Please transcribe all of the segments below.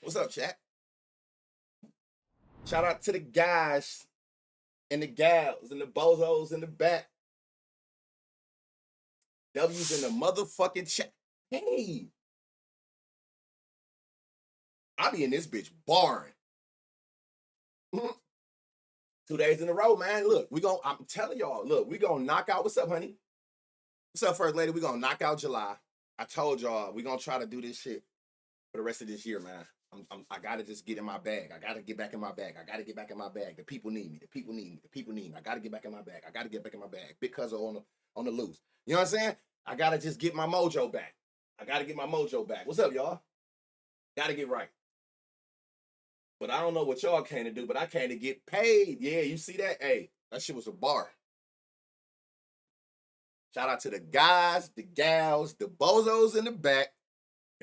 What's up, chat? Shout out to the guys and the gals and the bozos in the back. W's in the motherfucking chat. Hey, I be in this bitch barring. 2 days in a row, man. Look, I'm telling y'all, look, we gonna knock out. What's up, honey? What's up, first lady? We gonna knock out July. I told y'all we gonna try to do this shit for the rest of this year, man. I gotta just get in my bag. I gotta get back in my bag. I gotta get back in my bag. The people need me. The people need me. The people need me. I gotta get back in my bag. I gotta get back in my bag. Big cuz on the loose. You know what I'm saying? I gotta just get my mojo back. I gotta get my mojo back. What's up, y'all? Gotta get right. But I don't know what y'all came to do, but I came to get paid. Yeah, you see that? Hey, that shit was a bar. Shout out to the guys, the gals, the bozos in the back,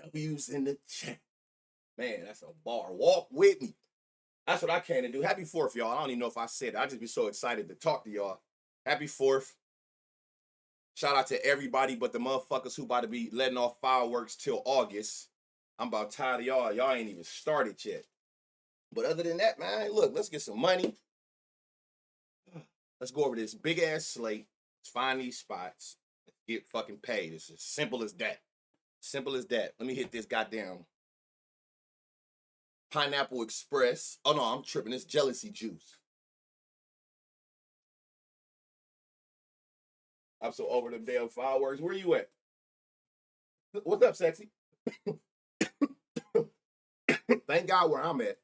W's in the chat. Man, that's a bar. Walk with me. That's what I came to do. Happy 4th, y'all. I don't even know if I said it. I just be so excited to talk to y'all. Happy 4th. Shout out to everybody but the motherfuckers who about to be letting off fireworks till August. I'm about tired of y'all. Y'all ain't even started yet. But other than that, man, look, let's get some money. Let's go over this big ass slate. Let's find these spots. Get fucking paid. It's as simple as that. Simple as that. Let me hit this goddamn Pineapple Express. Oh no, I'm tripping. It's jealousy juice. I'm so over the damn fireworks. Where you at? What's up, sexy? Thank God where I'm at.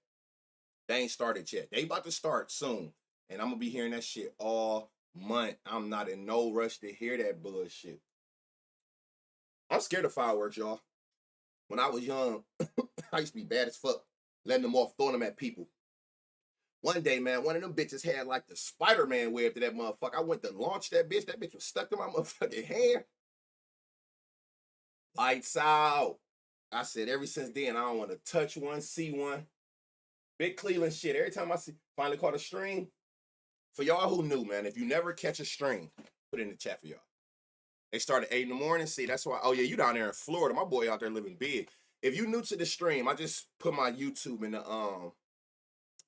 They ain't started yet. They about to start soon. And I'm gonna be hearing that shit all month. I'm not in no rush to hear that bullshit. I'm scared of fireworks, y'all. When I was young, I used to be bad as fuck, letting them off, throwing them at people. One day, man, one of them bitches had like the Spider-Man web to that motherfucker. I went to launch that bitch. That bitch was stuck to my motherfucking hand. Lights out. I said, ever since then, I don't want to touch one, see one. Big Cleveland shit. Every time I finally caught a stream, for y'all who knew, man, if you never catch a stream, put it in the chat for y'all. They start at 8 in the morning. See, that's why. Oh, yeah, you down there in Florida. My boy out there living big. If you new to the stream, I just put my YouTube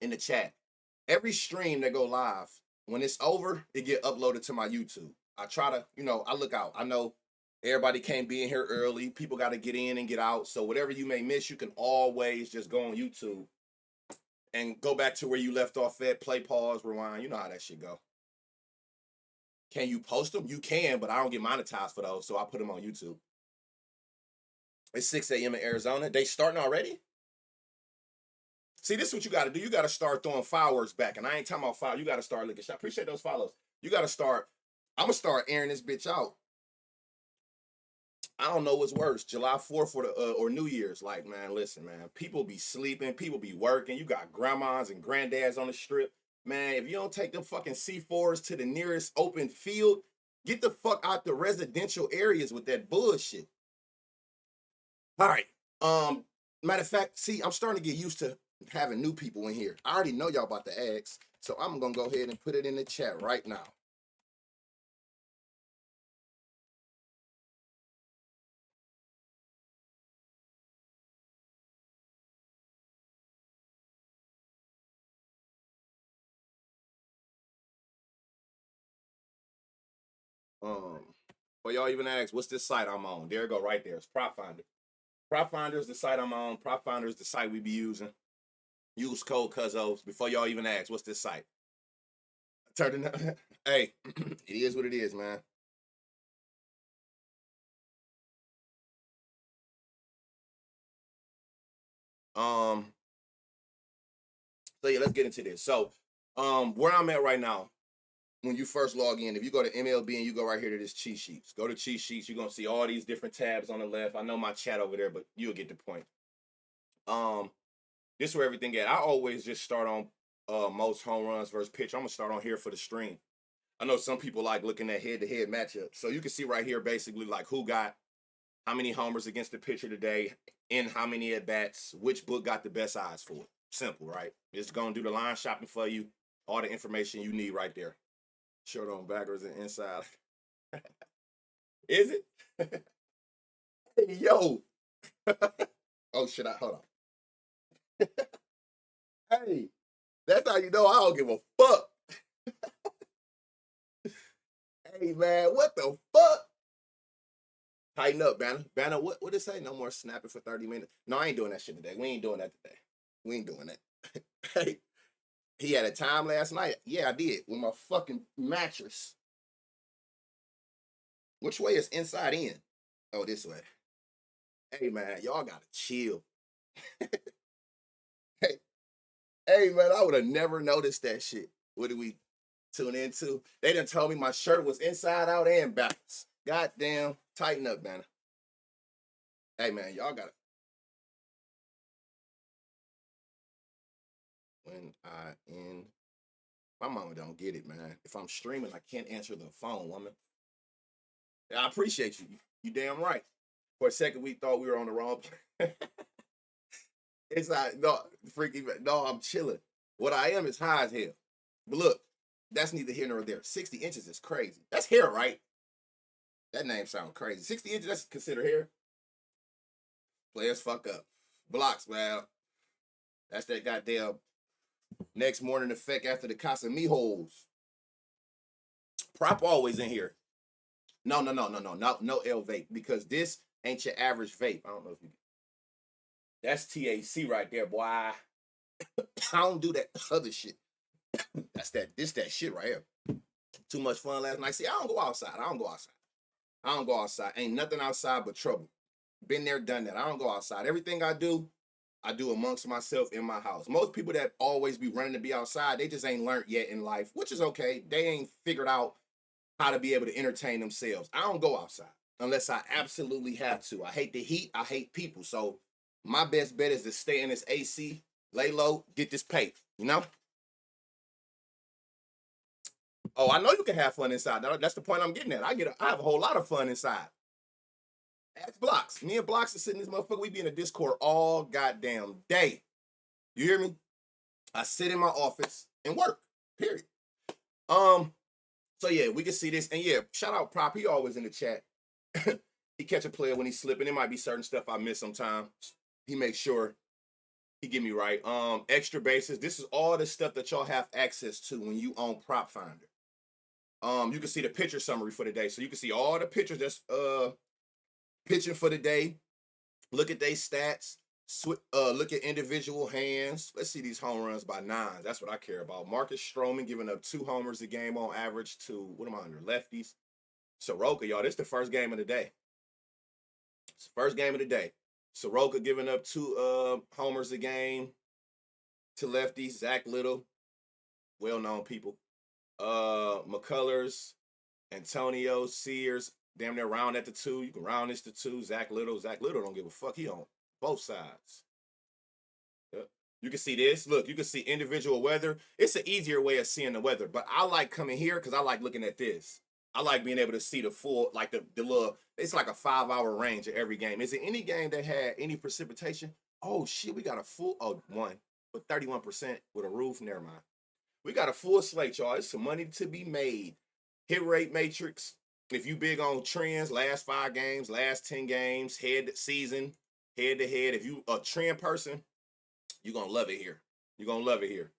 in the chat. Every stream that go live, when it's over, it get uploaded to my YouTube. I try to, I look out. I know everybody can't be in here early. People got to get in and get out. So whatever you may miss, you can always just go on YouTube and go back to where you left off at, play, pause, rewind. You know how that shit go. Can you post them? You can, but I don't get monetized for those, so I put them on YouTube. It's 6 a.m. in Arizona. They starting already? See, this is what you got to do. You got to start throwing fireworks back, and I ain't talking about fire. You got to start looking. I appreciate those follows. You got to start. I'm going to start airing this bitch out. I don't know what's worse, July 4th or New Year's. Like, man, listen, man. People be sleeping. People be working. You got grandmas and granddads on the strip. Man, if you don't take them fucking C4s to the nearest open field, get the fuck out the residential areas with that bullshit. All right. Matter of fact, see, I'm starting to get used to having new people in here. I already know y'all about the ask, so I'm gonna go ahead and put it in the chat right now. Well, y'all even ask, what's this site I'm on? There you go, right there. It's Prop Finder. Prop Finder is the site I'm on. Prop Finder is the site we be using. Use code Cuzos before y'all even ask, what's this site? Turn it. Hey, it is what it is, man. So yeah, let's get into this. So, where I'm at right now, when you first log in, if you go to MLB and you go right here to this cheat sheets, go to cheat sheets, you're gonna see all these different tabs on the left. I know my chat over there, but you'll get the point. This is where everything at. I always just start on most home runs versus pitch. I'm gonna start on here for the stream. I know some people like looking at head-to-head matchups. So you can see right here basically like who got how many homers against the pitcher today, in how many at-bats, which book got the best odds for it. Simple, right? It's going to do the line shopping for you, all the information you need right there. Shirt on backwards and inside. Is it? Hey, yo. Oh, shit, hold on. Hey, that's how you know I don't give a fuck. Hey, man, what the fuck? Tighten up, Banner. Banner, what did it say? No more snapping for 30 minutes. No, I ain't doing that shit today. We ain't doing that today. We ain't doing that. Hey, he had a time last night. Yeah, I did. With my fucking mattress. Which way is inside in? Oh, this way. Hey, man, y'all gotta chill. Hey, hey, man, I would have never noticed that shit. What did we tune into? They done told me my shirt was inside out and backwards. Goddamn, tighten up, man. Hey, man, y'all gotta. When I end, my mama don't get it, man. If I'm streaming, I can't answer the phone, woman. I appreciate you. You damn right. For a second, we thought we were on the wrong. It's like no, freaky. No, I'm chilling. What I am is high as hell. But look, that's neither here nor there. 60 inches is crazy. That's hair, right? That name sounds crazy. 60 inches, that's considered hair. Players fuck up. Blocks, man. That's that goddamn next morning effect after the Casamigos. Prop always in here. No, no L vape because this ain't your average vape. I don't know if you. That's TAC right there, boy. I don't do that other shit. That's that shit right here. Too much fun last night. See, I don't go outside. I don't go outside. Ain't nothing outside but trouble. Been there, done that. I don't go outside. Everything I do amongst myself in my house. Most people that always be running to be outside, they just ain't learned yet in life, which is okay. They ain't figured out how to be able to entertain themselves. I don't go outside unless I absolutely have to. I hate the heat. I hate people. So my best bet is to stay in this AC, lay low, get this pay, you know? Oh, I know you can have fun inside. That's the point I'm getting at. I have a whole lot of fun inside. Ask Blocks. Me and Blocks are sitting in this motherfucker. We be in the Discord all goddamn day. You hear me? I sit in my office and work. Period. So yeah, we can see this. And yeah, shout out Prop. He always in the chat. He catch a player when he's slipping. It might be certain stuff I miss sometimes. He makes sure he get me right. Extra bases. This is all the stuff that y'all have access to when you own Prop Finder. You can see the pitcher summary for the day. So you can see all the pitchers that's pitching for the day. Look at their stats. Look at individual hands. Let's see these home runs by nines. That's what I care about. Marcus Stroman giving up 2 homers a game on average to, what am I under, lefties? Soroka, y'all, this is the first game of the day. It's the first game of the day. Soroka giving up 2 homers a game to lefties. Zach Little, well-known people. McCullers, Antonio, Sears, damn near round at the 2. You can round this to 2. Zach Little don't give a fuck. He on both sides. Yep. You can see this. Look, you can see individual weather. It's an easier way of seeing the weather, but I like coming here because I like looking at this. I like being able to see the full, like the little, it's like a 5-hour range of every game. Is it any game that had any precipitation? Oh, shit, we got a full, one with 31% with a roof. Never mind. We got a full slate, y'all. It's some money to be made. Hit rate matrix. If you big on trends, last 5 games, last 10 games, head to head. If you a trend person, you're gonna love it here. You're gonna love it here.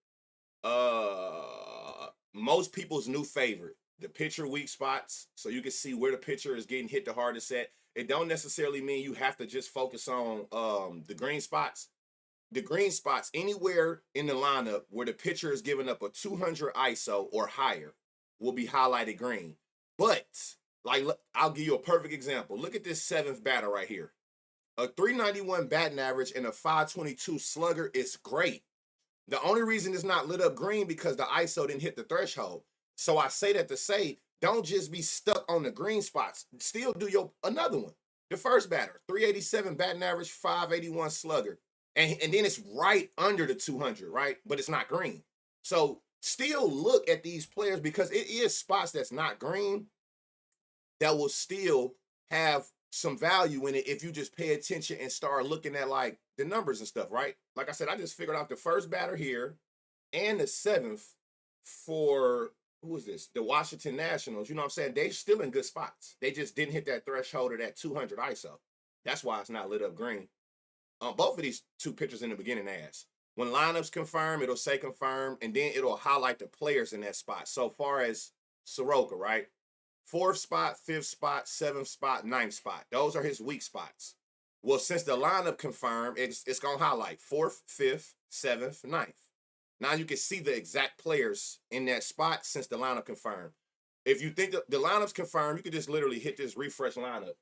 Most people's new favorite, the pitcher weak spots. So you can see where the pitcher is getting hit the hardest at. It don't necessarily mean you have to just focus on the green spots. The green spots anywhere in the lineup where the pitcher is giving up a 200 ISO or higher will be highlighted green. But like, I'll give you a perfect example. Look at this 7th batter right here. A 391 batting average and a 522 slugger is great. The only reason it's not lit up green because the ISO didn't hit the threshold. So I say that to say, don't just be stuck on the green spots. Still do another one. The first batter, 387 batting average, 581 slugger. And then it's right under the 200, right? But it's not green. So still look at these players because it is spots that's not green that will still have some value in it if you just pay attention and start looking at like the numbers and stuff, right? Like I said, I just figured out the first batter here and the 7th for, who is this? The Washington Nationals. You know what I'm saying? They're still in good spots. They just didn't hit that threshold of that 200 ISO. That's why it's not lit up green. Both of these 2 pitchers in the beginning ass. When lineups confirm, it'll say confirm, and then it'll highlight the players in that spot. So far as Soroka, right? 4th spot, 5th spot, 7th spot, 9th spot. Those are his weak spots. Well, since the lineup confirmed, it's going to highlight 4th, 5th, 7th, 9th. Now you can see the exact players in that spot since the lineup confirmed. If you think the lineup's confirmed, you can just literally hit this refresh lineup.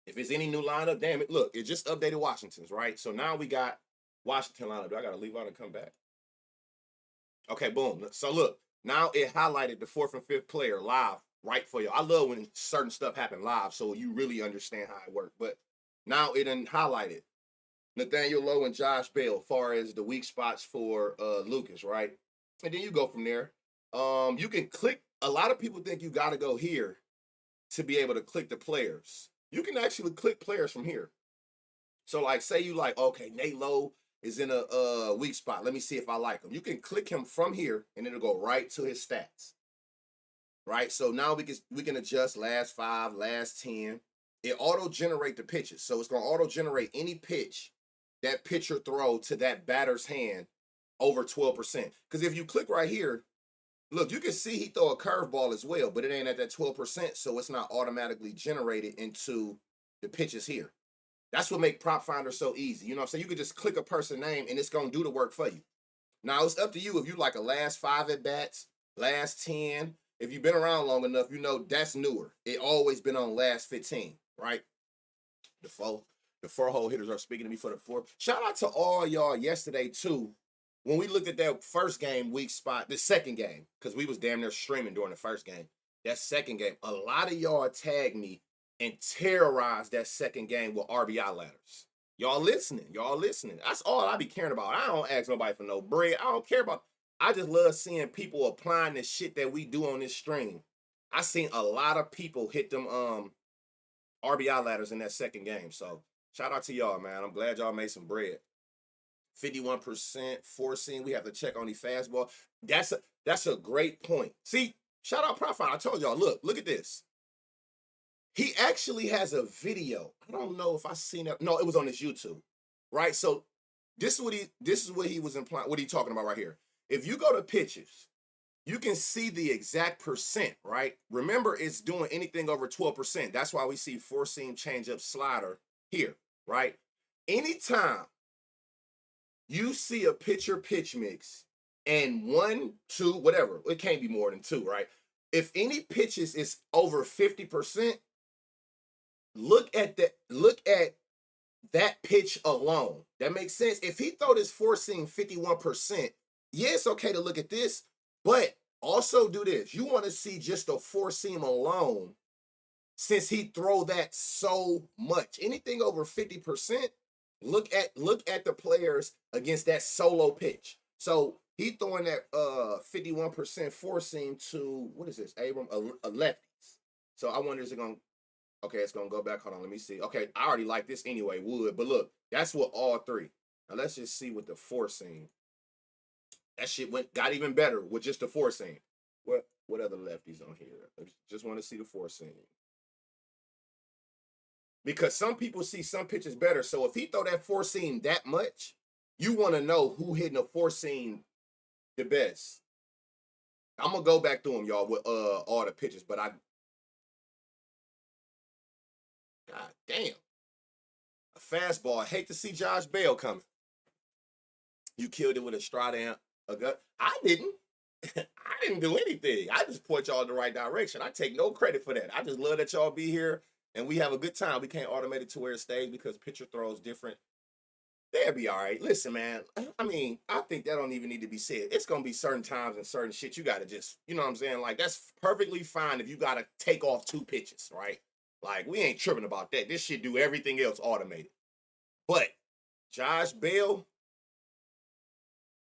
If it's any new lineup, damn it, look, it just updated Washington's, right? So now we got Washington lineup. Do I got to leave out and come back? Okay, boom. So look, now it highlighted the 4th and 5th player live right for you. I love when certain stuff happen live so you really understand how it works. But now it done highlighted Nathaniel Lowe and Josh Bell as far as the weak spots for Lucas, right? And then you go from there. You can click. A lot of people think you got to go here to be able to click the players. You can actually click players from here. So like, say you like, okay, Nate Lowe is in a weak spot. Let me see if I like him. You can click him from here, and it'll go right to his stats. Right. So now we can adjust last 5, last 10. It auto generate the pitches. So it's gonna auto generate any pitch that pitcher throw to that batter's hand over 12%. Because if you click right here, look, you can see he throw a curveball as well, but it ain't at that 12%, so it's not automatically generated into the pitches here. That's what make Prop Finder so easy. You know what I'm saying? You can just click a person name and it's gonna do the work for you. Now it's up to you if you like a last 5 at bats, last 10. If you've been around long enough, you know that's newer. It always been on last 15, right? The four hole hitters are speaking to me for the 4th. Shout out to all y'all yesterday too. When we looked at that first game weak spot, the second game, because we was damn near streaming during the first game. That second game, a lot of y'all tagged me and terrorized that second game with RBI ladders. Y'all listening. That's all I be caring about. I don't ask nobody for no bread. I don't care about. I just love seeing people applying the shit that we do on this stream. I seen a lot of people hit them RBI ladders in that second game. So shout out to y'all, man. I'm glad y'all made some bread. 51% forcing. We have to check on the fastball. That's a great point. See, shout out Profile. I told y'all, look at this. He actually has a video. I don't know if I seen it. No, it was on his YouTube, right? So this is what he was implying. What he talking about right here? If you go to pitches, you can see the exact percent, right? Remember, it's doing anything over 12%. That's why we see 4-seam changeup slider here, right? Anytime you see a pitcher pitch mix and 1, 2, whatever, it can't be more than 2, right? If any pitches is over 50%, look at that pitch alone. That makes sense. If he throw this 4-seam 51%, yeah, it's okay to look at this, but also do this. You want to see just a 4-seam alone since he throw that so much. Anything over 50%, look at the players against that solo pitch. So he throwing that 51% 4-seam to, what is this, Abram? A lefties. So I wonder, is it going to, okay, it's going to go back. Hold on, let me see. Okay, I already like this anyway, wood. But look, that's what all 3. Now let's just see what the 4-seam. That shit got even better with just the 4-seam. What other lefties on here? I just want to see the 4-seam. Because some people see some pitches better. So if he throw that 4-seam that much, you want to know who hitting a 4-seam the best. I'm going to go back through them, y'all, with all the pitches. But God damn. A fastball. I hate to see Josh Bell coming. You killed it with a stride and a gut. I didn't. I didn't do anything. I just point y'all in the right direction. I take no credit for that. I just love that y'all be here and we have a good time. We can't automate it to where it stays because pitcher throws different. They'll be all right. Listen, man. I mean, I think that don't even need to be said. It's going to be certain times and certain shit you got to just, you know what I'm saying? Like, that's perfectly fine if you got to take off 2 pitches, right? Like, we ain't tripping about that. This shit do everything else automated. But Josh Bell,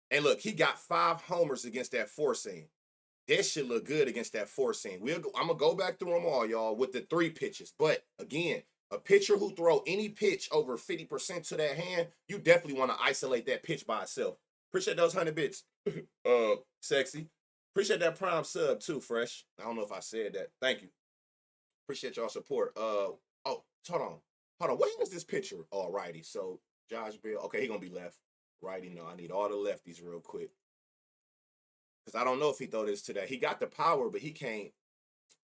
and look, he got 5 homers against that 4-seam. That should look good against that 4-seam. I'm going to go back through them all, y'all, with the 3 pitches. But, again, a pitcher who throw any pitch over 50% to that hand, you definitely want to isolate that pitch by itself. Appreciate those 100 bits, Sexy. Appreciate that prime sub, too, Fresh. I don't know if I said that. Thank you. Appreciate y'all support. Hold on. What is this pitcher? All righty. So, Josh Bell. Okay, he going to be left. Righty, no, I need all the lefties real quick. Because I don't know if he throw this today. He got the power, but he can't.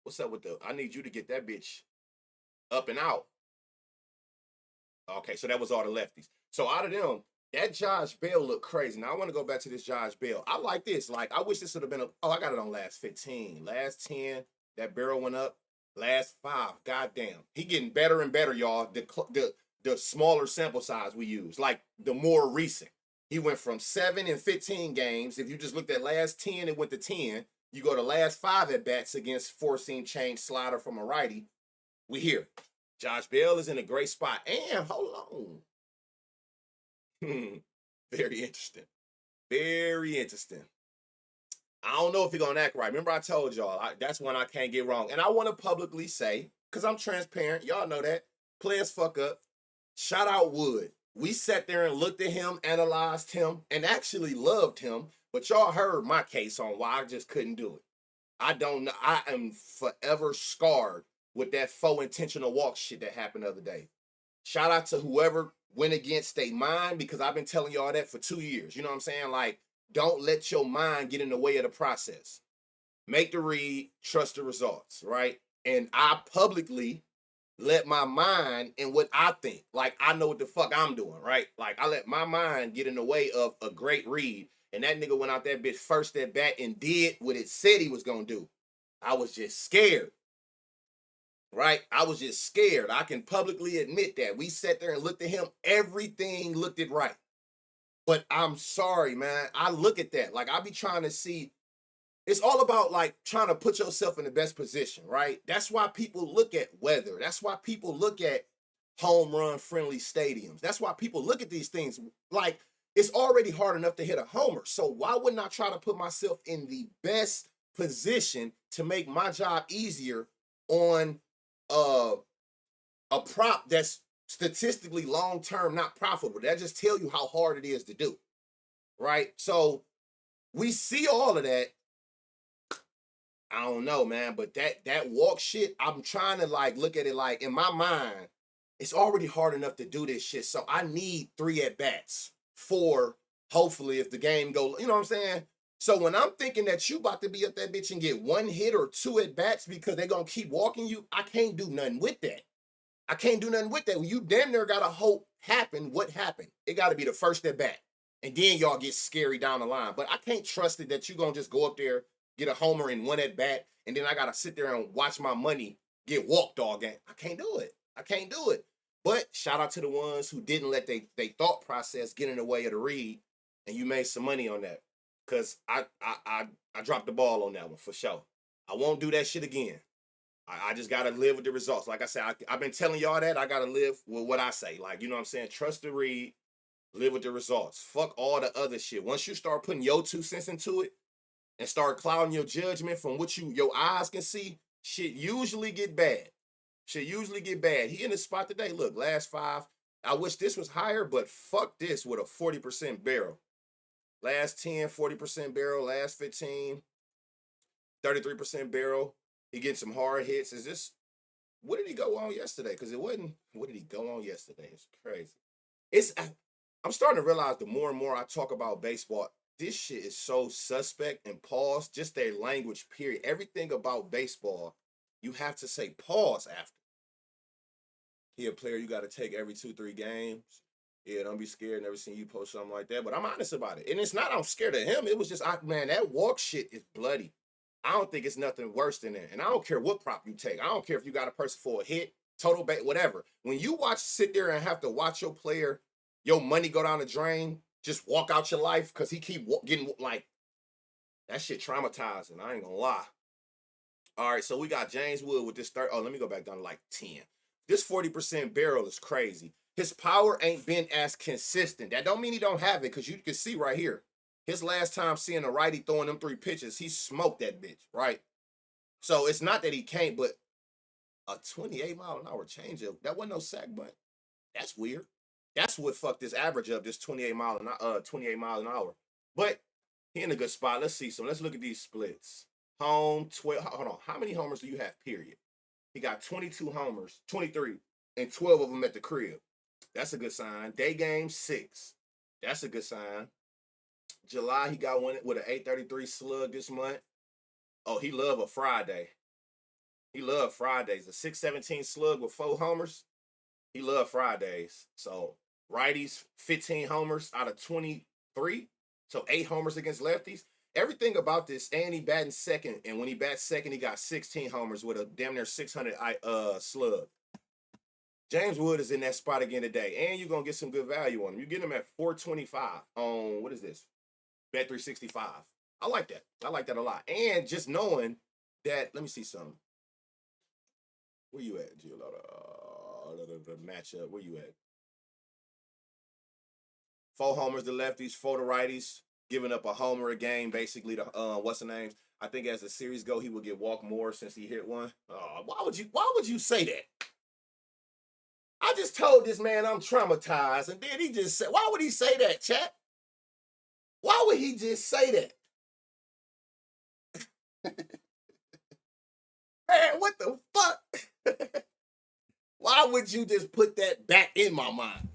What's up with the? I need you to get that bitch up and out. Okay, so that was all the lefties. So out of them, that Josh Bell looked crazy. Now I want to go back to this Josh Bell. I like this. Like I wish this would have been I got it on last 15. Last 10, that barrel went up. Last 5, goddamn. He getting better and better, y'all. The smaller sample size we use, like the more recent. He went from 7 and 15 games. If you just looked at last 10, it went to 10. You go to last 5 at bats against 4-seam change slider from a righty. We here. Josh Bell is in a great spot. And hold on. Very interesting. Very interesting. I don't know if he's going to act right. Remember I told y'all, that's one I can't get wrong. And I want to publicly say, because I'm transparent, y'all know that, players fuck up. Shout out Wood. We sat there and looked at him, analyzed him, and actually loved him. But y'all heard my case on why I just couldn't do it. I don't know. I am forever scarred with that faux intentional walk shit that happened the other day. Shout out to whoever went against their mind, because I've been telling y'all that for 2 years. You know what I'm saying? Like, don't let your mind get in the way of the process. Make the read, trust the results, right? And I publicly let my mind and what I think. Like, I know what the fuck I'm doing, right? Like, I let my mind get in the way of a great read. And that nigga went out that bitch first at bat and did what it said he was going to do. I was just scared. Right? I was just scared. I can publicly admit that. We sat there and looked at him. Everything looked it right. But I'm sorry, man. I look at that. Like, I be trying to see. It's all about, like, trying to put yourself in the best position, right? That's why people look at weather. That's why people look at home run friendly stadiums. That's why people look at these things. Like, it's already hard enough to hit a homer. So why wouldn't I try to put myself in the best position to make my job easier on a prop that's statistically long-term not profitable? That just tell you how hard it is to do, right? So we see all of that. I don't know, man, but that walk shit, I'm trying to like look at it like in my mind, it's already hard enough to do this shit. So I need 3 at bats, 4, hopefully, if the game go, you know what I'm saying? So when I'm thinking that you about to be up that bitch and get 1 hit or 2 at bats because they're gonna keep walking you, I can't do nothing with that. I can't do nothing with that. When you damn near gotta hope happen what happened. It gotta be the first at bat. And then y'all get scary down the line. But I can't trust it that you're gonna just go up there, get a homer in 1 at bat, and then I gotta sit there and watch my money get walked all game. I can't do it. I can't do it. But shout out to the ones who didn't let they thought process get in the way of the read, and you made some money on that. Cause I dropped the ball on that one for sure. I won't do that shit again. I just gotta live with the results. Like I said, I've been telling y'all that I gotta live with what I say. Like, you know what I'm saying? Trust the read, live with the results. Fuck all the other shit. Once you start putting your 2 cents into it and start clouding your judgment from what your eyes can see, shit usually get bad. Shit usually get bad. He in the spot today. Look, last 5. I wish this was higher, but fuck this with a 40% barrel. Last 10, 40% barrel. Last 15, 33% barrel. He getting some hard hits. Is this, what did he go on yesterday? Because it wasn't, what did he go on yesterday? It's crazy. I'm starting to realize the more and more I talk about baseball, this shit is so suspect and pause, just their language, period. Everything about baseball, you have to say pause after. He a player you got to take every 2-3 games. Yeah, don't be scared. Never seen you post something like that. But I'm honest about it. And it's not I'm scared of him. It was just, man, that walk shit is bloody. I don't think it's nothing worse than that. And I don't care what prop you take. I don't care if you got a person for a hit, total bait, whatever. When you sit there and have to watch your player, your money go down the drain, just walk out your life because he keep getting, like, that shit traumatizing. I ain't gonna lie. All right, so we got James Wood with this third. Oh, let me go back down to like 10. This 40% barrel is crazy. His power ain't been as consistent. That don't mean he don't have it, because you can see right here. His last time seeing a righty throwing them 3 pitches, he smoked that bitch, right? So it's not that he can't, but a 28-mile-an-hour changeup, that wasn't no sack bunt. That's weird. That's what fucked this average up, this 28 miles an hour. But he in a good spot. Let's see. So let's look at these splits. Home, 12. Hold on. How many homers do you have, period? He got 22 homers, 23, and 12 of them at the crib. That's a good sign. Day game, 6. That's a good sign. July, he got one with an 833 slug this month. Oh, he love a Friday. He love Fridays. A 617 slug with 4 homers. He love Fridays. So righties, 15 homers out of 23. So 8 homers against lefties. Everything about this, and he batting second. And when he bats second, he got 16 homers with a damn near 600 slug. James Wood is in that spot again today. And you're going to get some good value on him. You get him at 425 on, what is this? Bet 365. I like that. I like that a lot. And just knowing that, let me see something. Where you at, Giolotto? The matchup. Where you at? 4 homers to lefties, 4 to righties, giving up a homer a game. Basically, the what's the name? I think as the series go, he will get walk more since he hit one. Why would you say that? I just told this man I'm traumatized, and then he just said, why would he say that, chat? Why would he just say that? Man, what the fuck? Why would you just put that back in my mind?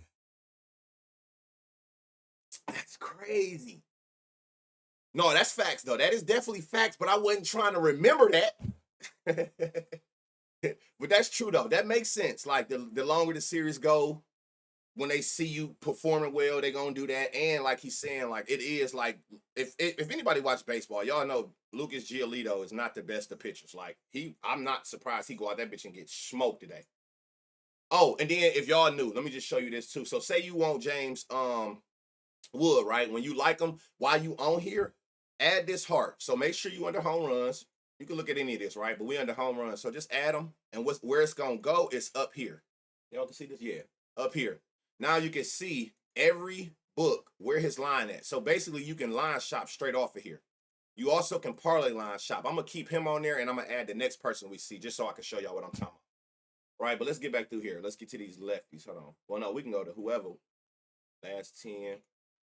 That's crazy. No, that's facts, though. That is definitely facts, but I wasn't trying to remember that. But that's true, though. That makes sense. Like, the longer the series go, when they see you performing well, they're going to do that. And like he's saying, like, it is like, if anybody watch baseball, y'all know Lucas Giolito is not the best of pitchers. Like, I'm not surprised he go out that bitch and get smoked today. Oh, and then if y'all knew, let me just show you this too. So say you want James Wood, right? When you like him, while you on here, add this heart. So make sure you under home runs. You can look at any of this, right? But we under home runs. So just add them. And where it's going to go is up here. Y'all can see this? Yeah, up here. Now you can see every book where his line at. So basically you can line shop straight off of here. You also can parlay line shop. I'm going to keep him on there and I'm going to add the next person we see just so I can show y'all what I'm talking about. Right, but let's get back through here. Let's get to these lefties. Hold on. Well, no, we can go to whoever. Last 10.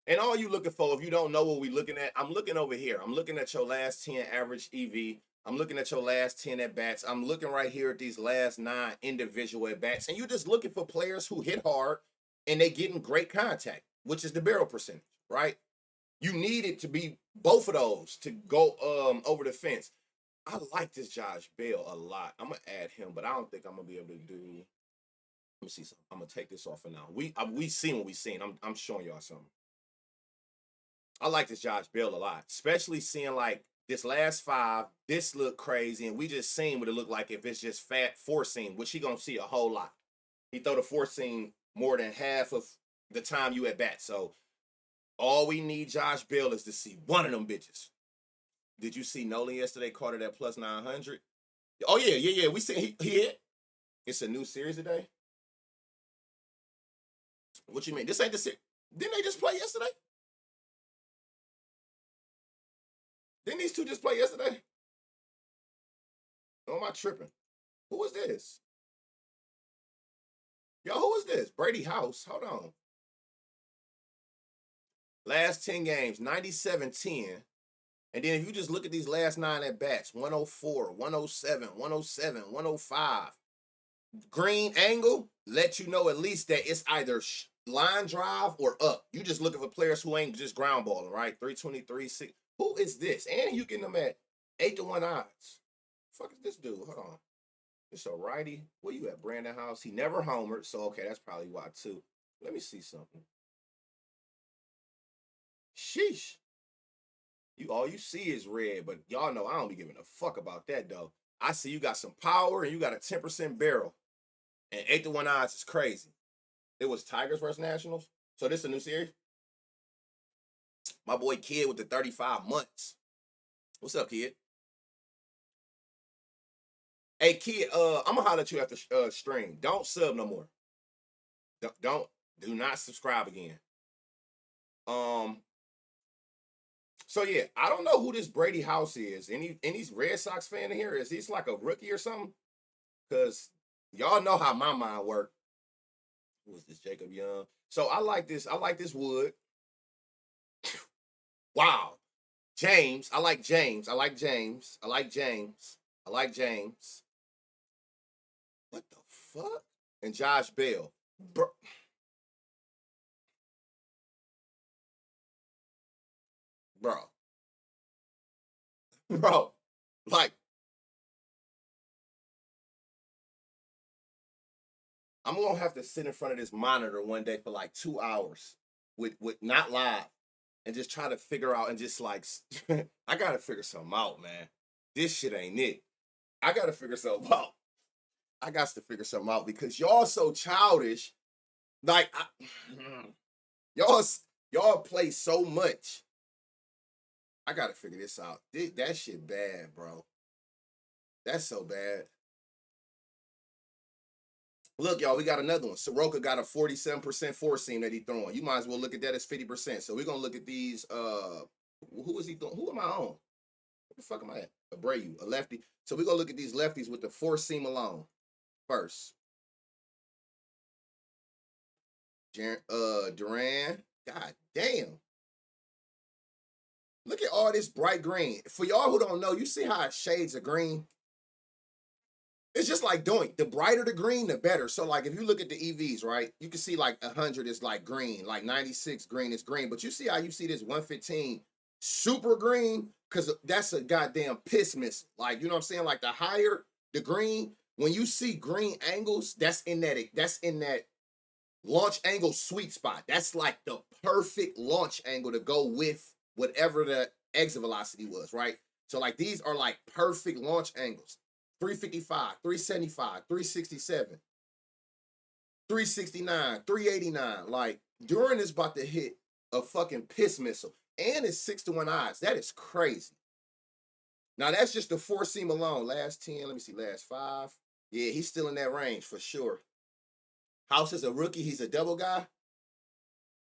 And all you looking for, if you don't know what we looking at, I'm looking over here. I'm looking at your last 10 average EV. I'm looking at your last 10 at-bats. I'm looking right here at these last 9 individual at-bats. And you're just looking for players who hit hard and they getting great contact, which is the barrel percentage, right? You need it to be both of those to go over the fence. I like this Josh Bell a lot. I'm going to add him, but I don't think I'm going to be able to do... Let me see something. I'm going to take this off for now. We seen what we seen. I'm showing y'all something. I like this Josh Bell a lot, especially seeing like this last 5, this look crazy, and we just seen what it looked like if it's just fat 4-seam, which he gonna see a whole lot. He throw the 4-seam more than half of the time you at bat. So all we need Josh Bell is to see one of them bitches. Did you see Nolan yesterday caught it at plus 900? Oh yeah. We see he hit. It's a new series today. What you mean? This ain't the series. Didn't they just play yesterday? Didn't these two just play yesterday? Or am I tripping? Who is this? Yo, who is this? Brady House. Hold on. Last 10 games, 97-10. And then if you just look at these last 9 at bats, 104, 107, 107, 105. Green angle let you know at least that it's either line drive or up. You just looking for players who ain't just ground balling, right? 323, 6. Who is this? And you getting them at 8-1 odds. Fuck is this dude? Hold on. It's a righty. Where you at, Brandon House? He never homered, so okay, that's probably why too. Let me see something. Sheesh. All you see is red, but y'all know I don't be giving a fuck about that though. I see you got some power and you got a 10% barrel. And 8-1 odds is crazy. It was Tigers versus Nationals. So this is a new series? My boy Kid with the 35 months. What's up, Kid? Hey, Kid, I'm gonna holler at you after stream. Don't sub no more. Do not subscribe again. So yeah, I don't know who this Brady House is. Any Red Sox fan in here? Is he like a rookie or something? Because y'all know how my mind works. Who is this, Jacob Young? So I like this. I like this Wood. Wow. James. I like James. I like James. I like James. I like James. What the fuck? And Josh Bell. bro, bro, like I'm gonna have to sit in front of this monitor one day for like 2 hours with not live and just try to figure out and just like I gotta figure something out, man. This shit ain't it. I gotta figure something out. I got to figure something out because y'all so childish. Like y'all y'all play so much. I gotta figure this out. That shit bad, bro. That's so bad. Look, y'all, we got another one. Soroka got a 47% four seam that he throwing. You might as well look at that as 50%. So we're gonna look at these. Who is he throwing? Who am I on? What the fuck am I at? Abreu, a lefty. So we're gonna look at these lefties with the four seam alone first. Duran. God damn. Look at all this bright green. For y'all who don't know, you see how it shades of green? It's just like doing the brighter the green, the better. So, like, if you look at the EVs, right, you can see like 100 is like green, like 96 green is green. But you see how you see this 115 super green? Because that's a goddamn piss missile. Like, you know what I'm saying? Like, the higher the green, when you see green angles, that's in that launch angle sweet spot. That's like the perfect launch angle to go with whatever the exit velocity was, right? So, like, these are like perfect launch angles. 355, 375, 367, 369, 389. Like, Duran is about to hit a fucking piss missile. And it's 6-1 odds. That is crazy. Now, that's just the four seam alone. Last 10, let me see, last 5. Yeah, he's still in that range for sure. House is a rookie. He's a double guy.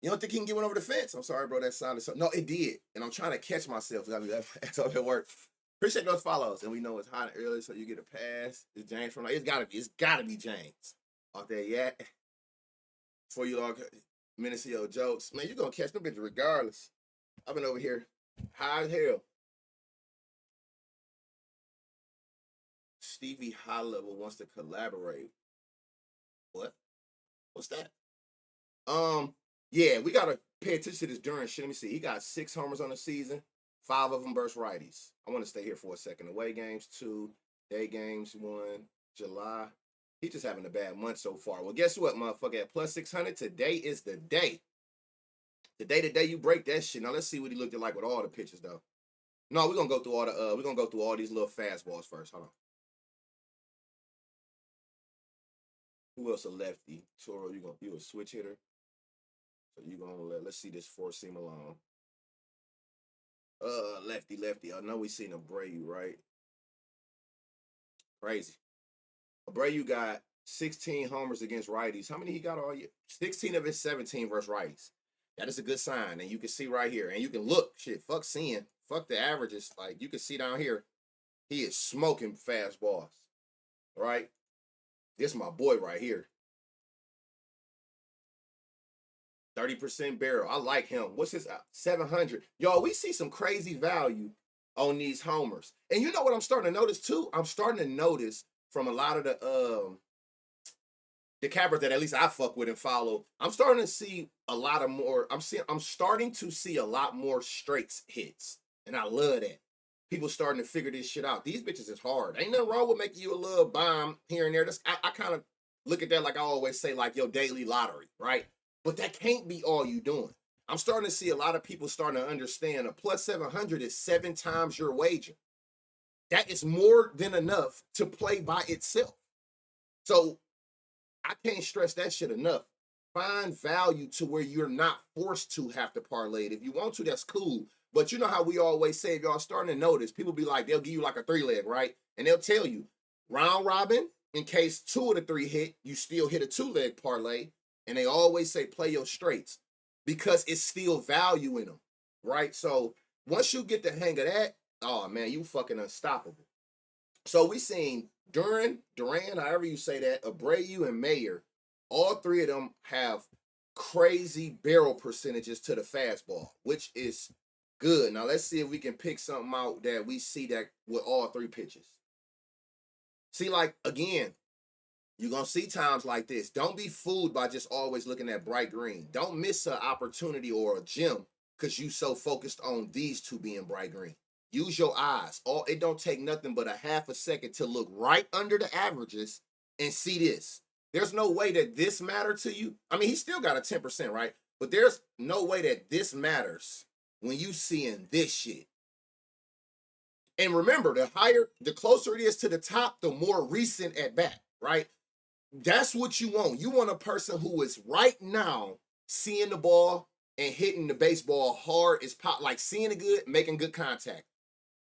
You don't think he can get one over the fence? I'm sorry, bro. That sounded so. No, it did. And I'm trying to catch myself. That's all that work. Appreciate those follows. And we know it's hot and early, so you get a pass. It's James from it's gotta be James. Off there, yeah. Before you all minutes of your jokes. Man, you're gonna catch them bitches regardless. I've been over here high as hell. Stevie High Level wants to collaborate. What? What's that? Yeah, we gotta pay attention to this Duran shit. Let me see. He got 6 homers on the season. 5 of them versus righties. I want to stay here for a second. Away games 2, day games 1, July. He just having a bad month so far. Well, guess what, motherfucker? At plus 600, today is the day. The day you break that shit. Now let's see what he looked like with all the pitches though. No, we're gonna go through all these little fastballs first. Hold on. Who else a lefty? Toro, you a switch hitter. So you gonna let's see this four seam alone. Lefty. I know we seen Abreu, right? Crazy. Abreu got 16 homers against righties. How many he got all year? 16 of his 17 versus righties. That is a good sign. And you can see right here. And you can look. Shit, fuck seeing. Fuck the averages. Like, you can see down here. He is smoking fastballs. Right? This is my boy right here. 30% barrel. I like him. What's his 700? Y'all, we see some crazy value on these homers. And you know what I'm starting to notice too? I'm starting to notice from a lot of the cabbers that at least I fuck with and follow. I'm starting to see a lot of more. I'm starting to see a lot more straights hits. And I love that. People starting to figure this shit out. These bitches is hard. Ain't nothing wrong with making you a little bomb here and there. I kind of look at that like I always say, like your daily lottery, right? But that can't be all you doing. I'm starting to see a lot of people starting to understand a plus 700 is 7 times your wager. That is more than enough to play by itself. So I can't stress that shit enough. Find value to where you're not forced to have to parlay it. If you want to, that's cool. But you know how we always say, if y'all starting to notice, people be like, they'll give you like a 3-leg, right? And they'll tell you, round robin, in case 2 of the 3 hit, you still hit a 2-leg parlay. And they always say play your straights because it's still value in them, right? So once you get the hang of that, oh man, you fucking unstoppable. So we seen Duran, however you say that, Abreu and Mayer, all 3 of them have crazy barrel percentages to the fastball, which is good. Now let's see if we can pick something out that we see that with all 3 pitches. See, like, again, you're going to see times like this. Don't be fooled by just always looking at bright green. Don't miss an opportunity or a gem because you so focused on these two being bright green. Use your eyes. It don't take nothing but a half a second to look right under the averages and see this. There's no way that this mattered to you. I mean, he still got a 10%, right? But there's no way that this matters when you seeing this shit. And remember, the closer it is to the top, the more recent at bat, right? That's what you want. You want a person who is right now seeing the ball and hitting the baseball hard as pop, like seeing it good, making good contact.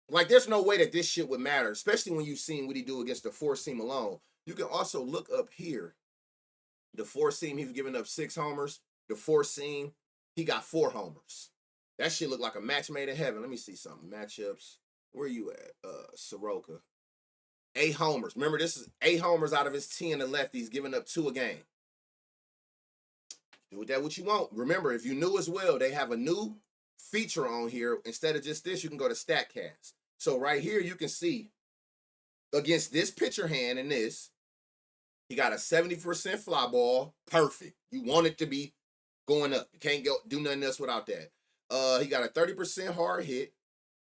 Like, there's no way that this shit would matter, especially when you've seen what he do against the four seam alone. You can also look up here. The four seam, he's giving up 6 homers. The four seam, he got 4 homers. That shit look like a match made in heaven. Let me see something. Matchups. Where you at? Soroka. 8 homers. Remember, this is 8 homers out of his 10 to lefties, giving up 2 a game. Do with that what you want. Remember, if you knew as well, they have a new feature on here. Instead of just this, you can go to StatCast. So right here, you can see against this pitcher hand and this, he got a 70% fly ball. Perfect. You want it to be going up. You can't do nothing else without that. He got a 30% hard hit.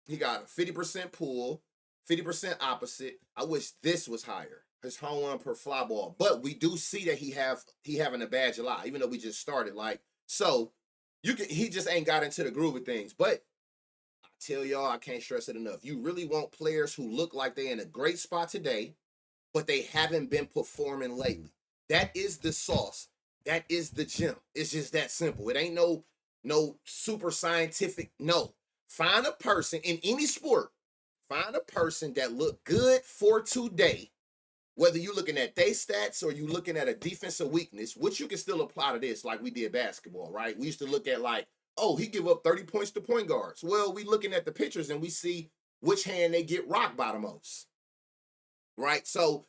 He got a 50% pull, 50% opposite. I wish this was higher. His home run per fly ball. But we do see that he having a bad July, even though we just started. So he just ain't got into the groove of things. But I tell y'all, I can't stress it enough. You really want players who look like they're in a great spot today, but they haven't been performing lately. That is the sauce. That is the gem. It's just that simple. It ain't no super scientific. No. Find a person in any sport. Find a person that look good for today. Whether you're looking at their stats or you're looking at a defensive weakness, which you can still apply to this like we did basketball, right? We used to look at like, oh, he give up 30 points to point guards. Well, we looking at the pictures and we see which hand they get rocked by the most, right? So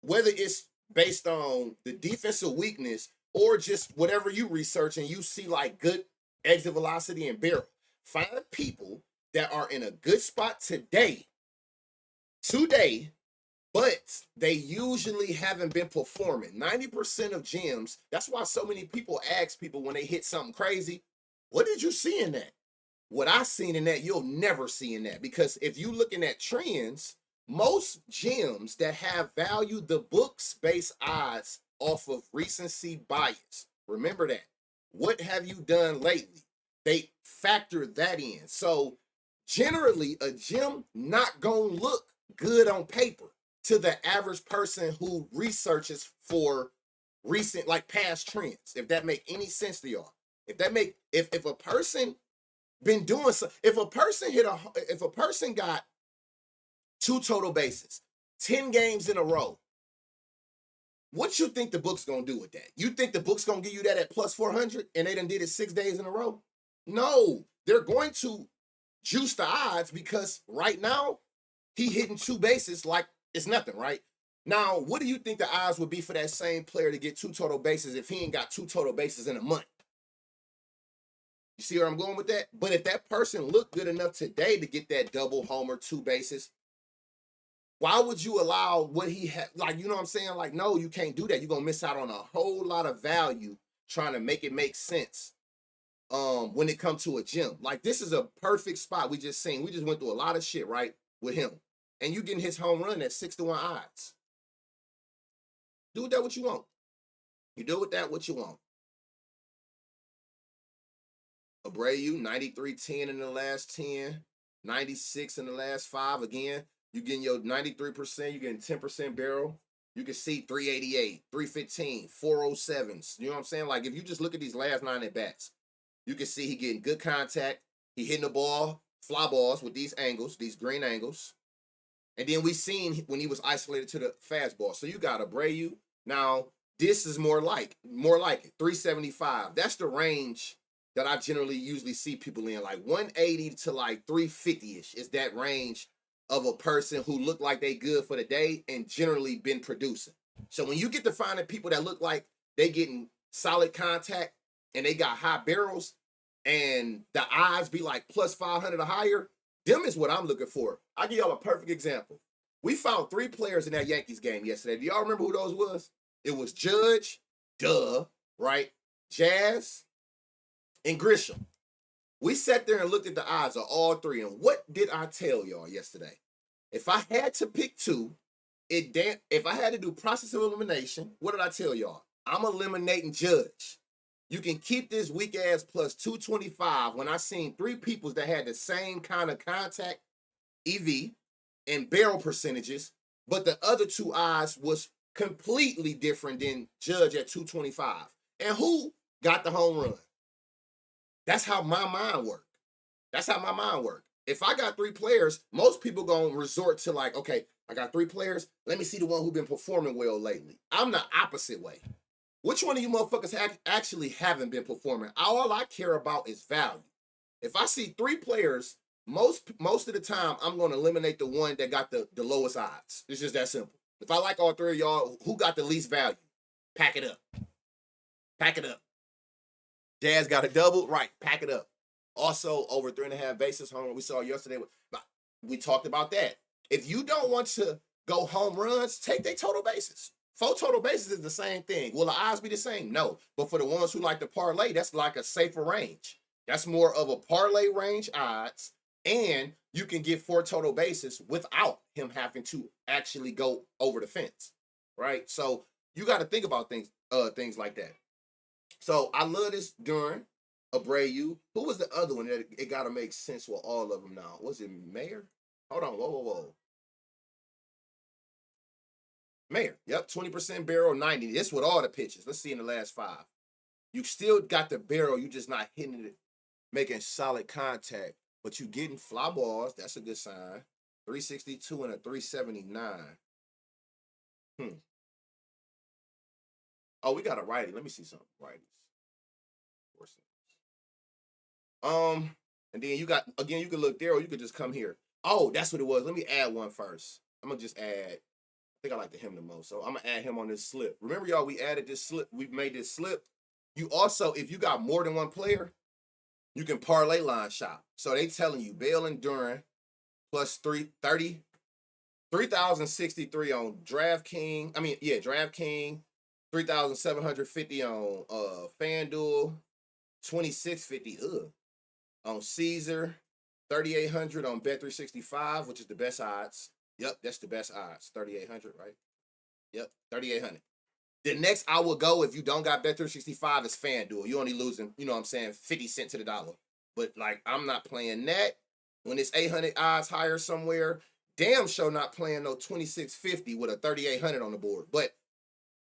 whether it's based on the defensive weakness or just whatever you research and you see like good exit velocity and barrel, find people that are in a good spot today, but they usually haven't been performing. 90% of gyms, that's why so many people ask people when they hit something crazy, what did you see in that? What I seen in that, you'll never see in that. Because if you're looking at trends, most gyms that have value, the books base odds off of recency bias. Remember that. What have you done lately? They factor that in. So generally, a gym not gonna look good on paper to the average person who researches for recent, like past trends. If that make any sense to y'all. If a person been doing so, if a person got 2 total bases, 10 games in a row, what you think the book's gonna do with that? You think the book's gonna give you that at plus 400 and they done did it 6 days in a row? No, they're going to juice the odds because right now he hitting 2 bases like it's nothing, right? Now, what do you think the odds would be for that same player to get 2 total bases if he ain't got 2 total bases in a month? You see where I'm going with that? But if that person looked good enough today to get that double homer, 2 bases, why would you allow what he had? Like, you know what I'm saying? Like, no, you can't do that. You're going to miss out on a whole lot of value trying to make it make sense when it comes to a gym. Like, this is a perfect spot. We just went through a lot of shit, right, with him. And you getting his home run at 6-1 odds. Do with that what you want. You do with that what you want. Abreu, 93-10 in the last 10, 96 in the last 5. Again, you getting your 93%, you getting 10% barrel. You can see 388, 315, 407s. You know what I'm saying? Like, if you just look at these last 9 at bats, you can see he getting good contact. He hitting the ball, fly balls with these angles, these green angles. And then we seen when he was isolated to the fastball. So you got Abreu. Now, this is more like it, 375. That's the range that I usually see people in, like 180 to like 350-ish is that range of a person who look like they good for the day and generally been producing. So when you get to finding people that look like they getting solid contact and they got high barrels and the odds be like plus 500 or higher, them is what I'm looking for. I'll give y'all a perfect example. We found 3 players in that Yankees game yesterday. Do y'all remember who those was? It was Judge, right? Jazz, and Grisham. We sat there and looked at the odds of all three. And what did I tell y'all yesterday? If I had to pick two, if I had to do process of elimination, what did I tell y'all? I'm eliminating Judge. You can keep this weak ass plus 225 when I seen three peoples that had the same kind of contact EV and barrel percentages, but the other two odds was completely different than Judge at 225. And who got the home run? That's how my mind worked. That's how my mind worked. If I got three players, most people gonna resort to like, okay, I got three players. Let me see the one who been performing well lately. I'm the opposite way. Which one of you motherfuckers actually haven't been performing? All I care about is value. If I see three players, most of the time, I'm going to eliminate the one that got the lowest odds. It's just that simple. If I like all three of y'all, who got the least value? Pack it up. Pack it up. Jazz got a double, right? Pack it up. Also, over 3.5 bases home. We saw yesterday. We talked about that. If you don't want to go home runs, take their total bases. 4 total bases is the same thing. Will the odds be the same? No. But for the ones who like to parlay, that's like a safer range. That's more of a parlay range odds. And you can get 4 total bases without him having to actually go over the fence. Right? So you got to think about things like that. So I love this Duran, Abreu. Who was the other one that it got to make sense with all of them now? Was it Mayer? Hold on. Whoa. Mayer. Yep, 20% barrel, 90. This with all the pitches. Let's see in the last 5. You still got the barrel. You just not hitting it, making solid contact. But you getting fly balls. That's a good sign. 362 and a 379. Oh, we got a righty. Let me see something. Righties. And then you got, again, you can look there or you could just come here. Oh, that's what it was. Let me add one first. I'm going to just add, I think I like him the most. So I'm going to add him on this slip. Remember, y'all, we added this slip. We made this slip. You also, if you got more than one player, you can parlay line shop. So they telling you Bale and Duran plus 3,063 on DraftKings. DraftKings. 3,750 on FanDuel. 2,650 on Caesar. 3,800 on Bet365, which is the best odds. Yep, that's the best odds. 3,800, right? Yep, 3,800. The next I will go if you don't got Bet365 is FanDuel. You only losing, 50 cents to the dollar. But like, I'm not playing that. When it's 800 odds higher somewhere, damn sure not playing no 2,650 with a 3,800 on the board. But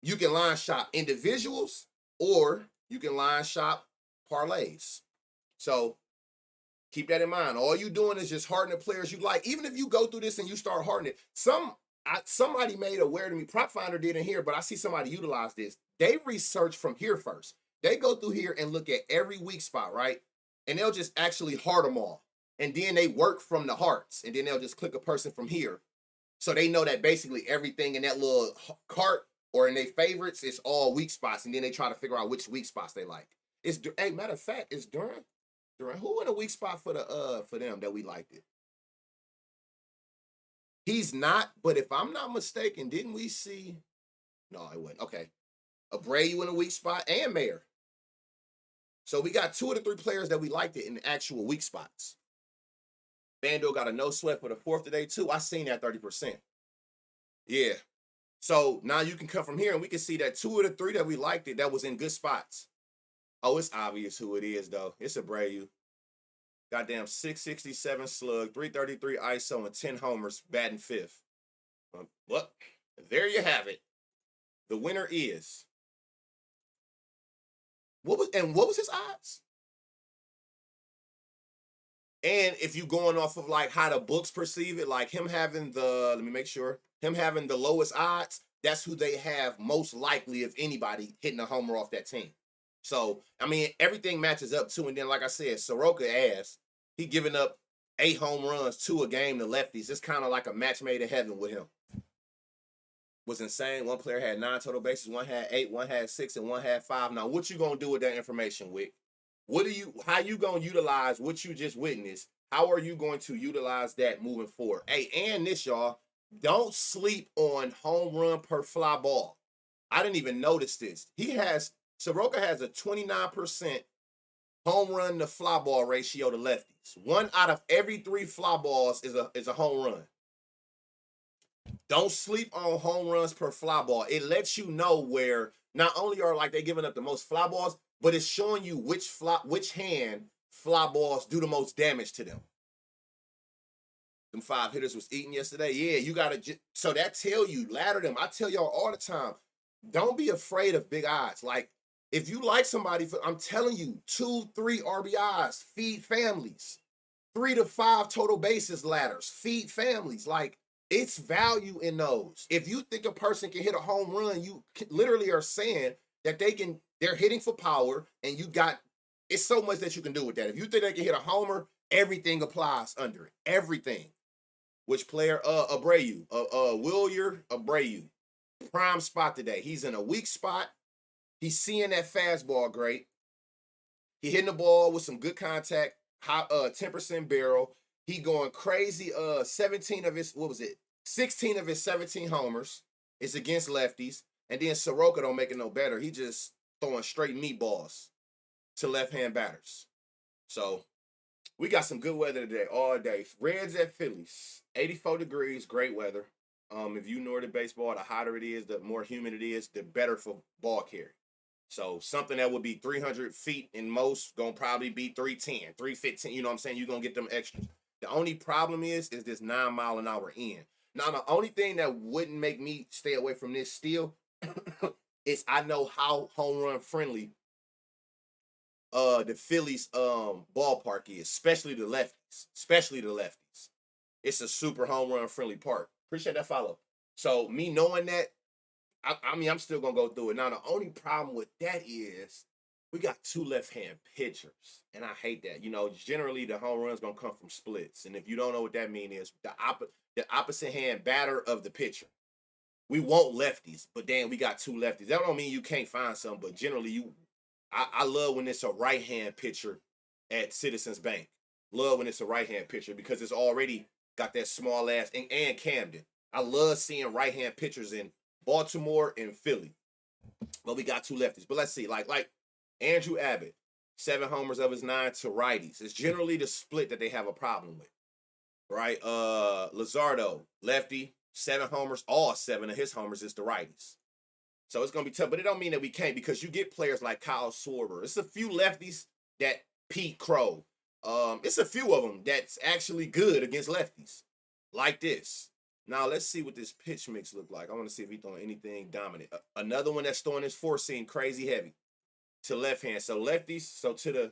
you can line shop individuals or you can line shop parlays. So keep that in mind. All you doing is just hardening the players you like. Even if you go through this and you start hardening it, somebody made aware to me, Prop Finder did in here, but I see somebody utilize this. They research from here first. They go through here and look at every weak spot, right? And they'll just actually heart them all. And then they work from the hearts. And then they'll just click a person from here. So they know that basically everything in that little cart or in their favorites is all weak spots. And then they try to figure out which weak spots they like. Hey, matter of fact, it's Duran. Who in a weak spot for them that we liked it? He's not, but if I'm not mistaken, didn't we see? No, it wasn't. Okay. Abreu in a weak spot and Mayer. So we got 2 of the 3 players that we liked it in the actual weak spots. FanDuel got a no sweat for the 4th today, too. I seen that 30%. Yeah. So now you can come from here and we can see that 2 of the 3 that we liked it, that was in good spots. Oh, it's obvious who it is, though. It's Abreu. Goddamn 667 slug, 333 ISO, and 10 homers, batting 5th. Well, there you have it. The winner is. What was his odds? And if you going off of like how the books perceive it, like him having let me make sure, him having the lowest odds, that's who they have most likely, if anybody, hitting a homer off that team. So, I mean, everything matches up too. And then, like I said, Soroka ass, he giving up 8 home runs, 2 a game to lefties. It's kind of like a match made in heaven with him. Was insane. One player had 9 total bases, one had 8, one had 6, and one had 5. Now, what you gonna do with that information, Wick? How you gonna utilize what you just witnessed? How are you going to utilize that moving forward? Hey, and this, y'all, don't sleep on home run per fly ball. I didn't even notice this. Soroka has a 29% home run to fly ball ratio to lefties. 1 out of every 3 fly balls is a home run. Don't sleep on home runs per fly ball. It lets you know where not only are like they giving up the most fly balls, but it's showing you which hand fly balls do the most damage to them. Them 5 hitters was eating yesterday. Yeah, you gotta so that tell you ladder them. I tell y'all all the time, don't be afraid of big odds. Like if you like somebody, I'm telling you, 2, 3 RBIs, feed families. 3 to 5 total bases ladders, feed families. Like it's value in those. If you think a person can hit a home run, you literally are saying that they're hitting for power, and it's so much that you can do with that. If you think they can hit a homer, everything applies under it. Everything. Which player? Abreu. Wilyer Abreu. Prime spot today. He's in a weak spot. He's seeing that fastball great. He hitting the ball with some good contact, 10% barrel. He going crazy. 16 of his 17 homers is against lefties. And then Soroka don't make it no better. He just throwing straight meatballs to left-hand batters. So we got some good weather today, all day. Reds at Phillies, 84 degrees, great weather. If you know the baseball, the hotter it is, the more humid it is, the better for ball carry. So something that would be 300 feet in most, gonna probably be 310, 315. You know what I'm saying? You're gonna get them extras. The only problem is this 9-mile-an-hour end. Now, the only thing that wouldn't make me stay away from this still is I know how home run friendly the Phillies ballpark is, especially the lefties. Especially the lefties. It's a super home run friendly park. Appreciate that follow. So me knowing that, I mean, I'm still gonna go through it. Now, the only problem with that is we got 2 left-hand pitchers, and I hate that. You know, generally the home run's gonna come from splits, and if you don't know what that means, is the opposite hand batter of the pitcher. We want lefties, but then we got 2 lefties. That don't mean you can't find some, but generally I love when it's a right-hand pitcher at Citizens Bank. Love when it's a right-hand pitcher because it's already got that small ass and Camden. I love seeing right-hand pitchers in Baltimore and Philly. But we got 2 lefties. But let's see, like Andrew Abbott, 7 homers of his 9 to righties. It's generally the split that they have a problem with, right? Luzardo, lefty, 7 homers. All 7 of his homers is to righties. So it's gonna be tough, but it don't mean that we can't because you get players like Kyle Schwarber. It's a few lefties that Pete Crow. It's a few of them that's actually good against lefties, like this. Now let's see what this pitch mix look like. I want to see if he's throwing anything dominant. Another one that's throwing his 4-seam crazy heavy to left hand. So lefties. So to the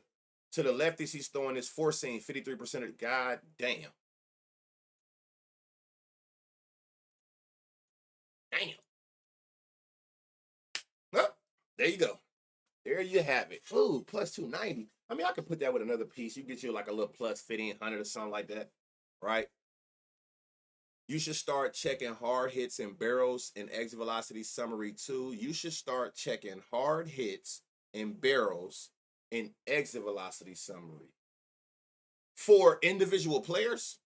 lefties, he's throwing his 4-seam 53% of. God damn. Damn. Well, there you go. There you have it. Ooh, plus 290. I mean, I could put that with another piece. You get you like a little plus 1,500 or something like that, right? You should start checking hard hits and barrels in exit velocity summary too. You should start checking hard hits and barrels in exit velocity summary. For individual players?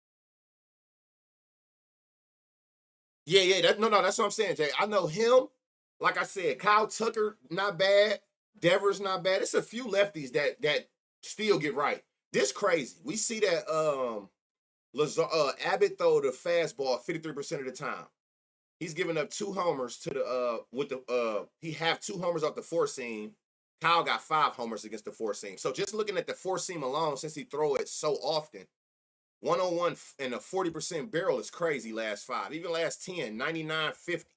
Yeah, that's what I'm saying, Jay. I know him. Like I said, Kyle Tucker, not bad. Devers, not bad. It's a few lefties that still get right. This crazy. We see that Abbott throw the fastball 53% of the time. He's giving up 2 homers to the he have 2 homers off the 4-seam. Kyle got 5 homers against the 4-seam. So just looking at the 4-seam alone, since he throw it so often, 101 and a 40% barrel is crazy last 5. Even last 10, 99, 50.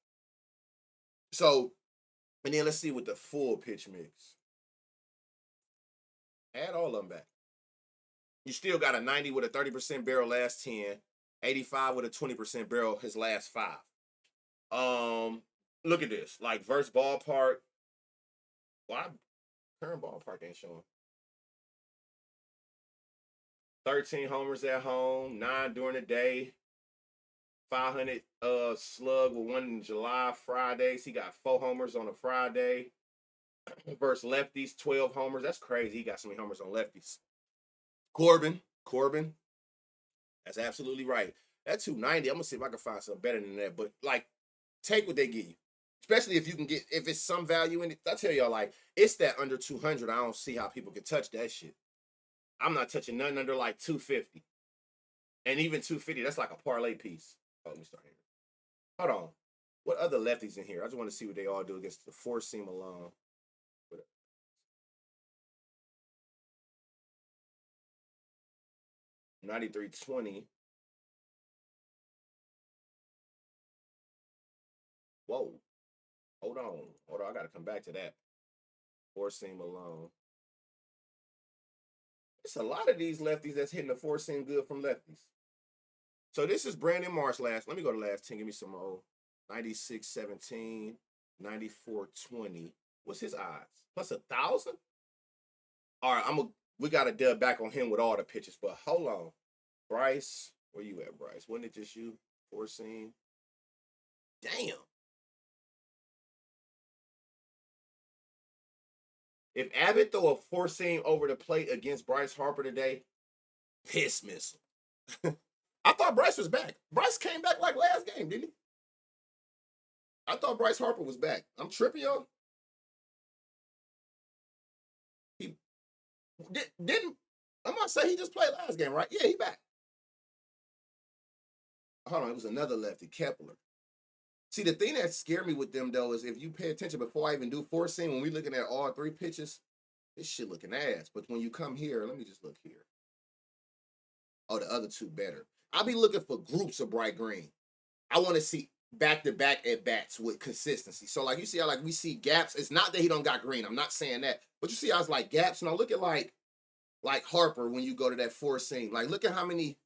So, and then let's see what the full pitch mix. Add all of them back. You still got a 90 with a 30% barrel last 10, 85 with a 20% barrel his last 5. Look at this. Like versus ballpark. Well, current ballpark ain't showing. 13 homers at home, 9 during the day, 500 slug with 1 in July Fridays. He got 4 homers on a Friday. Versus lefties, 12 homers. That's crazy. He got so many homers on lefties. Corbin. That's absolutely right. That 290, I'm gonna see if I can find something better than that. But like, take what they give you. Especially if you can get, if it's some value in it. I tell y'all, like, it's that under 200. I don't see how people can touch that shit. I'm not touching nothing under like 250. And even 250, that's like a parlay piece. Oh, let me start here. Hold on. What other lefties in here? I just want to see what they all do against the four seam alone. 93.20. Whoa. Hold on. Hold on. I got to come back to that. Four seam alone. It's a lot of these lefties that's hitting the four seam good from lefties. So this is Brandon Marsh last. Let me go to last 10. Give me some old 96.17, 94.20. What's his odds? Plus 1,000? All right, we got to dub back on him with all the pitches, but hold on. Bryce, where you at, Bryce? Wasn't it just you? Four seam? Damn. If Abbott throw a four seam over the plate against Bryce Harper today, piss missile. I thought Bryce was back. Bryce came back like last game, didn't he? I thought Bryce Harper was back. I'm tripping, y'all. He didn't. I'm gonna say he just played last game, right? Yeah, he back. Hold on, it was another lefty, Kepler. See, the thing that scared me with them though is if you pay attention before I even do four seam, when we looking at all three pitches, this shit looking ass. But when you come here, let me just look here. Oh, the other two better. I'll be looking for groups of bright green. I want to see back-to-back at bats with consistency. So like you see how like we see gaps. It's not that he don't got green. I'm not saying that, but you see how it's like gaps. And I look at like Harper when you go to that four seam. Like look at how many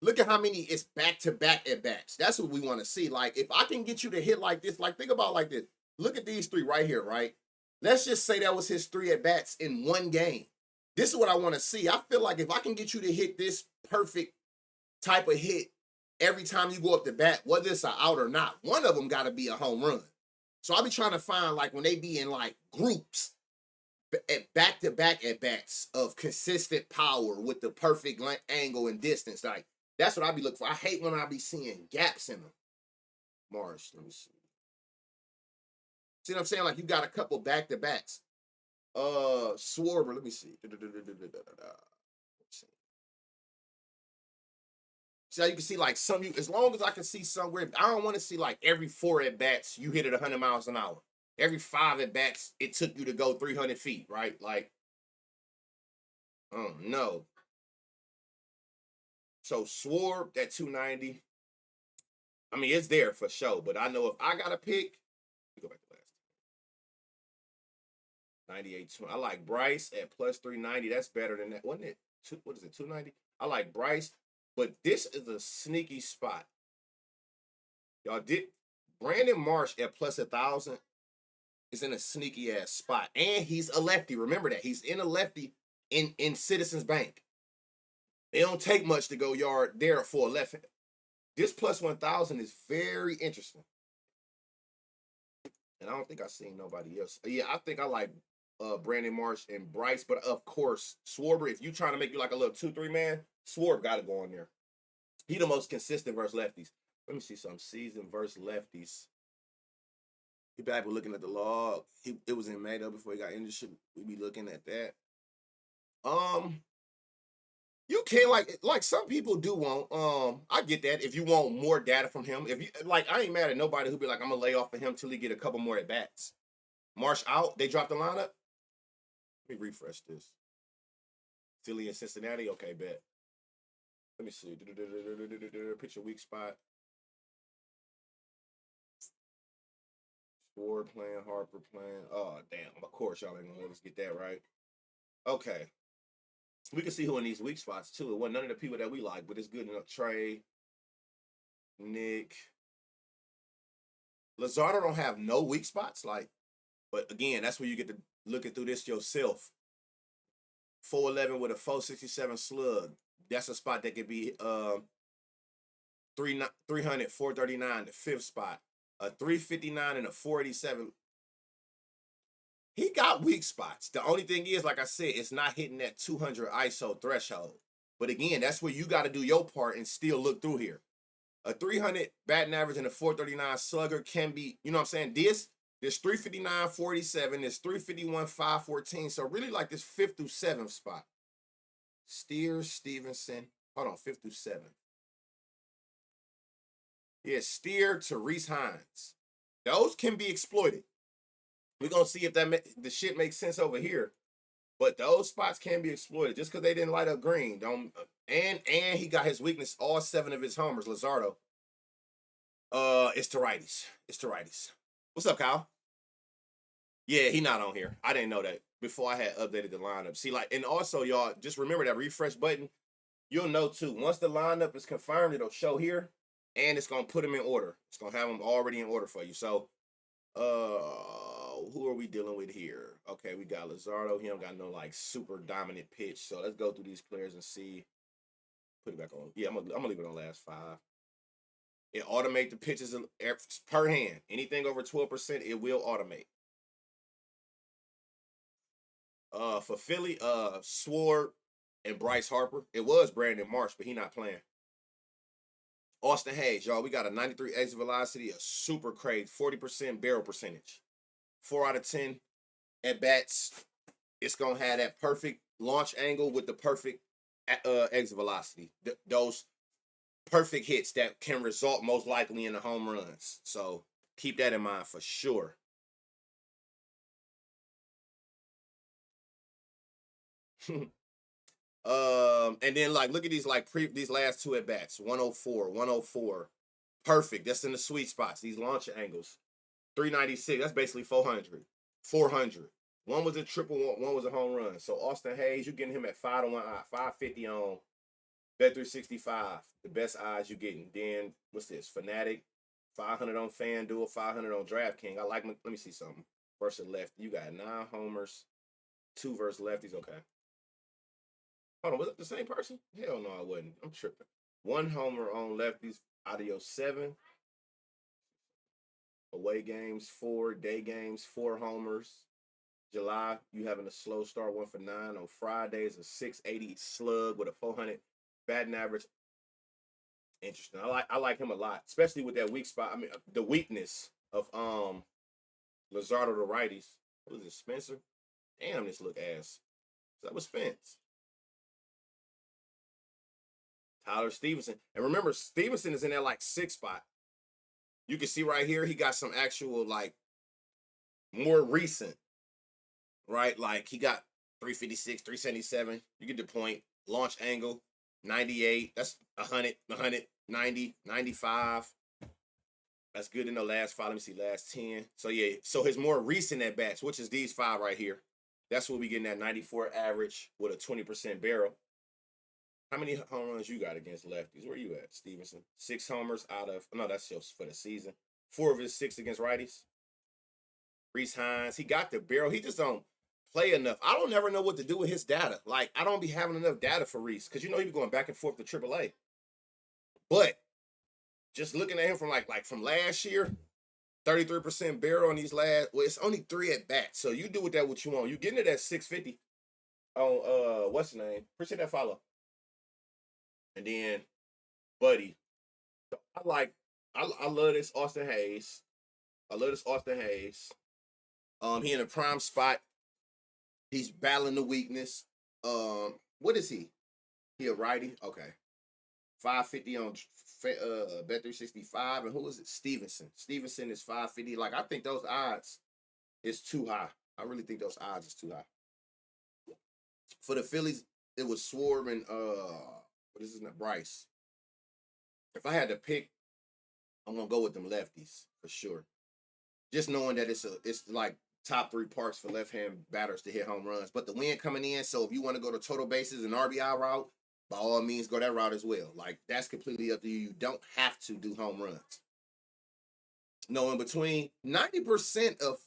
it's back-to-back at bats. That's what we want to see. Like if I can get you to hit like this, like think about like this. Look at these three right here, right? Let's just say that was his three at bats in one game. This is what I want to see. I feel like if I can get you to hit this perfect type of hit every time you go up the bat, whether it's an out or not, one of them got to be a home run. So I'll be trying to find like when they be in like groups at back-to-back at bats of consistent power with the perfect angle and distance. Like that's what I be looking for. I hate when I be seeing gaps in them. Marsh, let me see. See what I'm saying? Like you got a couple back-to-backs. Swarber, let me see. See how you can see like as long as I can see somewhere, I don't want to see like every four at bats you hit it 100 miles an hour. Every five at bats it took you to go 300 feet, right? Like, oh no. So Swarb at 290. I mean, it's there for sure, but I know if I got to pick, go back to last 98. I like Bryce at plus 390. That's better than that, wasn't it? What is it? 290. I like Bryce. But this is a sneaky spot. Y'all did Brandon Marsh at plus 1,000 is in a sneaky ass spot. And he's a lefty. Remember that. He's in a lefty in Citizens Bank. It don't take much to go yard there for a left. This plus 1,000 is very interesting. And I don't think I've seen nobody else. Yeah, I think I like Brandon Marsh and Bryce. But of course, Swarber, if you trying to make you like a little 2-3 man, Swarb got to go on there. He the most consistent versus lefties. Let me see some season versus lefties. He back with looking at the log. It was in May though before he got injured. We be looking at that. You can't like some people do want. I get that. If you want more data from him, if you like, I ain't mad at nobody who be like, I'm gonna lay off of him till he get a couple more at bats. Marsh out. They dropped the lineup. Let me refresh this. Philly and Cincinnati. Okay, bet. Let me see. Picture weak spot. Ford playing, Harper playing. Oh, damn. Of course, y'all ain't gonna let us get that right. Okay. We can see who in these weak spots, too. It wasn't none of the people that we like, but it's good enough. Trey, Nick. Lazardo don't have no weak spots. Like, but again, that's where you get to looking through this yourself. 411 with a 467 slug. That's a spot that could be 300, 439, the fifth spot. A 359 and a 487. He got weak spots. The only thing is, like I said, it's not hitting that 200 ISO threshold. But again, that's where you got to do your part and still look through here. A 300 batting average and a 439 slugger can be, you know what I'm saying? This 359, 47, this 351, 514. So really like this 5th through 7th spot. Steer, Stevenson. Hold on, 5th through 7th. Yeah, Steer to Reese Hines. Those can be exploited. We're going to see if the shit makes sense over here. But those spots can be exploited just because they didn't light up green. And he got his weakness, all 7 of his homers, Luzardo. It's to righties. It's to righties. What's up, Kyle? Yeah, he not on here. I didn't know that before I had updated the lineup. See, like, and also, y'all, just remember that refresh button. You'll know, too. Once the lineup is confirmed, it'll show here, and it's going to put them in order. It's going to have them already in order for you. So, who are we dealing with here? Okay, we got Luzardo. He don't got no, like, super dominant pitch. So, let's go through these players and see. Put it back on. Yeah, I'm gonna leave it on last 5. It automate the pitches per hand. Anything over 12%, it will automate. For Philly, Sword and Bryce Harper. It was Brandon Marsh, but he not playing. Austin Hayes, y'all. We got a 93 exit velocity, a super crazy 40% barrel percentage. 4 out of 10 at bats. It's gonna have that perfect launch angle with the perfect exit velocity. Those perfect hits that can result most likely in the home runs. So keep that in mind for sure. And then like look at these these last 2 at bats. 104, 104. Perfect. That's in the sweet spots. These launch angles. 396. That's basically 400. 400. One was a triple, one was a home run. So Austin Hayes, you're getting him at 5 to 1 eye, 550 on Bet365. The best odds you're getting. Then what's this? Fanatic, 500 on FanDuel, 500 on DraftKings. I like. Let me see something. Versus left, you got 9 homers, 2 versus lefties. Okay. Hold on, was it the same person? Hell no, I wasn't. I'm tripping. 1 homer on lefties out of your 7. Away games, 4. Day games, 4 homers. July, you having a slow start, 1 for 9. On Fridays, a 680 slug with a 400 batting average. Interesting. I like him a lot, especially with that weak spot. I mean, the weakness of Luzardo to righties. What is it, Spencer? Damn, this look ass. So that was Spence. Tyler Stevenson. And remember, Stevenson is in that like 6th spot. You can see right here, he got some actual like more recent, right? Like he got 356, 377. You get the point. Launch angle, 98. That's 100, 190, 95. That's good in the last 5. Let me see, last 10. So yeah, so his more recent at bats, which is these 5 right here. That's what we getting that 94 average with a 20% barrel. How many home runs you got against lefties? Where you at, Stevenson? 6 homers out of, no, that's just for the season. 4 of his 6 against righties. Reese Hines, he got the barrel. He just don't play enough. I don't ever know what to do with his data. Like, I don't be having enough data for Reese because, you know, he be going back and forth to AAA. But just looking at him from from last year, 33% barrel on these last, well, it's only 3 at bats. So you do with that what you want. You getting it at 650 on, what's the name? Appreciate that follow. And then, Buddy. I love this Austin Hayes. I love this Austin Hayes. He in a prime spot. He's battling the weakness. What is he? He a righty? Okay. 550 on Bet365. And who is it? Stevenson. Stevenson is 550. Like, I think those odds is too high. I really think those odds is too high. For the Phillies, it was Swarm and what is his name? Bryce. If I had to pick, I'm gonna go with them lefties for sure. Just knowing that it's like top 3 parks for left-hand batters to hit home runs. But the wind coming in, so if you want to go to total bases and RBI route, by all means go that route as well. Like, that's completely up to you. You don't have to do home runs. No, in between, 90% of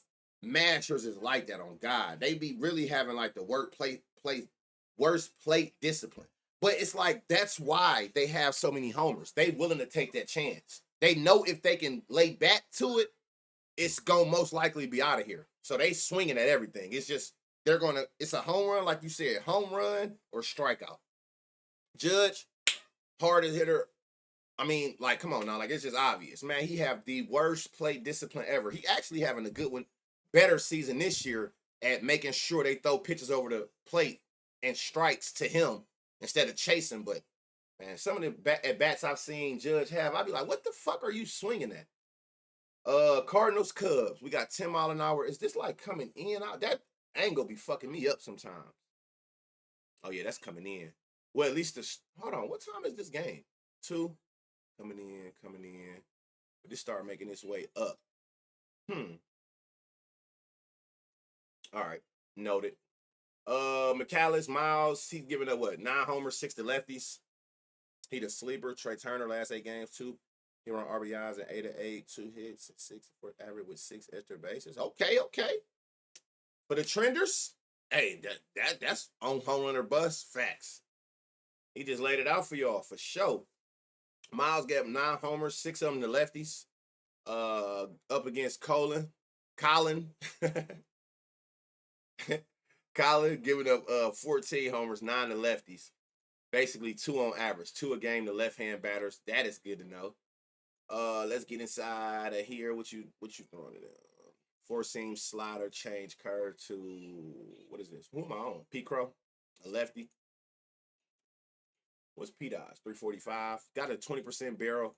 mashers is like that on God. They be really having like the worst plate discipline. But it's like, that's why they have so many homers. They willing to take that chance. They know if they can lay back to it, it's going to most likely be out of here. So they swinging at everything. It's just, it's a home run, like you said, home run or strikeout. Judge, hardest hitter I mean, like, come on now, like it's just obvious, man. He have the worst plate discipline ever. He actually having a good one, better season this year at making sure they throw pitches over the plate and strikes to him instead of chasing. But man, some of the at bats I've seen Judge have, I'd be like, what the fuck are you swinging at? Cardinals Cubs. We got 10 mile an hour. Is this like coming in out? That angle be fucking me up sometimes. Oh yeah, that's coming in. Well, at least hold on. What time is this game? 2. Coming in, coming in. But this start making its way up. All right. Noted. McAllis, Miles, he's giving up what? 9 homers, 6 to lefties. He the sleeper. Trey Turner, last 8 games, 2. He run RBIs at 8 to 8, 2 hits, 6 for average with 6 extra bases. Okay. For the trenders, hey, that's on home run or bust. Facts. He just laid it out for y'all for sure. Miles gave up 9 homers, 6 of them to lefties. Up against Colin. Colin giving up 14 homers, 9 to lefties. Basically 2 on average, 2 a game to left-hand batters. That is good to know. Let's get inside of here. What you throwing it in? 4-seam slider, change curve to what is this? Who am I on? P Crow, a lefty. What's P Dodge? 345. Got a 20% barrel,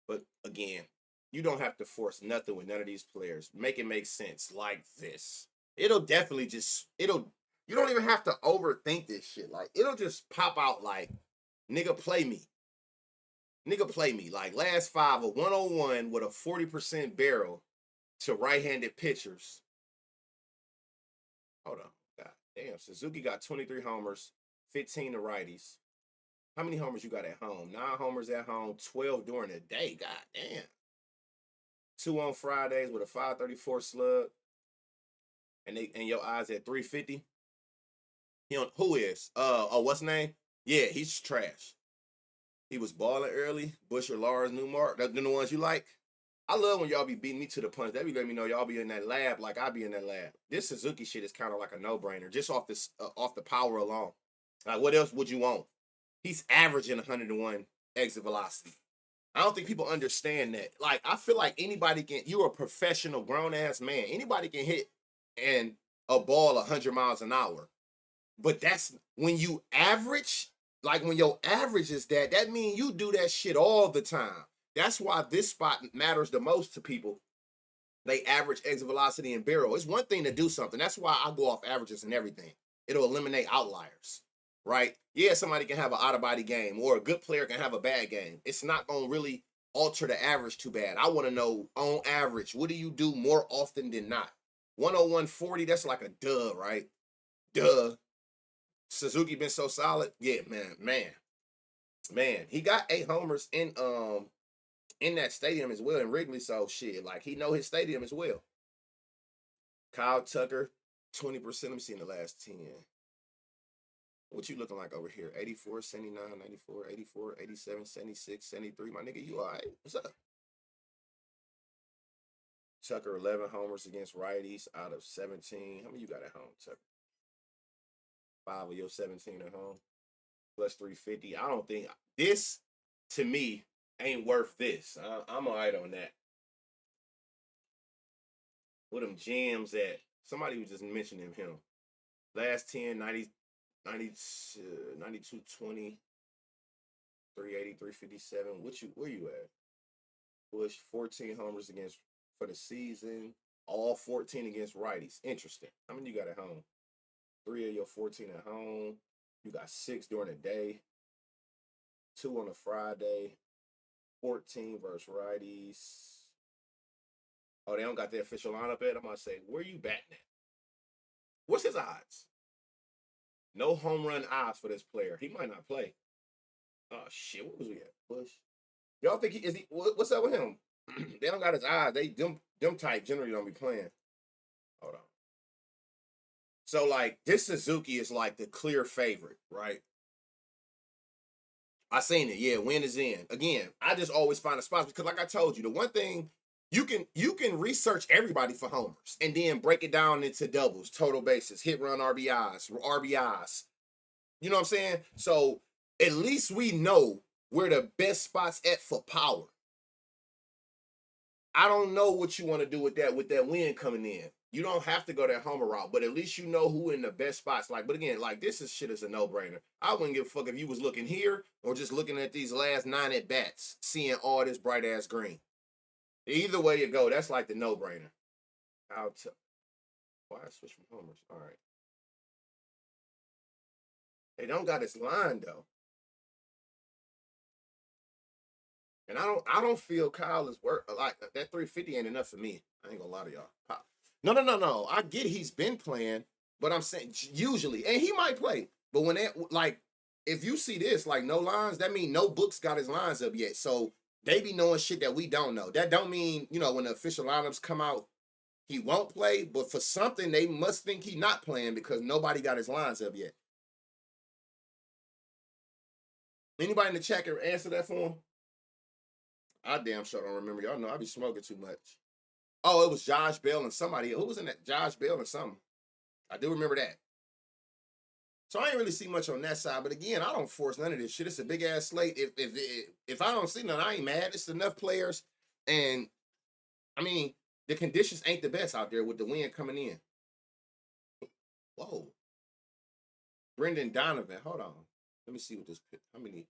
but again, you don't have to force nothing with none of these players. Make it make sense like this. It'll definitely you don't even have to overthink this shit. Like, it'll just pop out like, nigga, play me. Nigga, play me. Like, last 5, a 101 with a 40% barrel to right-handed pitchers. Hold on. God damn. Suzuki got 23 homers, 15 to righties. How many homers you got at home? 9 homers at home, 12 during the day. God damn. 2 on Fridays with a 534 slug. And your eyes at 350. Who is? What's his name? Yeah, he's trash. He was balling early. Busher, Lars, Newmark. That's the ones you like. I love when y'all be beating me to the punch. That be letting me know y'all be in that lab like I be in that lab. This Suzuki shit is kind of like a no-brainer, just off the power alone. Like, what else would you want? He's averaging 101 exit velocity. I don't think people understand that. Like, I feel like anybody you're a professional grown-ass man. Anybody can hit and a ball 100 miles an hour. But that's when you average, like when your average is that means you do that shit all the time. That's why this spot matters the most to people. They average exit velocity and barrel. It's one thing to do something. That's why I go off averages and everything. It'll eliminate outliers, right? Yeah, somebody can have an out-of-body game or a good player can have a bad game. It's not going to really alter the average too bad. I want to know, on average, what do you do more often than not? 101.40, that's like a duh, right? Duh. Suzuki been so solid. Yeah, man. He got 8 homers in that stadium as well in Wrigley. So shit, like he know his stadium as well. Kyle Tucker, 20%. Let me see in the last 10. What you looking like over here? 84, 79, 94, 84, 87, 76, 73. My nigga, you all right? What's up? Tucker, 11 homers against righties out of 17. How many you got at home, Tucker? 5 of your 17 at home. Plus 350. I don't think this, to me, ain't worth this. I'm all right on that. What them gems at? Somebody was just mentioning him. Last 10, 90, 92, 20, 380, 357. Where you at? Bush, 14 homers for the season. All 14 against righties. Interesting. How many you got at home? 3 of your 14 at home. You got 6 during the day. 2 on a Friday. 14 versus righties. Oh, they don't got the official lineup yet? I'm going to say, where you batting at? What's his odds? No home run odds for this player. He might not play. Oh, shit. What was we at? Bush. Y'all think what's up with him? They don't got his eyes. Them type generally don't be playing. Hold on. So, like, this Suzuki is like the clear favorite, right? I seen it. Yeah, win is in. Again, I just always find a spot because, like I told you, the one thing you can research everybody for homers and then break it down into doubles, total bases, hit run RBIs. You know what I'm saying? So at least we know where the best spots at for power. I don't know what you want to do with that wind coming in. You don't have to go that homer route, but at least you know who in the best spots. Like, but again, like this is shit is a no-brainer. I wouldn't give a fuck if you was looking here or just looking at these last 9 at bats, seeing all this bright ass green. Either way you go, that's like the no-brainer. Why I switch from homers? All right. They don't got this line though. And I don't feel Kyle is worth like that 350 ain't enough for me. I ain't gonna lie to y'all. No. I get he's been playing, but I'm saying usually, and he might play. But when that like if you see this, like no lines, that mean no books got his lines up yet. So they be knowing shit that we don't know. That don't mean, when the official lineups come out, he won't play. But for something, they must think he not playing because nobody got his lines up yet. Anybody in the chat can answer that for him? I damn sure don't remember. Y'all know I be smoking too much. Oh, it was Josh Bell and somebody. Who was in that? Josh Bell and something. I do remember that. So I ain't really see much on that side. But again, I don't force none of this shit. It's a big ass slate. If I don't see none, I ain't mad. It's enough players. And I mean, the conditions ain't the best out there with the wind coming in. Whoa. Brendan Donovan. Hold on. Let me see what this, how many.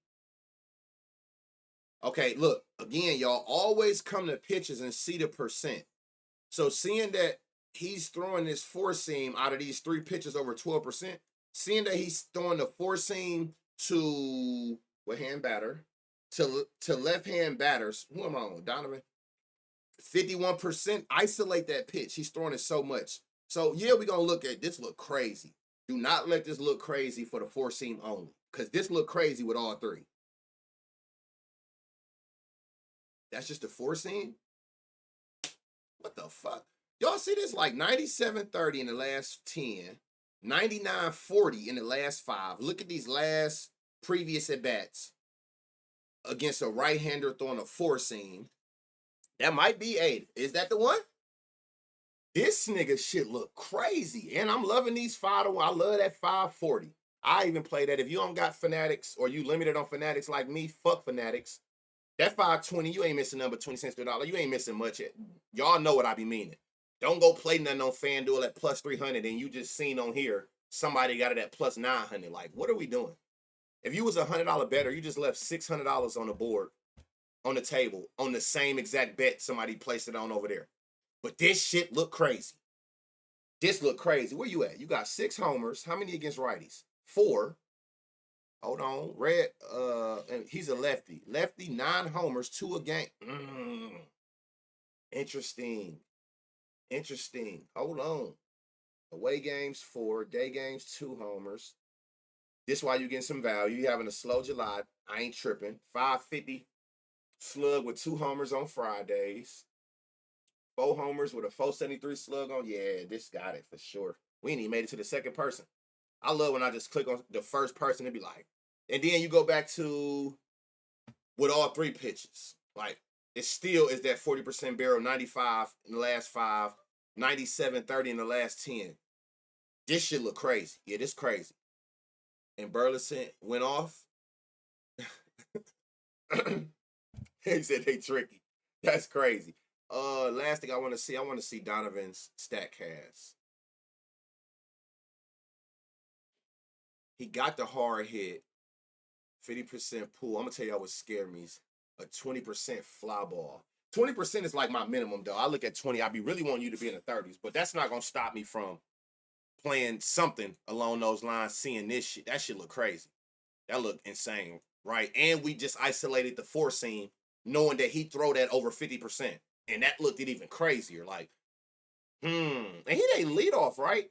Okay, look, again, y'all always come to pitches and see the percent. So seeing that he's throwing this four seam out of these 3 pitches over 12%, seeing that he's throwing the four seam to what hand batter? To left hand batters. Who am I on? Donovan? 51%. Isolate that pitch. He's throwing it so much. So yeah, we're gonna look at this look crazy. Do not let this look crazy for the four seam only. Because this look crazy with all 3. That's just the four seam? What the fuck? Y'all see this like 97.30 in the last 10, 99.40 in the last 5. Look at these last previous at-bats against a right-hander throwing a four seam. That might be 8. Is that the one? This nigga shit look crazy. And I'm loving these 5-1. I love that 540. I even play that. If you don't got Fanatics or you limited on Fanatics like me, fuck Fanatics. That 520, you ain't missing nothing but 20 cents to a dollar. You ain't missing much yet. Y'all know what I be meaning. Don't go play nothing on FanDuel at plus 300 and you just seen on here somebody got it at plus 900. Like, what are we doing? If you was $100 better, you just left $600 on the board, on the table, on the same exact bet somebody placed it on over there. But this shit look crazy. This look crazy. Where you at? You got 6 homers. How many against righties? 4. Hold on. Red, and he's a lefty. Lefty, 9 homers, 2 a game. Interesting. Hold on. Away games, 4. Day games, 2 homers. This why you getting some value. You having a slow July. I ain't tripping. 550 slug with 2 homers on Fridays. 4 homers with a 473 slug on. Yeah, this got it for sure. We ain't even made it to the second person. I love when I just click on the first person and be like, and then you go back to with all 3 pitches. Like, it still is that 40% barrel, 95 in the last 5, 97.30 in the last 10. This shit look crazy. Yeah, this crazy. And Burleson went off. He said they tricky. That's crazy. Last thing I want to see Donovan's StatCast. He got the hard hit. 50% pull. I'm gonna tell y'all what scared me. A 20% fly ball. 20% is like my minimum though. I look at 20. I be really wanting you to be in the 30s, but that's not gonna stop me from playing something along those lines, seeing this shit. That shit look crazy. That look insane, right? And we just isolated the four seam, knowing that he throw that over 50%. And that looked it even crazier. Like, and he didn't lead off, right?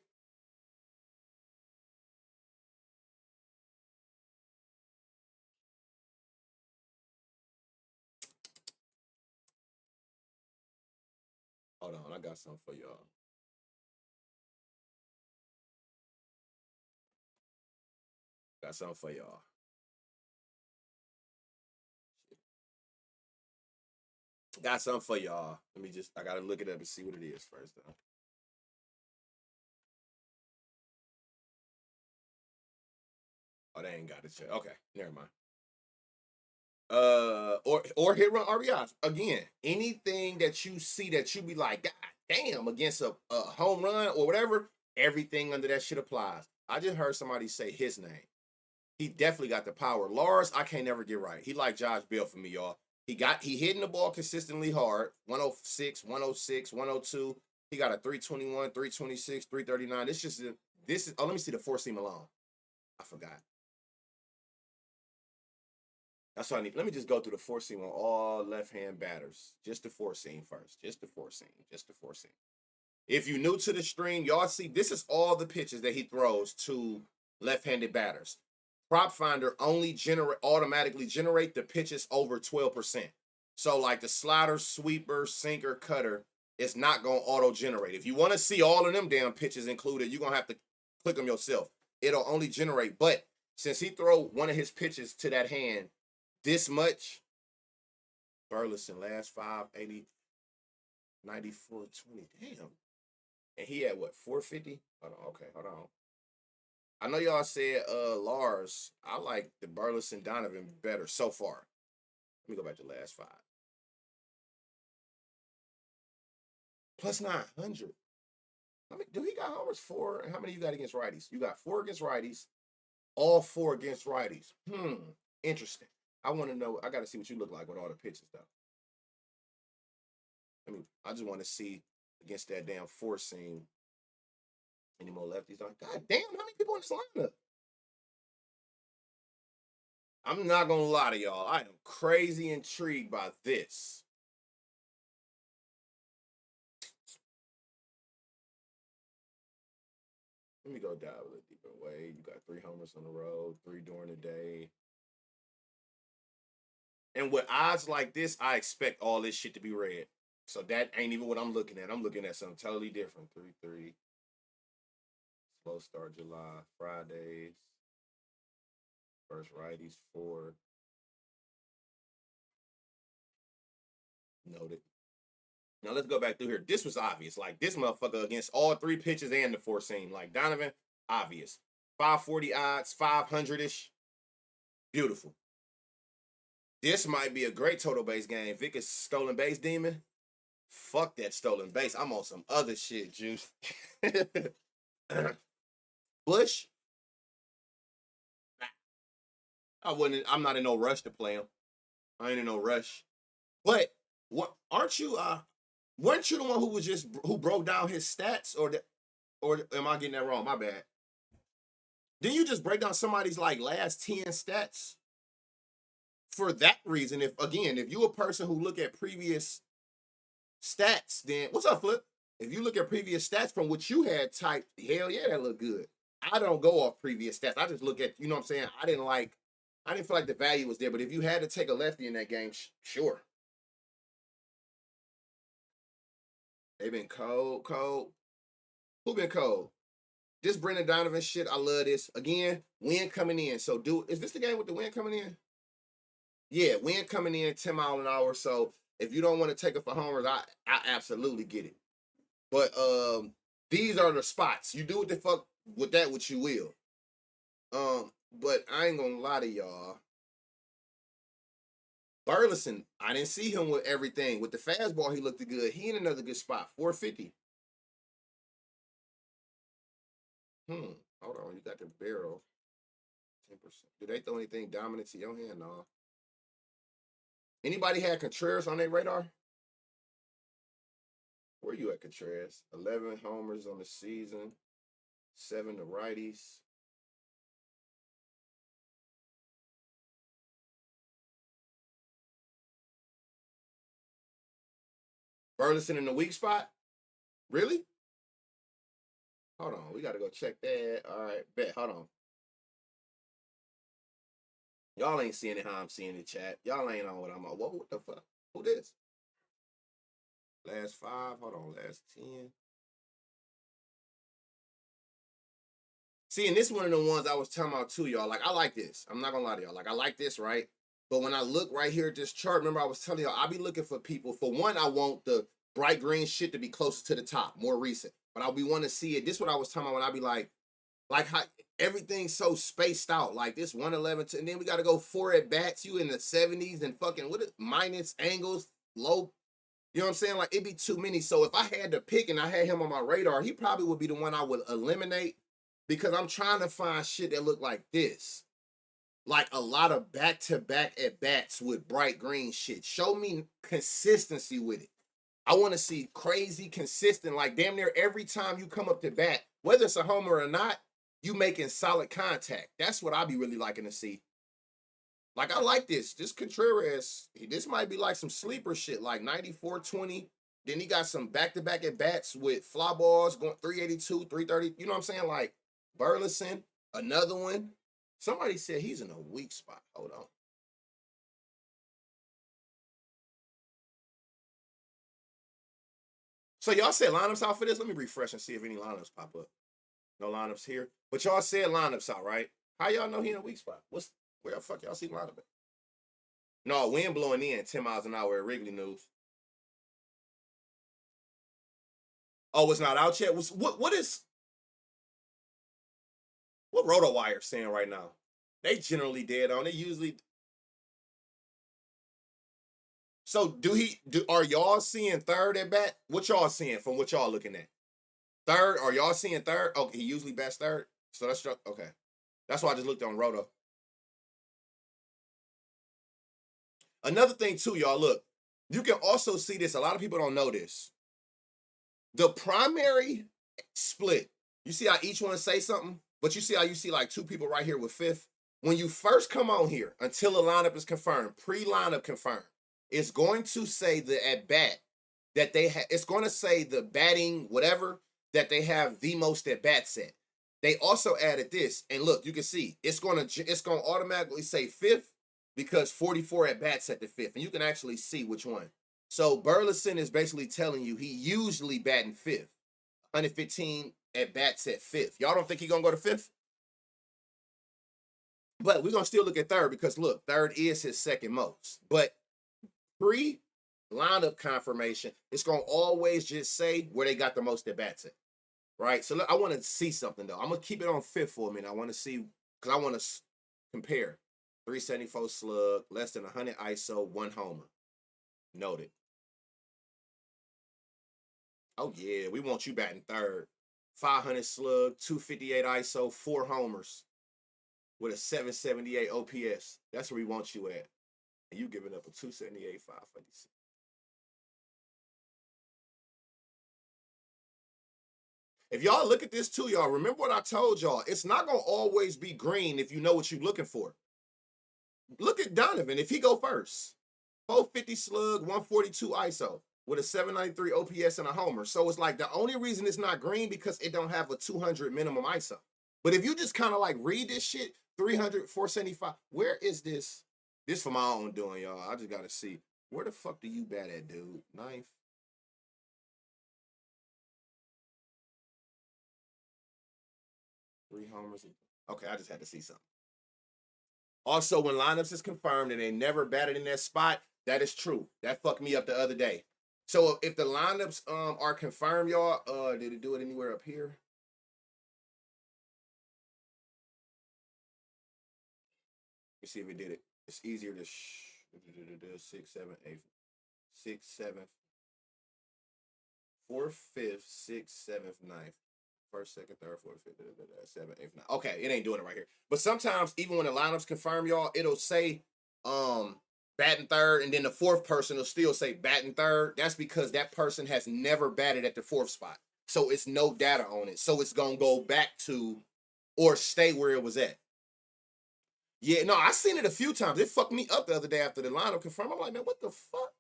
Hold on, I got something for y'all. Got something for y'all. Got something for y'all. I gotta look it up and see what it is first, though. Oh, they ain't got it yet. Okay, never mind. or hit run RBIs. Again, anything that you see that you be like, God damn, against a home run or whatever, everything under that shit applies. I just heard somebody say his name. He definitely got the power. Lars, I can't never get right. He like Josh Bell for me, y'all. He hitting the ball consistently hard. 106, 106, 102. He got a 321, 326, 339. This is, oh, let me see the four seam alone. I forgot. That's what I need. Let me just go through the four seam on all left-hand batters. Just the four seam first. Just the four seam. Just the four seam. If you're new to the stream, y'all see this is all the pitches that he throws to left-handed batters. Prop Finder only automatically generate the pitches over 12%. So like the slider, sweeper, sinker, cutter, it's not going to auto-generate. If you want to see all of them damn pitches included, you're going to have to click them yourself. It'll only generate. But since he throw one of his pitches to that hand this much, Burleson last 580, 94, 20. Damn. And he had what, 450? Hold on. Okay, hold on. I know y'all said Lars. I like the Burleson Donovan better so far. Let me go back to last 5. Plus 900. I mean, do he got homers 4? And how many you got against righties? You got 4 against righties. All 4 against righties. Interesting. I want to know. I got to see what you look like with all the pitches, though. I just want to see against that damn four seam. Any more lefties? God damn, how many people in this lineup? I'm not going to lie to y'all. I am crazy intrigued by this. Let me go dive a little deeper away. You got 3 homers on the road, 3 during the day. And with odds like this, I expect all this shit to be red. So that ain't even what I'm looking at. I'm looking at something totally different. 3-3. Slow start July. Fridays. First righties 4. Noted. Now let's go back through here. This was obvious. Like this motherfucker against all 3 pitches and the four seam. Like Donovan, obvious. 540 odds, 500-ish. Beautiful. This might be a great total base game. Vic is stolen base demon. Fuck that stolen base. I'm on some other shit, Juice. Bush. I'm not in no rush to play him. I ain't in no rush. But what aren't you weren't you the one who broke down his stats or am I getting that wrong? My bad. Didn't you just break down somebody's like last 10 stats? For that reason, if you a person who look at previous stats, then what's up, Flip? If you look at previous stats from what you had typed, hell yeah, that look good. I don't go off previous stats. I just look at, you know what I'm saying? I didn't feel like the value was there, but if you had to take a lefty in that game, sure. They been cold. Who been cold? This Brendan Donovan shit, I love this. Again, wind coming in. So is this the game with the wind coming in? Yeah, wind coming in 10 miles an hour. So if you don't want to take it for homers, I absolutely get it. But these are the spots. You do what the fuck with that what you will. But I ain't gonna lie to y'all. Burleson, I didn't see him with everything. With the fastball, he looked good. He in another good spot. 450. Hold on. You got the barrel. 10%. Do they throw anything dominant to your hand? No. Anybody had Contreras on their radar? Where you at, Contreras? 11 homers on the season. 7 to righties. Burleson in the weak spot? Really? Hold on. We got to go check that. All right. Bet. Hold on. Y'all ain't seeing it how I'm seeing it, chat. Y'all ain't on what I'm on. What the fuck? Who this? Last 5. Hold on. Last 10. See, and this is one of the ones I was talking about too, y'all. Like, I like this. I'm not going to lie to y'all. Like, I like this, right? But when I look right here at this chart, remember I was telling y'all, I be looking for people. For one, I want the bright green shit to be closer to the top, more recent. But I be want to see it. This is what I was talking about when I be like, Like how everything's so spaced out. Like this 111, and then we got to go 4 at bats. You in the 70s and fucking what is minus angles, low. You know what I'm saying? Like it'd be too many. So if I had to pick and I had him on my radar, he probably would be the one I would eliminate because I'm trying to find shit that look like this. Like a lot of back-to-back at bats with bright green shit. Show me consistency with it. I want to see crazy consistent, like damn near every time you come up to bat, whether it's a homer or not, you making solid contact. That's what I be really liking to see. Like I like this. This Contreras, this might be like some sleeper shit, like 94-20. Then he got some back-to-back at bats with fly balls going 382, 330. You know what I'm saying? Like Burleson, another one. Somebody said he's in a weak spot. Hold on. So y'all said lineups out for this? Let me refresh and see if any lineups pop up. No lineups here. But y'all said lineups out, right? How y'all know he in a weak spot? Where the fuck y'all see lineup at? No, wind blowing in 10 miles an hour at Wrigley News. Oh, it's not out yet? What RotoWire saying right now? They generally dead on. They usually. So are y'all seeing third at bat? What y'all seeing from what y'all looking at? Third, are y'all seeing third? Okay, he usually bats third. So that's okay. That's why I just looked on Roto. Another thing too, y'all, look. You can also see this. A lot of people don't know this. The primary split. You see how each one say something? But you see how you see like two people right here with fifth? When you first come on here, until the lineup is confirmed, pre-lineup confirmed, it's going to say the at bat that they have. It's going to say the batting whatever that they have the most at bats at. They also added this, and look, you can see it's going to automatically say fifth because 44 at bats at the fifth, and you can actually see which one. So Burleson is basically telling you he usually batting fifth, 115 at bats at fifth. Y'all don't think he's gonna go to fifth? But we're gonna still look at third because look, third is his second most. But pre lineup confirmation, it's gonna always just say where they got the most at bats at, right? So look, I want to see something though. I'm gonna keep it on fifth for a minute. I want to see because I want to compare 374 slug, less than 100 ISO, one homer. Noted. Oh yeah, we want you batting third. 500 slug, 258 ISO, 4 homers with a 778 OPS. That's where we want you at. And you giving up a 278, 556. If y'all look at this too, y'all, remember what I told y'all. It's not going to always be green if you know what you're looking for. Look at Donovan if he go first. 450 slug, 142 ISO with a 793 OPS and a homer. So it's like the only reason it's not green because it don't have a 200 minimum ISO. But if you just kind of like read this shit, 300, 475, where is this? This for my own doing, y'all. I just got to see. Where the fuck do you bat at, dude? Ninth? 3 homers. Okay, I just had to see something. Also, when lineups is confirmed and they never batted in that spot, that is true. That fucked me up the other day. So if the lineups are confirmed, y'all, did it do it anywhere up here? Let me see if it did it. It's easier to 6, 7, 8, 6, 7, 4th, 5th, 6th, 7th, 9th. First, second, third, fourth, fifth, 7, 8, 9. Okay, it ain't doing it right here. But sometimes, even when the lineups confirm, y'all, it'll say batting third, and then the fourth person will still say batting third. That's because that person has never batted at the fourth spot. So it's no data on it. So it's gonna go back to or stay where it was at. Yeah, no, I seen it a few times. It fucked me up the other day after the lineup confirmed. I'm like, man, what the fuck?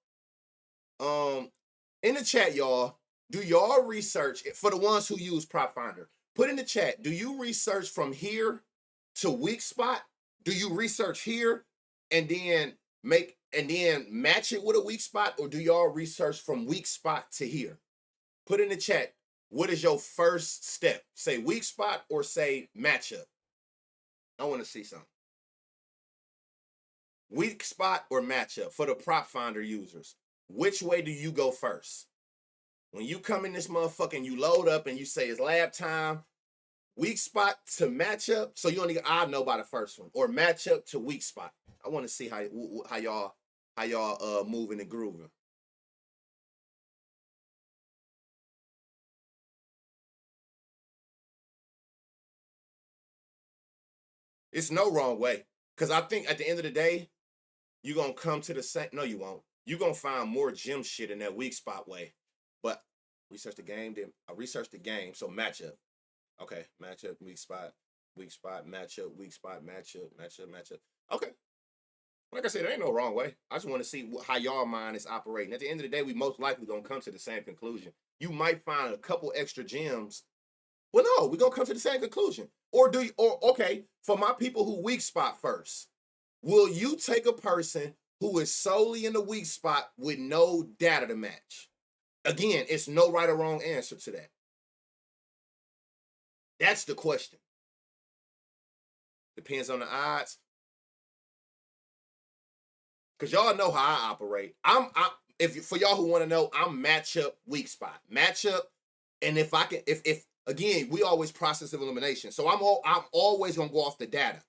In the chat, y'all, do y'all research for the ones who use Prop Finder? Put in the chat, do you research from here to weak spot? Do you research here and then match it with a weak spot, or do y'all research from weak spot to here? Put in the chat, what is your first step? Say weak spot or say matchup. I want to see something. Weak spot or matchup for the Prop Finder users. Which way do you go first? When you come in this motherfucker and you load up and you say it's lab time, weak spot to matchup. So you only I know by the first one or matchup to weak spot. I want to see how y'all moving and grooving. It's no wrong way because I think at the end of the day you're gonna come to the same. No, you won't. You're gonna find more gym shit in that weak spot way. But research the game. Then I researched the game. So matchup. Okay, matchup, weak spot, matchup, weak spot, matchup. Okay, like I said, there ain't no wrong way. I just want to see how y'all mind is operating. At the end of the day, we most likely gonna come to the same conclusion. You might find a couple extra gems. Well, no, we gonna come to the same conclusion. Or do you? Or okay, for my people who weak spot first, will you take a person who is solely in the weak spot with no data to match? Again, it's no right or wrong answer to that. That's the question. Depends on the odds. Cause y'all know how I operate. If for y'all who want to know, I'm matchup weak spot. Matchup, and if I can if again, we always process of elimination. So I'm always gonna go off the data.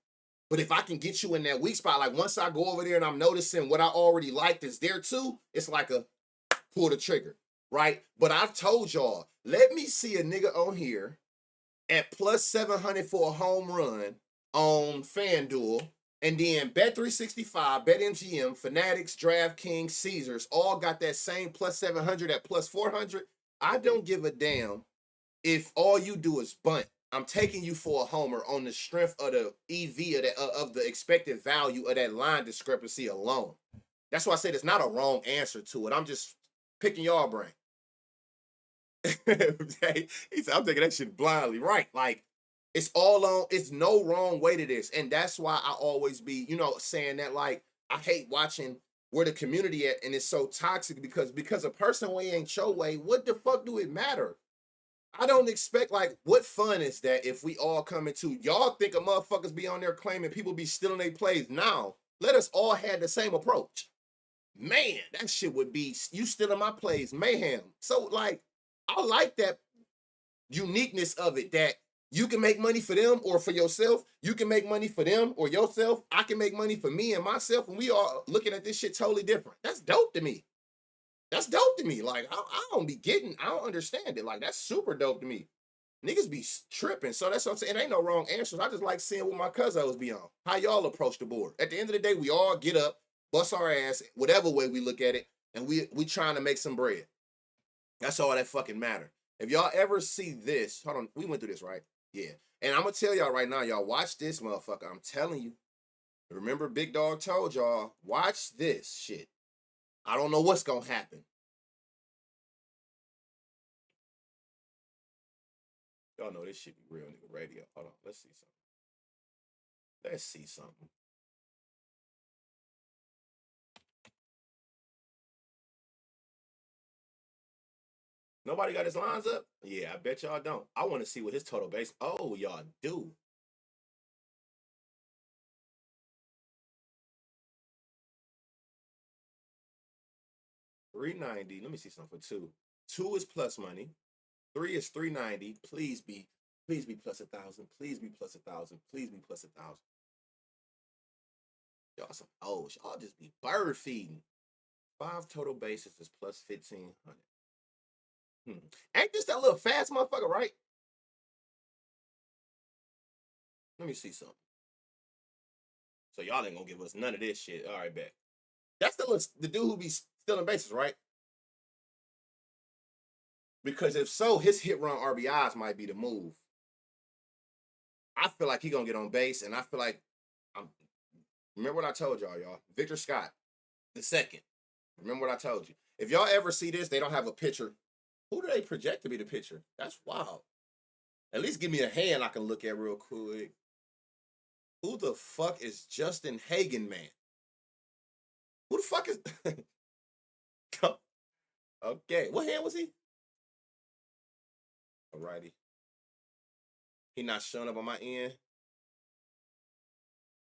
But if I can get you in that weak spot, like once I go over there and I'm noticing what I already liked is there too, it's like a pull the trigger, right? But I've told y'all, let me see a nigga on here at plus 700 for a home run on FanDuel, and then Bet365, BetMGM, Fanatics, DraftKings, Caesars all got that same plus 700 at plus 400. I don't give a damn if all you do is bunt. I'm taking you for a homer on the strength of the EV of the expected value of that line discrepancy alone. That's why I said it's not a wrong answer to it. I'm just picking y'all brain. He said, I'm taking that shit blindly. Right. Like, it's all on, it's no wrong way to this. And that's why I always be, saying that, like, I hate watching where the community at, and it's so toxic because a person way ain't your way, what the fuck do it matter? I don't expect, like, what fun is that if we all come into, y'all think of motherfuckers be on there claiming people be stealing their plays now. Let us all have the same approach. Man, that shit would be, you stealing my plays, mayhem. So, like, I like that uniqueness of it, that you can make money for them or for yourself. You can make money for them or yourself. I can make money for me and myself, and we are looking at this shit totally different. That's dope to me. That's dope to me. Like, I don't understand it. Like, that's super dope to me. Niggas be tripping. So that's what I'm saying. It ain't no wrong answers. I just like seeing what my cousins be on. How y'all approach the board. At the end of the day, we all get up, bust our ass, whatever way we look at it, and we trying to make some bread. That's all that fucking matter. If y'all ever see this, hold on, we went through this, right? Yeah. And I'm gonna tell y'all right now, y'all watch this motherfucker. I'm telling you. Remember, Big Dog told y'all, watch this shit. I don't know what's gonna happen. Y'all know this shit be real nigga radio. Hold on, let's see something. Let's see something. Nobody got his lines up? Yeah, I bet y'all don't. I want to see what his total base. Oh, y'all do. 390. Let me see something for two. Two is plus money. Three is 390. Please be plus 1,000. Please be plus 1,000. Please be plus 1,000. Y'all some O's. Y'all just be bird feeding. Five total bases is plus 1,500. Ain't this that little fast motherfucker, right? Let me see something. So y'all ain't gonna give us none of this shit. All right, bet. That's the dude who be stealing bases, right? Because if so, his hit run RBIs might be the move. I feel like he gonna get on base, and I feel like I'm. Remember what I told y'all. Victor Scott, the second. Remember what I told you. If y'all ever see this, they don't have a pitcher. Who do they project to be the pitcher? That's wild. At least give me a hand I can look at real quick. Who the fuck is Justin Hagen, man? Who the fuck is? Okay, what hand was he? Alrighty. He not showing up on my end.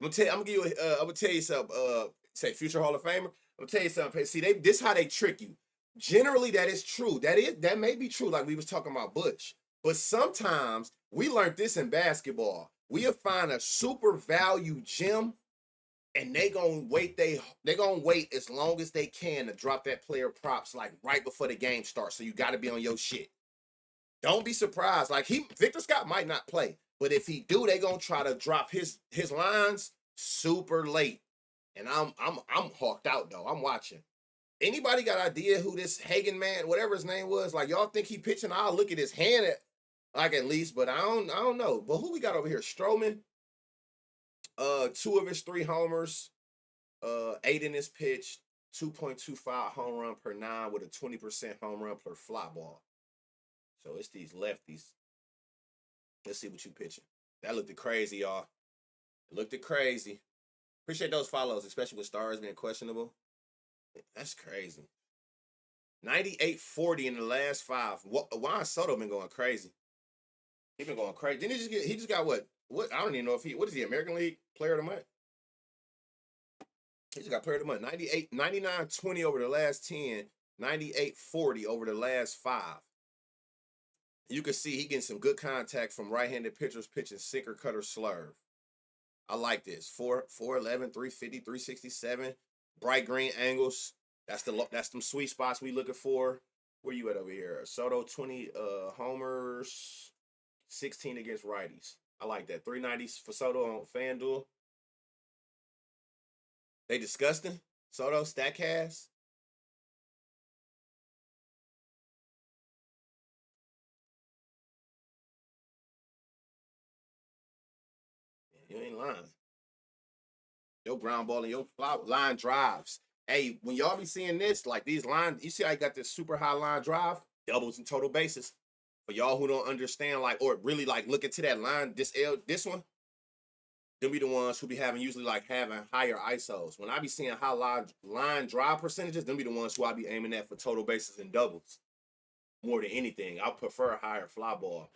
I'm gonna tell you something. Say future Hall of Famer. I'm gonna tell you something. See, this how they trick you. Generally, that is true. That may be true. Like we was talking about Butch. But sometimes we learned this in basketball. We'll find a super value gem and they gonna wait as long as they can to drop that player props like right before the game starts. So you gotta be on your shit. Don't be surprised. Like Victor Scott might not play, but if he do, they gonna try to drop his lines super late. And I'm hawked out though. I'm watching. Anybody got idea who this Hagen man, whatever his name was? Like y'all think he pitching? I'll look at his hand at least, but I don't know. But who we got over here? Stroman. Two of his three homers, 8 in his pitch, 2.25 home run per 9 with a 20% home run per fly ball. So it's these lefties. Let's see what you pitching. That looked crazy, y'all. It looked crazy. Appreciate those follows, especially with stars being questionable. That's crazy. 98-40 in the last 5. Juan Soto been going crazy. He been going crazy. Didn't he just got what? What I don't even know if what is he, American League Player of the Month? He just got Player of the Month. 99-20 over the last 10, 98-40 over the last 5. You can see he getting some good contact from right-handed pitchers pitching sinker, cutter, slurve. I like this. 411, 350, 367. Bright green angles. That's them sweet spots we looking for. Where you at over here? Soto 20 homers, 16 against righties. I like that. 390s for Soto on FanDuel. They disgusting. Soto, Statcast. You ain't lying. Your ground ball and your line drives. Hey, when y'all be seeing this, like these lines, you see I got this super high line drive, doubles in total bases. For y'all who don't understand, like, or really like look into that line, this one, them be the ones who be usually having higher ISOs. When I be seeing high line drive percentages, them be the ones who I be aiming at for total bases and doubles. More than anything, I prefer higher fly ball.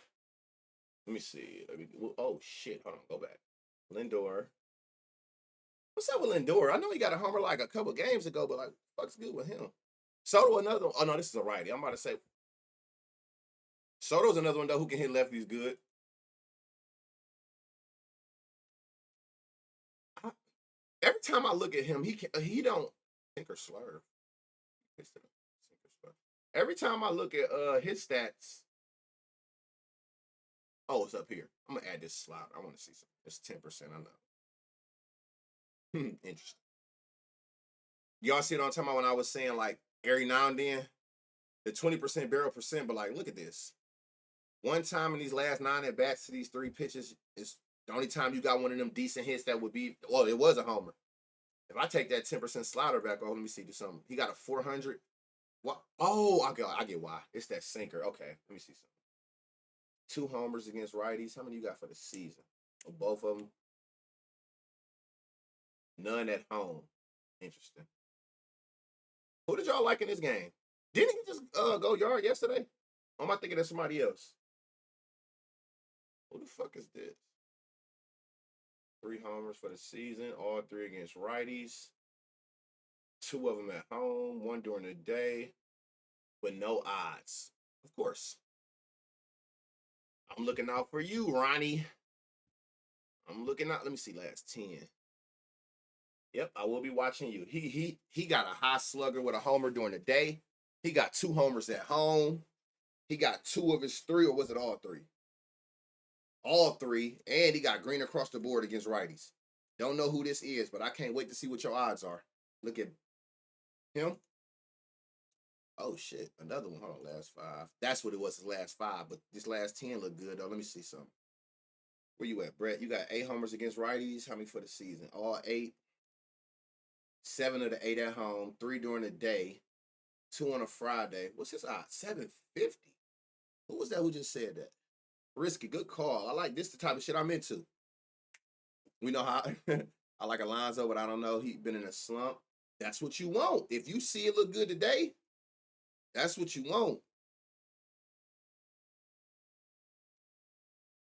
Let me see. Oh shit! Hold on, go back. Lindor. What's up with Lindor? I know he got a homer like a couple games ago, but like, what's good with him? Soto, another one. Oh no, this is a righty. I'm about to say Soto's another one though who can hit lefties good. Every time I look at him, he don't think or slurve. Every time I look at his stats, oh, it's up here. I'm gonna add this slide. I want to see some. It's 10%. I know. Interesting. Y'all see what I'm talking about when I was saying like every now and then the 20% barrel percent, but like look at this. One time in these last 9 at bats to these 3 pitches is the only time you got one of them decent hits that would be, well, it was a homer. If I take that 10% slider back, let me see, do something. He got a 400. What? Oh, I get why. It's that sinker. Okay, let me see something. 2 homers against righties. How many you got for the season? Both of them. None at home. Interesting. Who did y'all like in this game? Didn't he just go yard yesterday? Or am I thinking of somebody else? Who the fuck is this? 3 homers for the season, all 3 against righties. 2 of them at home, 1 during the day, with no odds. Of course. I'm looking out for you, Ronnie. I'm looking out. Let me see, last 10. Yep, I will be watching you. He got a high slugger with a homer during the day. He got 2 homers at home. He got 2 of his 3, or was it all 3? All 3, and he got green across the board against righties. Don't know who this is, but I can't wait to see what your odds are. Look at him. Oh shit, another one. Hold on, last 5. That's what it was, his last 5. But this last 10 look good though. Let me see something. Where you at, Brett? You got 8 homers against righties. How many for the season? All 8. 7 of the 8 at home. 3 during the day. 2 on a Friday. What's his odds? 750. Who was that who just said that? Risky, good call. I like this the type of shit I'm into. We know how I like Alonso, but I don't know. He's been in a slump. That's what you want. If you see it look good today, that's what you want.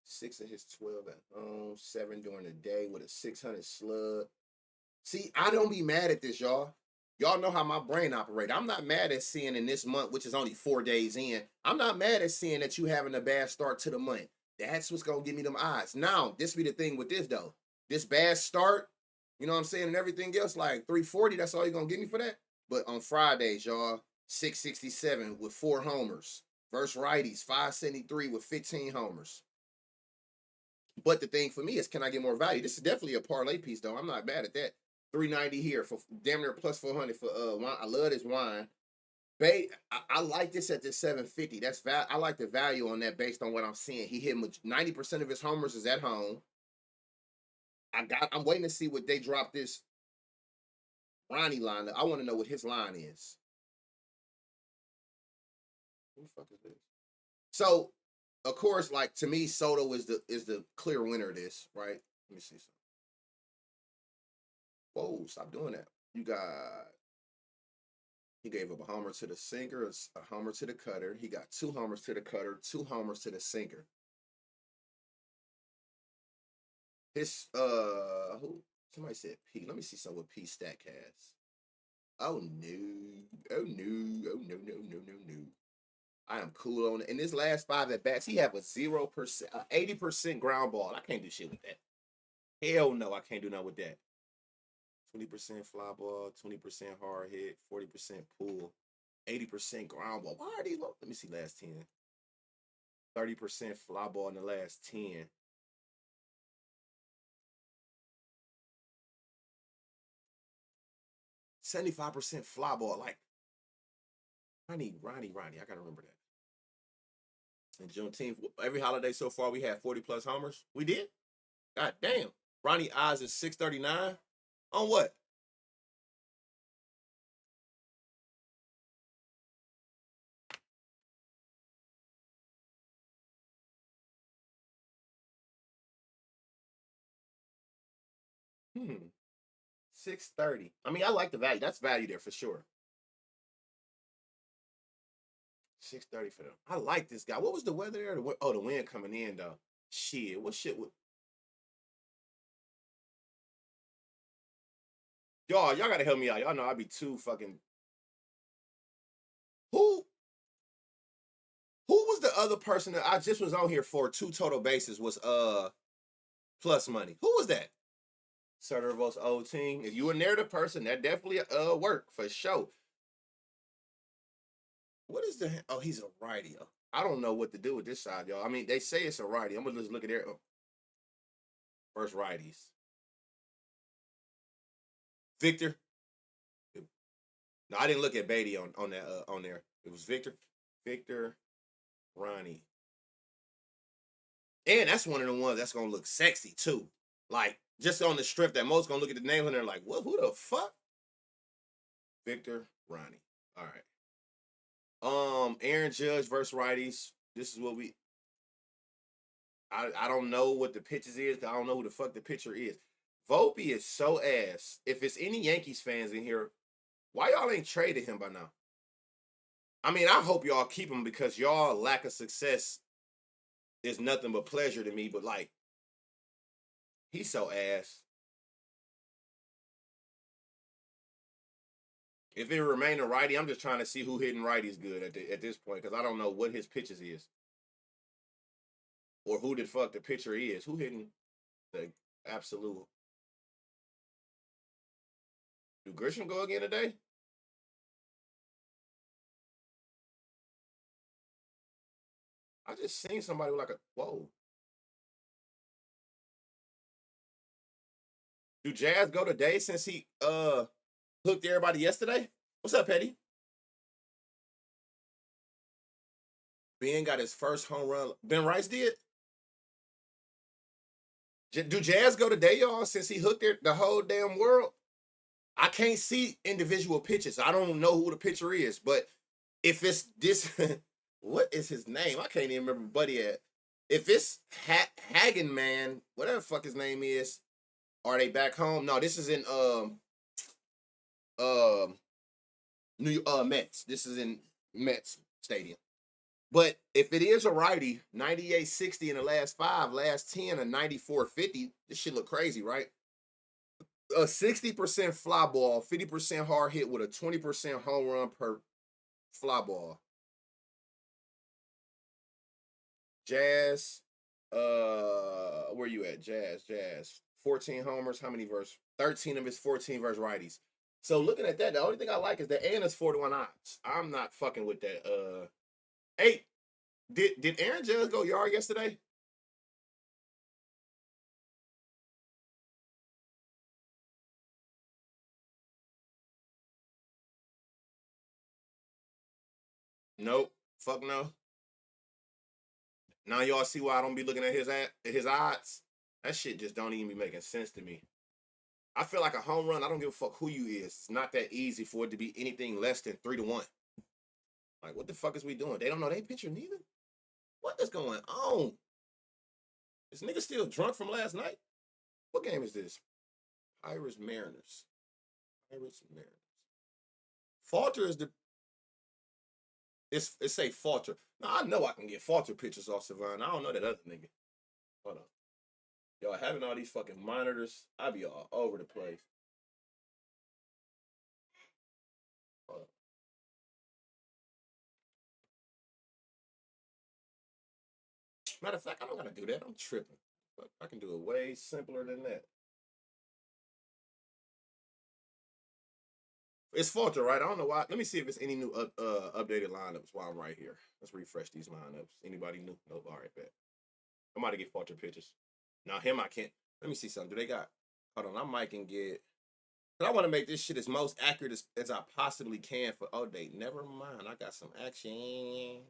6 of his 12 at home, 7 during the day with a 600 slug. See, I don't be mad at this, y'all. Y'all know how my brain operates. I'm not mad at seeing in this month, which is only 4 days in. I'm not mad at seeing that you having a bad start to the month. That's what's gonna give me them odds. Now, this be the thing with this though. This bad start, you know what I'm saying, and everything else, like 340, that's all you're gonna give me for that. But on Fridays, y'all, 667 with 4 homers. Versus righties, 573 with 15 homers. But the thing for me is, can I get more value? This is definitely a parlay piece, though. I'm not bad at that. 390 here for damn near plus 400 for wine. I love this wine. I like this at this 750. I like the value on that based on what I'm seeing. He hit 90% of his homers is at home. I'm waiting to see what they drop this Ronnie line. I want to know what his line is. Who the fuck is this? So, of course, like to me, Soto is the clear winner of this, right? Let me see something. Whoa, stop doing that. You got he gave up a homer to the sinker, a homer to the cutter. He got 2 homers to the cutter, 2 homers to the sinker. His who somebody said P. Let me see something with P stat cast. Oh no. Oh no. Oh no. I am cool on it. In his last 5 at bats, he have a 0%, 80% ground ball. I can't do shit with that. Hell no, I can't do nothing with that. 20% fly ball, 20% hard hit, 40% pull, 80% ground ball. Why are these low? Let me see last 10. 30% fly ball in the last 10. $75% fly ball. Like, Ronnie. I gotta remember that. And Juneteenth, every holiday so far, we had 40 plus homers. We did? God damn. Ronnie Oz is 639. On what? Hmm. 630. I mean, I like the value. That's value there for sure. 630 for them. I like this guy. What was the weather there? The wind coming in though. Shit. What shit would y'all gotta help me out. Y'all know I'd be too fucking who who was the other person that I just was on here for 2 total bases was plus money. Who was that? Servo's old team. If you were near the person, that definitely work for sure. What is the oh, he's a righty. I don't know what to do with this side, y'all. I mean, they say it's a righty. I'm gonna just look at their first righties. Victor. No, I didn't look at Beatty on that on there. It was Victor. Victor Ronnie. And that's one of the ones that's gonna look sexy too. Like just on the strip that most gonna look at the names and they're like, what? Who the fuck? Victor Ronnie. All right. Aaron Judge versus righties. This is what we. I don't know what the pitches is. I don't know who the fuck the pitcher is. Volpe is so ass. If it's any Yankees fans in here, why y'all ain't traded him by now? I mean, I hope y'all keep him because y'all lack of success is nothing but pleasure to me. But like, he's so ass. If it remain a righty, I'm just trying to see who hitting righties good at this point because I don't know what his pitches is or who the fuck the pitcher is. Who hitting the absolute? Do Grisham go again today? I just seen somebody with like a whoa. Do Jazz go today since he hooked everybody yesterday? What's up, Petty? Ben got his first home run. Ben Rice did. Do Jazz go today, y'all? Since he hooked the whole damn world, I can't see individual pitches. I don't know who the pitcher is, but if it's this, what is his name? I can't even remember Buddy at. If it's Hagen man, whatever the fuck his name is, are they back home? No, this is in New Mets. This is in Mets Stadium. But if it is a righty, 98.60 in the last 5, last 10, a 94.50, this shit look crazy, right? A 60% fly ball, 50% hard hit with a 20% home run per fly ball. Jazz, where you at? Jazz. 14 homers. How many versus? 13 of his 14 versus righties. So looking at that, the only thing I like is the and it's 41 odds. I'm not fucking with that. Hey, did Aaron Judge go yard yesterday? Nope. Fuck no. Now y'all see why I don't be looking at his odds. That shit just don't even be making sense to me. I feel like a home run. I don't give a fuck who you is. It's not that easy for it to be anything less than 3-1. Like, what the fuck is we doing? They don't know they pitcher neither. What is going on? This nigga still drunk from last night? What game is this? Pirates Mariners. Pirates Mariners. Falter is the. It's say Falter. Now I know I can get Falter pictures off Savannah. I don't know that other nigga. Hold on. Y'all having all these fucking monitors. I be all over the place. Hold on. Matter of fact, I don't gotta do that. I'm tripping. But I can do it way simpler than that. It's Falter, right? I don't know why. Let me see if it's any new updated lineups while I'm right here. Let's refresh these lineups. Anybody new? Nope. All right, bet. I'm about to get Falter pictures. Now him, I can't. Let me see something. Do they got? Hold on, I might can get. But I want to make this shit as most accurate as I possibly can for. Oh, they never mind. I got some action.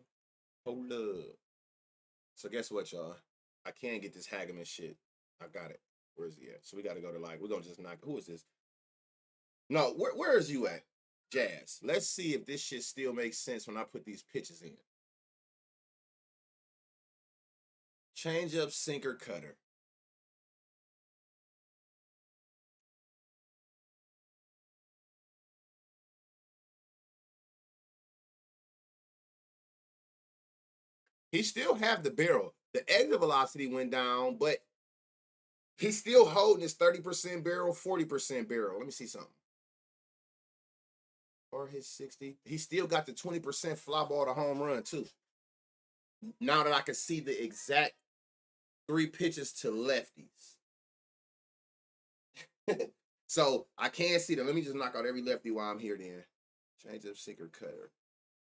Hold up. So guess what, y'all? I can't get this Hageman shit. I got it. Where's he at? So we got to go to like. We're gonna just knock. Who is this? No, where is you at? Jazz. Let's see if this shit still makes sense when I put these pitches in. Change up, sinker, cutter. He still have the barrel. The exit velocity went down, but he's still holding his 30% barrel, 40% barrel. Let me see something. Or his 60. He still got the 20% fly ball to home run, too. Now that I can see the exact 3 pitches to lefties. So I can't see them. Let me just knock out every lefty while I'm here then. Change up, sinker, cutter.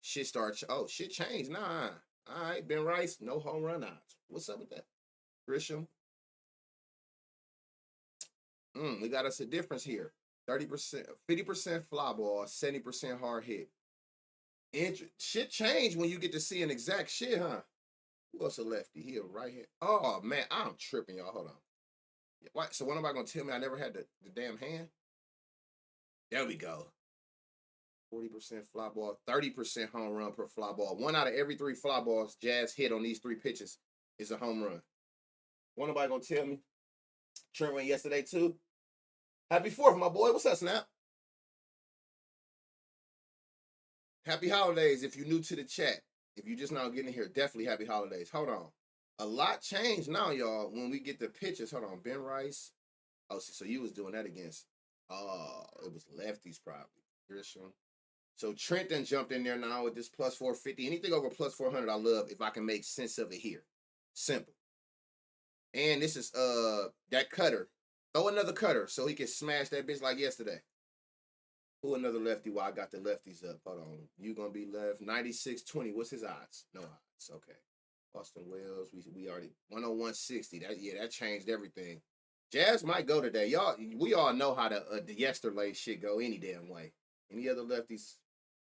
Shit start. Oh, shit changed. Nah. All right, Ben Rice, no home run odds. What's up with that? Grisham. We got us a difference here. 30%, 50% fly ball, 70% hard hit. Shit changed when you get to see an exact shit, huh? Who else a lefty? He a right hand. Oh man, I'm tripping, y'all. Hold on. What? So what am I gonna tell me I never had the damn hand? There we go. 40% fly ball, 30% home run per fly ball. 1 out of every 3 fly balls Jazz hit on these 3 pitches is a home run. What nobody gonna tell me? Trent went yesterday too. Happy 4th, my boy. What's up, Snap? Happy holidays if you're new to the chat. If you just now getting here, definitely happy holidays. Hold on. A lot changed now, y'all, when we get the pitches. Hold on. Ben Rice. Oh, so you was doing that against. Oh, it was lefties probably. Grisham. So Trent then jumped in there now with this plus 450. Anything over plus 400, I love if I can make sense of it here. Simple. And this is that cutter. Throw another cutter so he can smash that bitch like yesterday. Who another lefty while I got the lefties up? Hold on. You gonna be left 96-20. What's his odds? No odds. Okay. Austin Wells. We already 101.60. That changed everything. Jazz might go today. Y'all, we all know how the yesterday shit go any damn way. Any other lefties?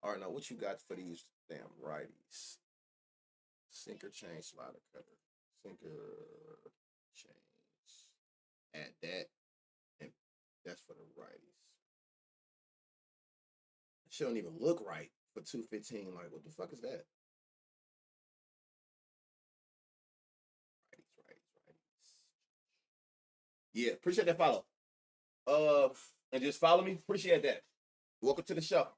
All right, now what you got for these damn righties? Sinker, change, slider, cutter. Sinker, change. Add that. And that's for the righties. She don't even look right for 215. Like, what the fuck is that? Righties. Yeah, appreciate that follow. And just follow me. Appreciate that. Welcome to the show.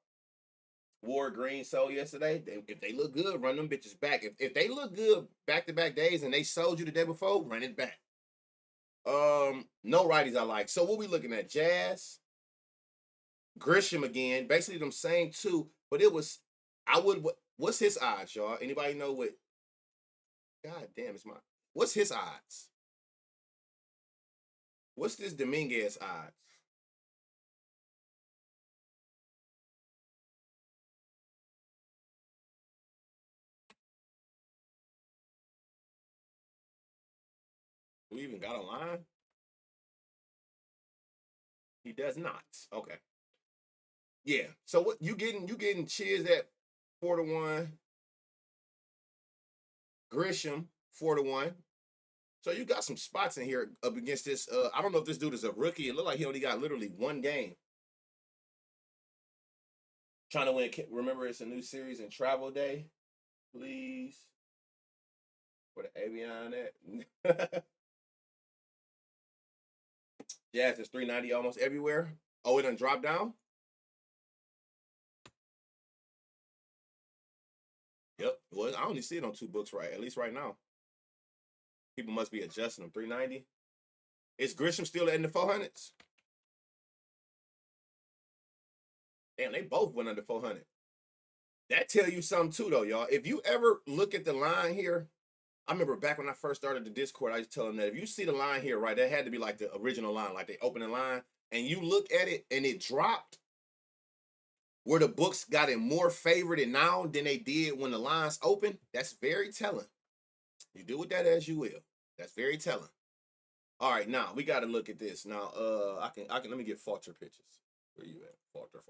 Wore green sold yesterday. If they look good, run them bitches back. If they look good back-to-back days and they sold you the day before, run it back. No righties I like. So what we looking at? Jazz, Grisham again, basically them same two, but it was I would what's his odds, y'all? Anybody know what? God damn, it's my what's his odds? What's this Dominguez odds? We even got a line? He does not. Okay. Yeah. So what you getting Chiz at 4-1, Grisham 4-1. So you got some spots in here up against this. I don't know if this dude is a rookie. It looked like he only got literally one game. Trying to win. Remember, it's a new series in Travel Day. Please. Where the Avion at? Jazz is 390 almost everywhere. Oh, it done dropped down? Yep. Well, I only see it on two books right, at least right now. People must be adjusting them. 390. Is Grisham still in the 400s? Damn, they both went under 400. That tell you something too, though, y'all. If you ever look at the line here, I remember back when I first started the Discord, I used to tell them that if you see the line here, right, that had to be like the original line, like the opening line, and you look at it and it dropped where the books got it more favored now than they did when the lines open. That's very telling. You do with that as you will. That's very telling. All right, now we got to look at this. Now, I can let me get Falter pictures. Where you at? Falter.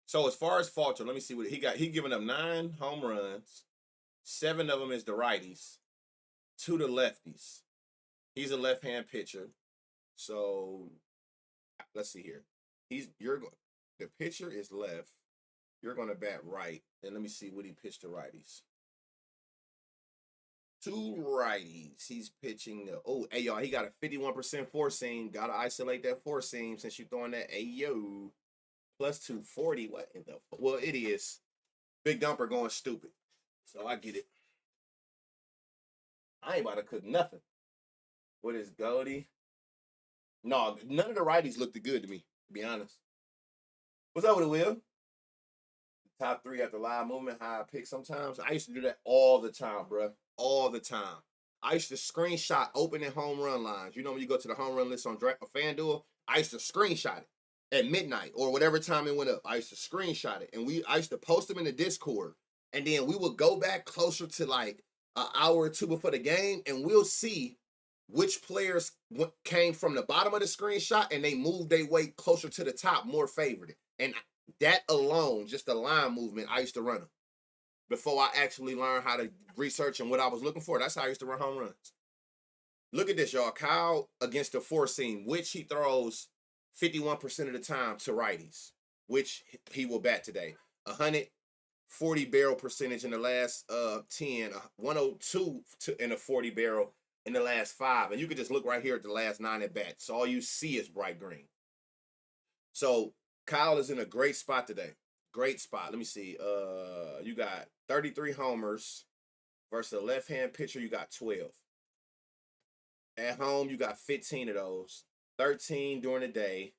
So as far as Falter, let me see what he got. He giving up 9 home runs. 7 of them is the righties, 2 the lefties. He's a left-hand pitcher. So let's see here. The pitcher is left. You're gonna bat right. And let me see what he pitched to righties. 2 righties. He's pitching the hey y'all, he got a 51% four seam. Gotta isolate that four seam since you're throwing that ayo. Plus 240. What in the well, it is. Big dumper going stupid. So I get it. I ain't about to cook nothing. What is Goldie? No, none of the righties looked good to me, to be honest. What's up with it, Will? Top 3 after live movement, high pick sometimes. I used to do that all the time, bro. All the time. I used to screenshot opening home run lines. You know when you go to the home run list on FanDuel, I used to screenshot it at midnight or whatever time it went up. I used to screenshot it, and I used to post them in the Discord, and then we would go back closer to like an hour or two before the game, and we'll see which players came from the bottom of the screenshot and they moved their way closer to the top, more favored. And that alone, just the line movement, I used to run them before I actually learned how to research and what I was looking for. That's how I used to run home runs. Look at this, y'all. Kyle against the four seam, which he throws 51% of the time to righties, which he will bat today. 140 barrel percentage in the last 10, 102 in a 40 barrel in the last 5. And you can just look right here at the last 9 at bats. So all you see is bright green. So Kyle is in a great spot today. Great spot. Let me see. You got 33 homers versus a left-hand pitcher. You got 12. At home, you got 15 of those. 13 during the day.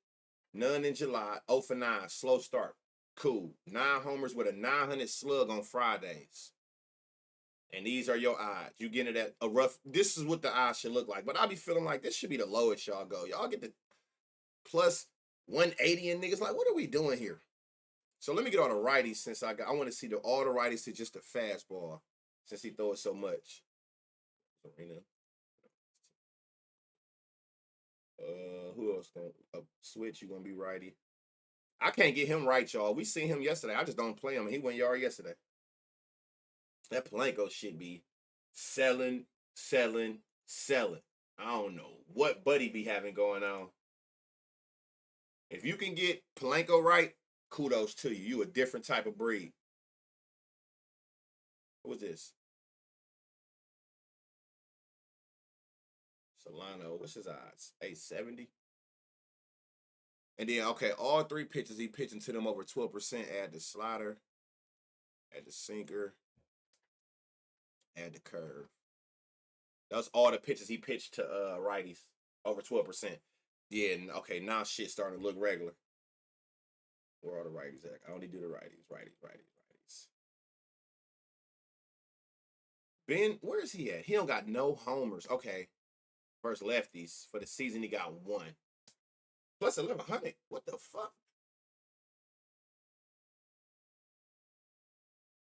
None in July. 0 for 9. Slow start. Cool. 9 homers with a 900 slug on Fridays. And these are your odds. You getting it at a rough. This is what the odds should look like. But I'll be feeling like this should be the lowest y'all go. Y'all get the plus 180 and niggas like, what are we doing here? So let me get all the righties since I want to see all the righties to just the fastball since he throws so much. Who else gonna switch? You gonna be righty? I can't get him right, y'all. We seen him yesterday. I just don't play him. He went yard yesterday. That Polanco should be selling. I don't know what Buddy be having going on. If you can get Polanco right, kudos to you. You a different type of breed. What was this? Solano. What's his odds? 870. And then, okay, all 3 pitches, he pitching to them over 12%. Add the slider, add the sinker, add the curve. That's all the pitches he pitched to righties, over 12%. Yeah, okay, now shit starting to look regular. Where are the righties at? I only do the righties. Ben, where is he at? He don't got no homers. Okay, versus lefties for the season, he got one. Plus 1100. What the fuck?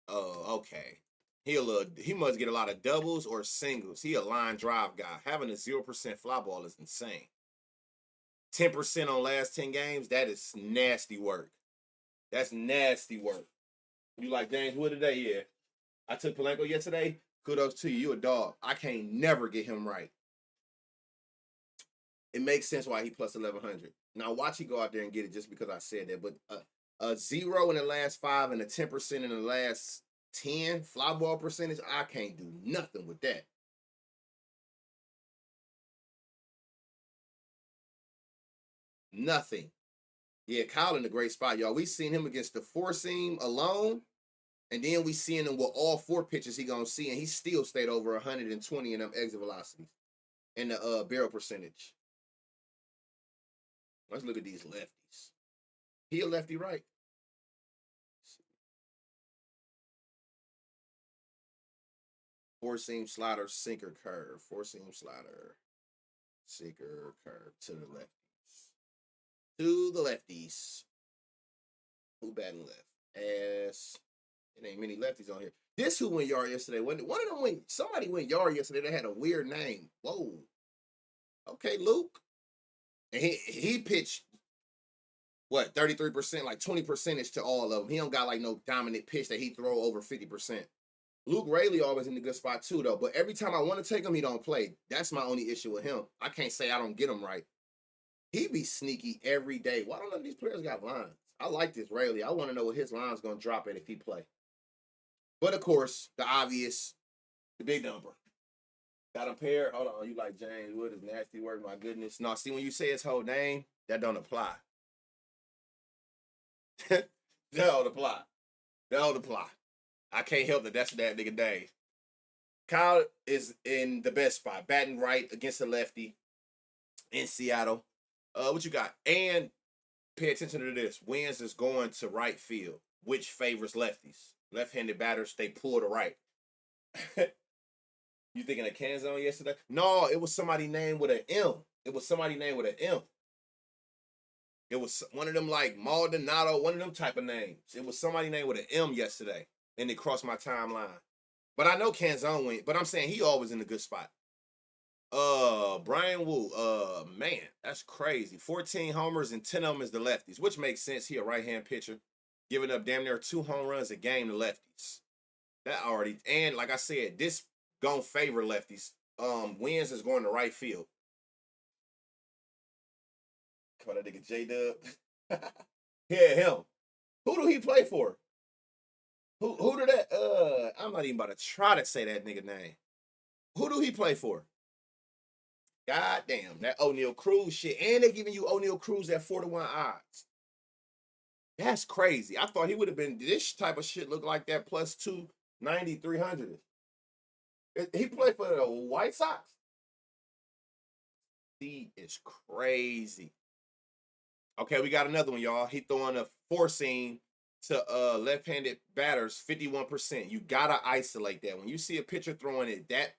Oh, okay. He must get a lot of doubles or singles. He a line drive guy. Having a 0% fly ball is insane. 10% on last 10 games, that is nasty work. That's nasty work. You like James Wood today? Yeah. I took Polanco yesterday. Kudos to you. You a dog. I can't never get him right. It makes sense why he plus 1100. Now watch he go out there and get it just because I said that. But a 0 in the last 5 and a 10% in the last 10 fly ball percentage, I can't do nothing with that. Nothing. Yeah, Kyle in a great spot, y'all. We seen him against the four seam alone, and then we seen him with all 4 pitches he gonna see, and he still stayed over 120 in them exit velocities and the barrel percentage. Let's look at these lefties. He a lefty, right? Four seam slider, sinker, curve. Four seam slider, sinker, curve to the lefties. To the lefties. Who batting left? As it ain't many lefties on here. This who went yard yesterday. One of them went. Somebody went yard yesterday. They had a weird name. Whoa. Okay, Luke. And he pitched what 33%, like 20% to all of them. He don't got like no dominant pitch that he throw over 50%. Luke Rayleigh always in the good spot too, though. But every time I want to take him, he don't play. That's my only issue with him. I can't say I don't get him right. He be sneaky every day. Why don't none of these players got lines? I like this Rayleigh. I want to know what his line's gonna drop at if he play. But of course, the obvious, the big number. Got a pair. Hold on, you like James Wood is nasty work. My goodness. No, see when you say his whole name, that don't apply. that don't apply. That don't apply. I can't help that. That's that nigga Dave. Kyle is in the best spot, batting right against the lefty in Seattle. What you got? And pay attention to this. Wins is going to right field, which favors lefties. Left-handed batters, they pull to right. You thinking of Canzone yesterday? No, it was somebody named with an M. It was somebody named with an M. It was one of them like Maldonado, one of them type of names. It was somebody named with an M yesterday, and it crossed my timeline. But I know Canzone went, but I'm saying he always in a good spot. Brian Wu, man, that's crazy. 14 homers and 10 of them is the lefties, which makes sense. He a right-hand pitcher, giving up damn near 2 home runs a game to lefties. That already, and like I said, this gonna favor lefties. Wins is going to right field. Come on, that nigga J Dub. Yeah, him. Who do he play for? Who did that? I'm not even about to try to say that nigga name. Who do he play for? God damn, that O'Neal Cruz shit. And they giving you O'Neal Cruz at 4-1 odds. That's crazy. I thought he would have been this type of shit look like that plus 290, 300. He played for the White Sox. He is crazy. Okay, we got another one, y'all. He throwing a 4-seam to left-handed batters, 51%. You gotta isolate that. When you see a pitcher throwing it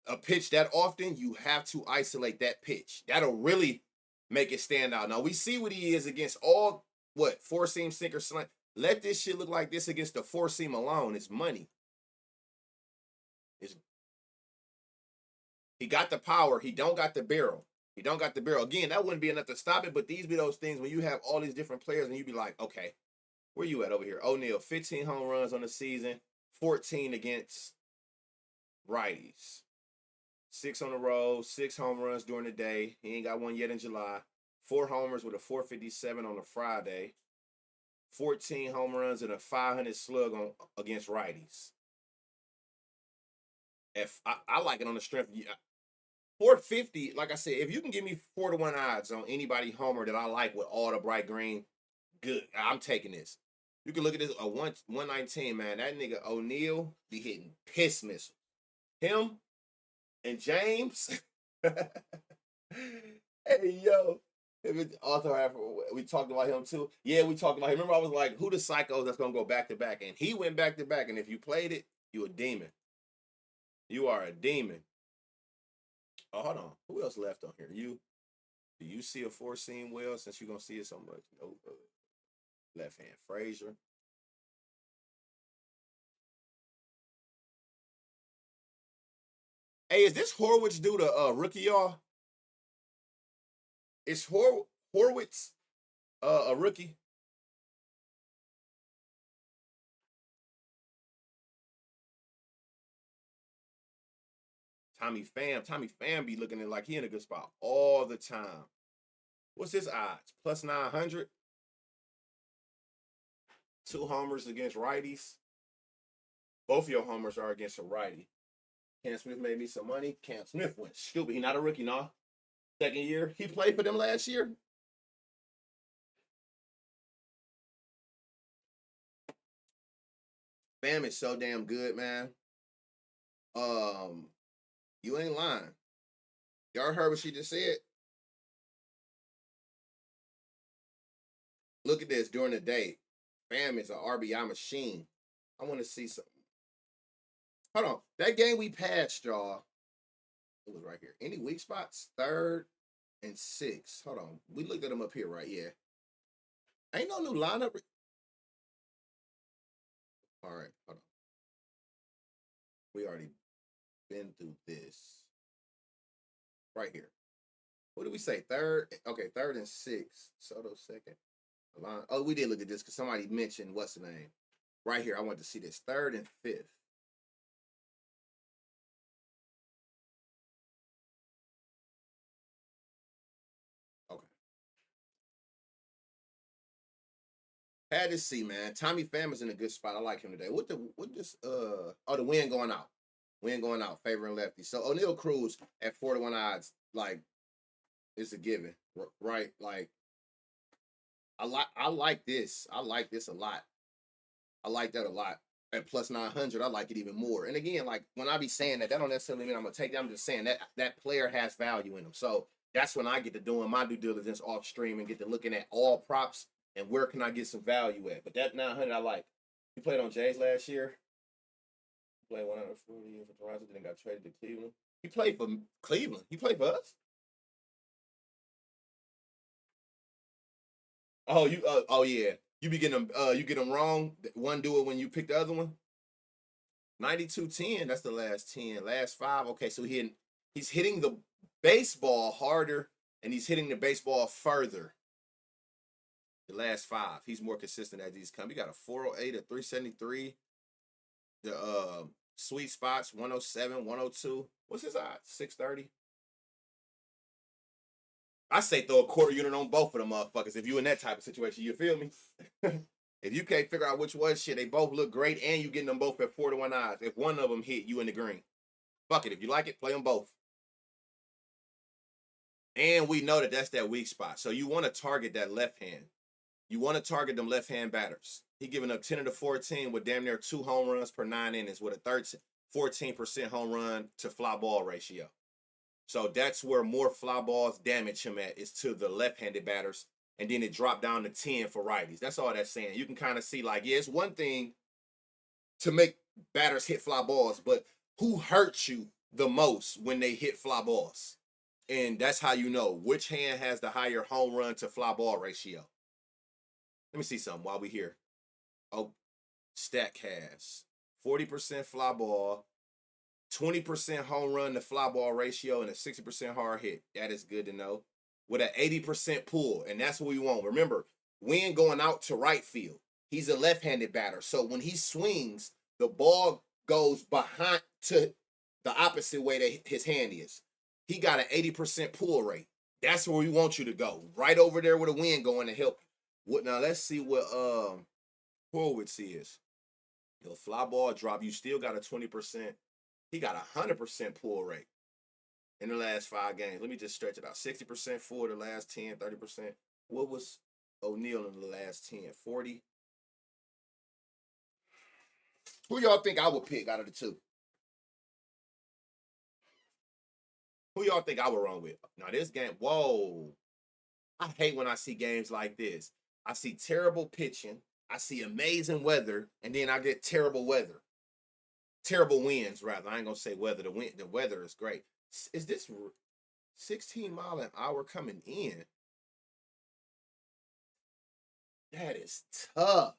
a pitch that often, you have to isolate that pitch. That'll really make it stand out. Now we see what he is against all 4-seam, sinker, slant. Let this shit look like this against the 4-seam alone. It's money. He got the power. He don't got the barrel. He don't got the barrel. Again, that wouldn't be enough to stop it, but these be those things when you have all these different players and you be like, okay, where you at over here? O'Neal, 15 home runs on the season, 14 against righties. 6 on the road, 6 home runs during the day. He ain't got one yet in July. 4 homers with a 457 on a Friday. 14 home runs and a 500 slug against righties. If I like it on the strength. 450, like I said, if you can give me 4-1 odds on anybody homer that I like with all the bright green, good. I'm taking this. You can look at this, a 119, man. That nigga O'Neal be hitting piss missiles. Him, And James. Hey, yo. Also, we talked about him too. Yeah, we talked about him. Remember, I was like, who the psycho that's going to go back to back? And he went back to back. And if you played it, you a demon. You are a demon. Oh, hold on. Who else left on here? Do you see a four seam well since you're going to see it so much? No, left hand. Frazier. Hey, is this Horwitz due to rookie, y'all? Is Horwitz a rookie? Tommy Pham be looking at like he in a good spot all the time. What's his odds? Plus 900. Two homers against righties. Both of your homers are against a righty. Cam Smith made me some money. Cam Smith went stupid. He not a rookie, nah. Second year. He played for them last year. Pham is so damn good, man. Um, you ain't lying. Y'all heard what she just said? Look at this during the day. Pham is an RBI machine. I want to see something. Hold on. That game we passed, y'all. It was right here. Any weak spots? Third and six. Hold on. We looked at them up here, right? Yeah. Ain't no new lineup. All right. Hold on. We already been through this. Right here. What did we say? Third? Okay, third and six. Soto second. Oh, we did look at this because somebody mentioned what's the name? Right here. I want to see this. Third and fifth. Okay. Had to see, man. Tommy Pham is in a good spot. I like him today. What this oh, the wind going out. Wind going out, favoring lefty. So O'Neal Cruz at 41 odds, like, it's a given. Right? Like, I like this. I like this a lot. I like that a lot. At plus 900, I like it even more. And again, like when I be saying that, that don't necessarily mean I'm gonna take that. I'm just saying that that player has value in him. So that's when I get to doing my due diligence off stream and get to looking at all props and where can I get some value at. But that 900, I like. He played on Jays last year. He played 140 years for Toronto, then got traded to Cleveland. He played for Cleveland. He played for us. Oh, oh yeah. You be getting them. You get them wrong. One do it when you pick the other one. 92-10. That's the last 10. Last five. Okay, so he's hitting the baseball harder and he's hitting the baseball further. The last five. He's more consistent as he's come. He got a 408, a 373. The sweet spots, 107, 102. What's his odds? 630. I say throw a quarter unit on both of them motherfuckers if you in that type of situation. You feel me? If you can't figure out which one, shit, they both look great and you getting them both at 4-1 odds. If one of them hit, you in the green. Fuck it. If you like it, play them both. And we know that that's that weak spot. So you want to target that left hand. You want to target them left hand batters. He giving up 10 of the 14 with damn near 2 home runs per 9 innings with a 14% home run to fly ball ratio. So that's where more fly balls damage him at is to the left-handed batters. And then it dropped down to 10 for righties. That's all that's saying. You can kind of see like, yeah, it's one thing to make batters hit fly balls, but who hurts you the most when they hit fly balls? And that's how you know which hand has the higher home run to fly ball ratio. Let me see something while we here. Oh, Stack has 40% fly ball, 20% home run to fly ball ratio, and a 60% hard hit. That is good to know. With an 80% pull, and that's what we want. Remember, Wynn going out to right field. He's a left-handed batter. So when he swings, the ball goes behind to the opposite way that his hand is. He got an 80% pull rate. That's where we want you to go. Right over there with a wind going to help. What now? Let's see what Horwitz is. He'll fly ball drop. You still got a 20%. He got a 100% pull rate in the last 5 games. Let me just stretch it out. 60% for the last 10, 30%. What was O'Neal in the last 10? 40. Who y'all think I would pick out of the two? Who y'all think I would run with? Now this game, whoa. I hate when I see games like this. I see terrible pitching, I see amazing weather, and then I get terrible weather. Terrible winds, rather. I ain't gonna say weather. The weather is great. Is this 16 mile an hour coming in? That is tough.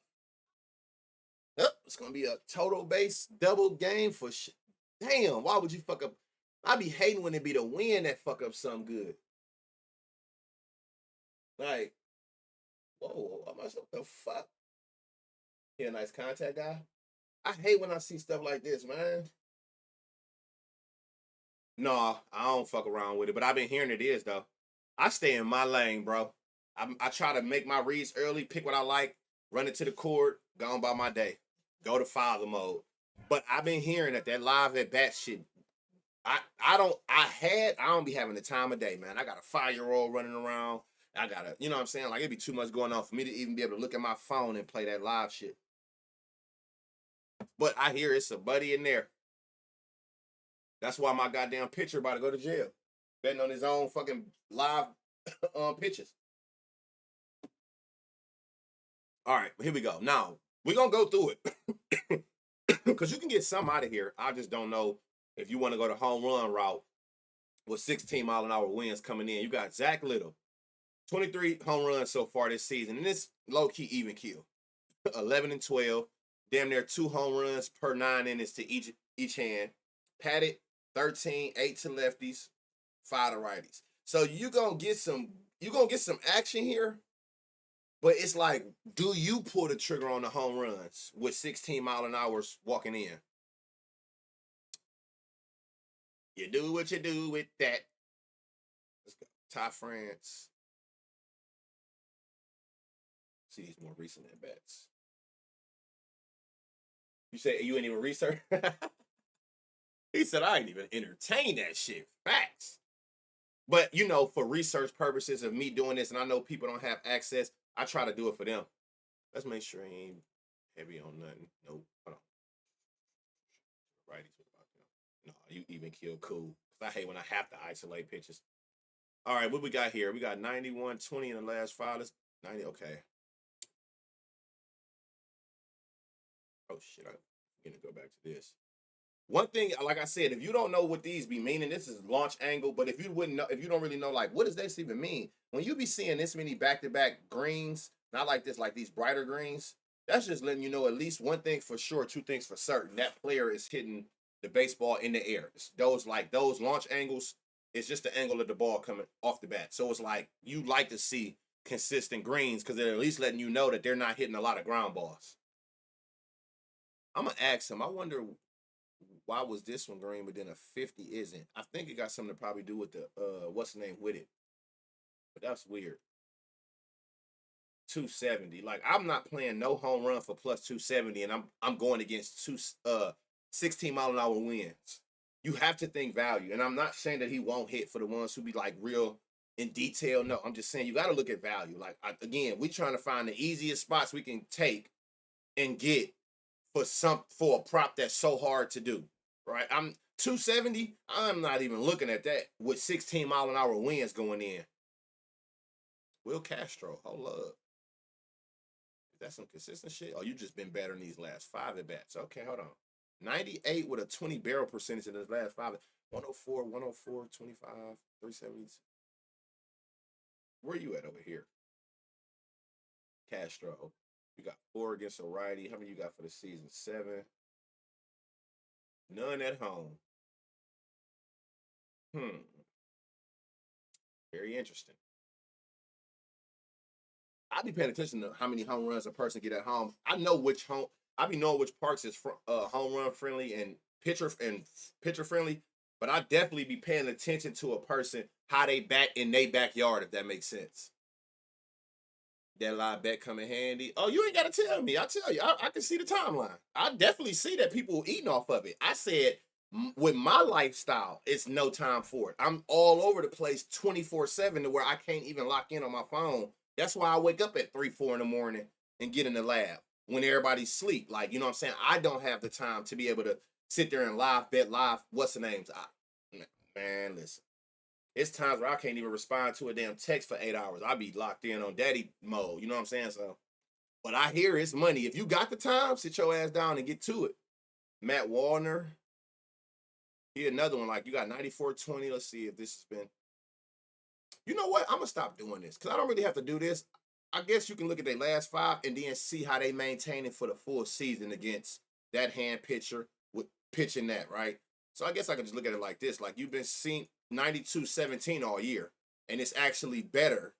It's gonna be a total base double game for damn. Why would you fuck up? I be hating when it be the wind that fuck up something good. Like, whoa, I'm like, what the fuck? He a nice contact guy. I hate when I see stuff like this, man. No, I don't fuck around with it, but I've been hearing it is though. I stay in my lane, bro. I try to make my reads early, pick what I like, run it to the court, go on by my day, go to father mode. But I've been hearing that live at bat shit. I don't be having the time of day, man. I got a 5 year old running around. I gotta, you know what I'm saying? Like it'd be too much going on for me to even be able to look at my phone and play that live shit. But I hear it's a buddy in there. That's why my goddamn pitcher about to go to jail. Betting on his own fucking live pitches. All right, here we go. Now, we're going to go through it. Because you can get some out of here. I just don't know if you want to go the home run route with 16 mile an hour winds coming in. You got Zach Little, 23 home runs so far this season. And this low-key even kill. 11 and 12. Damn near 2 home runs per 9 innings to each hand. Patted, 13, 8 to lefties, 5 to righties. So you're gonna get some action here, but it's like, do you pull the trigger on the home runs with 16 mile an hour walking in? You do what you do with that. Let's go. Ty France. See these more recent at bats. You say you ain't even research? He said, I ain't even entertain that shit. Facts. But, you know, for research purposes of me doing this, and I know people don't have access, I try to do it for them. Let's make sure he ain't heavy on nothing. Nope. Hold on. Righties, what about them? No, you even kill cool. Because I hate when I have to isolate pitches. All right, what we got here? We got 91, 20 in the last 5. Let's 90, okay. Oh, shit. I'm going to go back to this. One thing, like I said, if you don't know what these be meaning, this is launch angle. But if you wouldn't know, if you don't really know, like, what does this even mean? When you be seeing this many back-to-back greens, not like this, like these brighter greens, that's just letting you know at least one thing for sure, 2 things for certain. That player is hitting the baseball in the air. Those launch angles, it's just the angle of the ball coming off the bat. So it's like you like to see consistent greens because they're at least letting you know that they're not hitting a lot of ground balls. I'm gonna ask him. I wonder why was this one green, but then a 50 isn't? I think it got something to probably do with the what's the name with it. But that's weird. 270. Like I'm not playing no home run for plus 270, and I'm going against 16 mile an hour winds. You have to think value. And I'm not saying that he won't hit for the ones who be like real in detail. No, I'm just saying you gotta look at value. Like again, we trying to find the easiest spots we can take and get for a prop that's so hard to do. Right? I'm 270. I'm not even looking at that with 16 mile an hour winds going in. Will Castro, hold up. Is that some consistent shit? Oh, you just been better in these last 5 at bats. Okay, hold on. 98 with a 20 barrel percentage in his last 5. 104, 104, 25, 370. Where you at over here? Castro. You got 4 against a righty. How many you got for the season? 7. None at home. Very interesting. I be paying attention to how many home runs a person get at home. I know which home. I be knowing which parks is home run friendly and pitcher friendly. But I definitely be paying attention to a person how they bat in their backyard, if that makes sense. That live bet come in handy. Oh, you ain't got to tell me. I tell you, I can see the timeline. I definitely see that people eating off of it. I said, with my lifestyle, it's no time for it. I'm all over the place 24/7 to where I can't even lock in on my phone. That's why I wake up at 3, 4 in the morning and get in the lab when everybody's sleep. Like, you know what I'm saying? I don't have the time to be able to sit there and live bet live. What's the names? Man, listen. It's times where I can't even respond to a damn text for 8 hours. I be locked in on daddy mode. You know what I'm saying? So, but I hear it's money. If you got the time, sit your ass down and get to it. Matt Warner. Here another one. Like you got 94-20. Let's see if this has been. You know what? I'm gonna stop doing this because I don't really have to do this. I guess you can look at their last 5 and then see how they maintain it for the full season against that hand pitcher with pitching that, right? So I guess I could just look at it like this. Like you've been seeing 92-17 all year, and it's actually better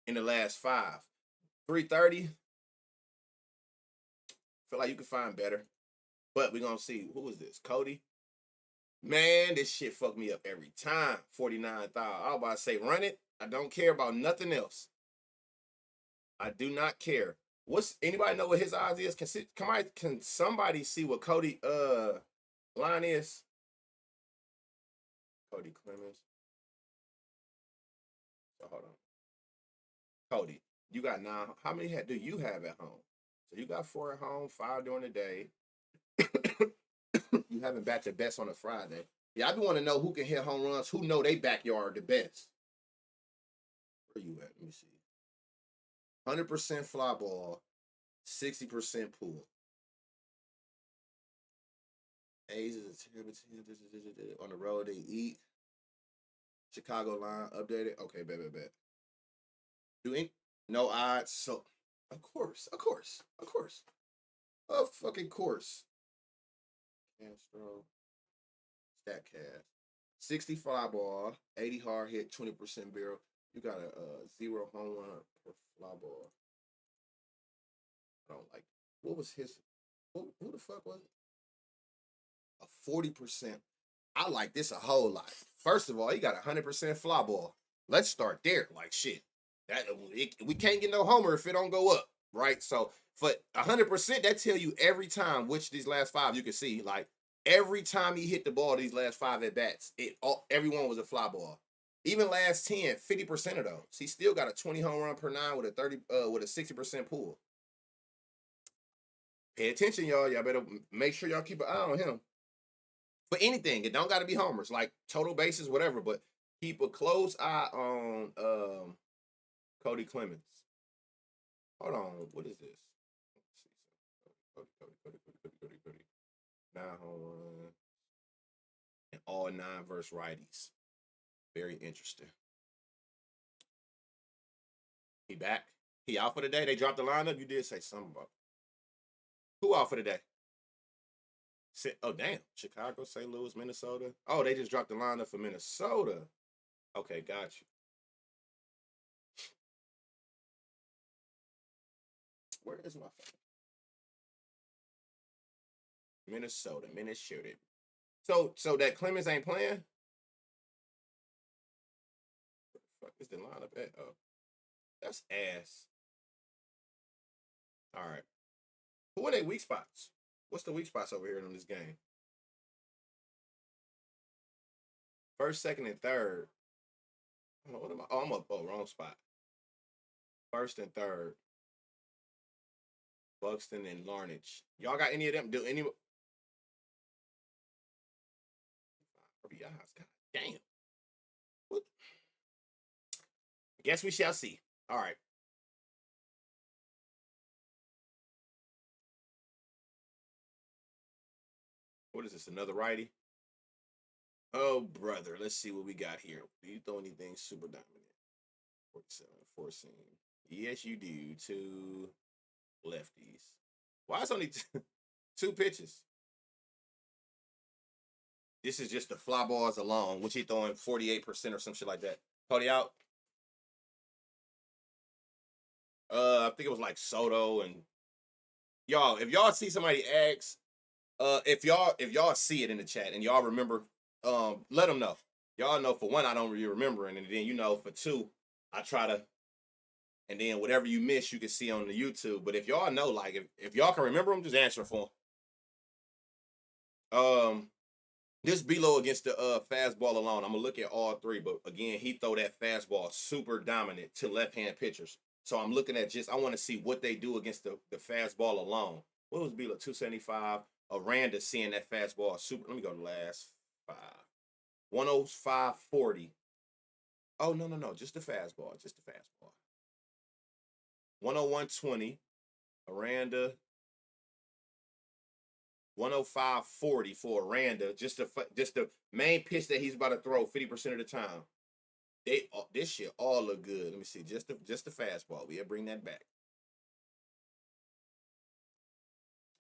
in the last 5. 330. Feel like you can find better. But we're gonna see. Who is this? Cody? Man, this shit fucked me up every time. 49,000. I was about to say run it. I don't care about nothing else. I do not care. What's anybody know what his odds is? Can somebody see what Cody line is? Cody Clemens. So hold on. Cody, you got 9. How many do you have at home? So you got 4 at home, 5 during the day. You having back to best on a Friday. Yeah, I do want to know who can hit home runs, who know they backyard the best. Where you at? Let me see. 100% fly ball, 60% pool. A's is a on the road. They eat. Chicago line updated. Okay, bet. Do any no odds? So, of course. Of fucking course. Castro, Statcast, 60 fly ball, 80 hard hit, 20% barrel. You got a 0 home run per fly ball. I don't like. What was his? Who the fuck was it? A 40%. I like this a whole lot. First of all, he got 100% fly ball. Let's start there. Like shit, we can't get no homer if it don't go up, right? So for 100%, that tell you every time which these last 5 you can see. Like every time he hit the ball, these last 5 at bats, everyone was a fly ball. Even last 10, 50% of those. He still got a 20 home run per 9 with a 60% pull. Pay attention, y'all. Y'all better make sure y'all keep an eye on him. For anything, it don't got to be homers, like total bases, whatever. But keep a close eye on Cody Clemens. Hold on, what is this? Cody. 9 home runs and all 9 versus righties. Very interesting. He back. He out for the day. They dropped the lineup. You did say something about who out for the day. Oh, damn. Chicago, St. Louis, Minnesota. Oh, they just dropped the lineup for Minnesota. Okay, got you. Where is my phone? Minnesota. So that Clemens ain't playing? Where the fuck is the lineup at? Oh, that's ass. All right. Who are they weak spots? What's the weak spots over here in this game? First, second, and third. What am I? Oh, I'm up. Oh, wrong spot. First and third. Buxton and Larnage. Y'all got any of them? Do any? RBIs. God damn. What? I guess we shall see. All right. What is this? Another righty? Oh, brother. Let's see what we got here. Do you throw anything super dominant? 47, 4 seam. Yes, you do. 2 lefties. Why is only 2 pitches? This is just the fly balls alone, which he throwing 48% or some shit like that. Cody out. I think it was like Soto and y'all. If y'all see somebody ask, if y'all see it in the chat and y'all remember, let them know. Y'all know for one, I don't really remember, and then for 2, I try to, and then whatever you miss, you can see on the YouTube. But if y'all know, like if y'all can remember them, just answer for them. This Belo against the fastball alone, I'm gonna look at all 3, but again, he throw that fastball super dominant to left-hand pitchers. So I'm looking at I want to see what they do against the fastball alone. What was Belo? 275. Aranda seeing that fastball super. Let me go to last 5. 105.40 Oh, no. Just the fastball. Just the fastball. 101.20. Aranda. 105.40 for Aranda. Just the main pitch that he's about to throw 50% of the time. This shit all look good. Let me see. Just the fastball. We'll bring that back.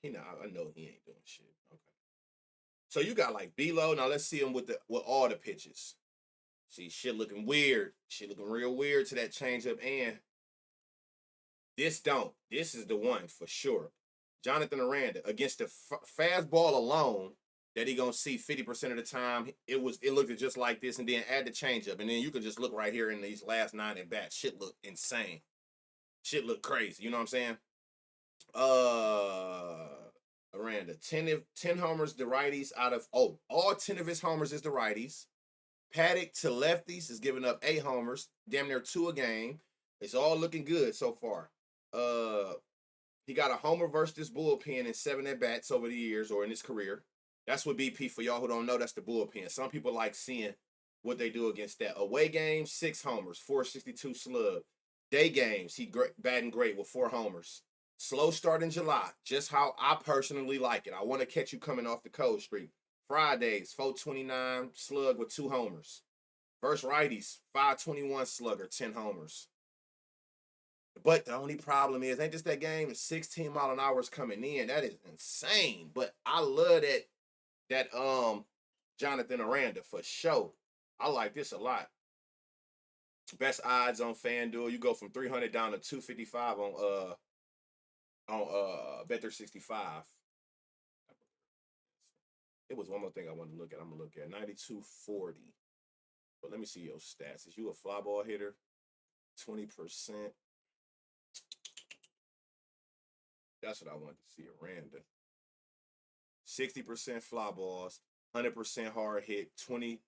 I know he ain't doing shit. Okay. So you got like Belo. Now let's see him with all the pitches. See, shit looking weird. Shit looking real weird to that changeup. And this don't. This is the one for sure. Jonathan Aranda against the fastball alone that he gonna see 50% of the time. It looked just like this, and then add the changeup, and then you can just look right here in these last 9 at bats. Shit look insane. Shit look crazy. You know what I'm saying? Aranda 10 homers the righties out of all 10 of his homers is the righties. Paddock to lefties is giving up 8 homers, damn near 2 a game. It's all looking good so far. He got a homer versus this bullpen in 7 at bats over the years or in his career. That's what BP, for y'all who don't know, that's the bullpen. Some people like seeing what they do against that. Away games, 6 homers, 462 slug. Day games, he batting great with 4 homers. Slow start in July, just how I personally like it. I want to catch you coming off the cold streak. Fridays, 429 slug with 2 homers. Versus righties, 521 slugger, 10 homers. But the only problem is, ain't just that game, 16 mile an hour is coming in. That is insane. But I love that Jonathan Aranda for sure. I like this a lot. Best odds on FanDuel. You go from 300 down to 255 on Bet365. It was one more thing I wanted to look at. I'm gonna look at 92.40. But let me see your stats. Is you a fly ball hitter? 20%. That's what I wanted to see. Aranda. 60% fly balls, 100% hard hit, 20%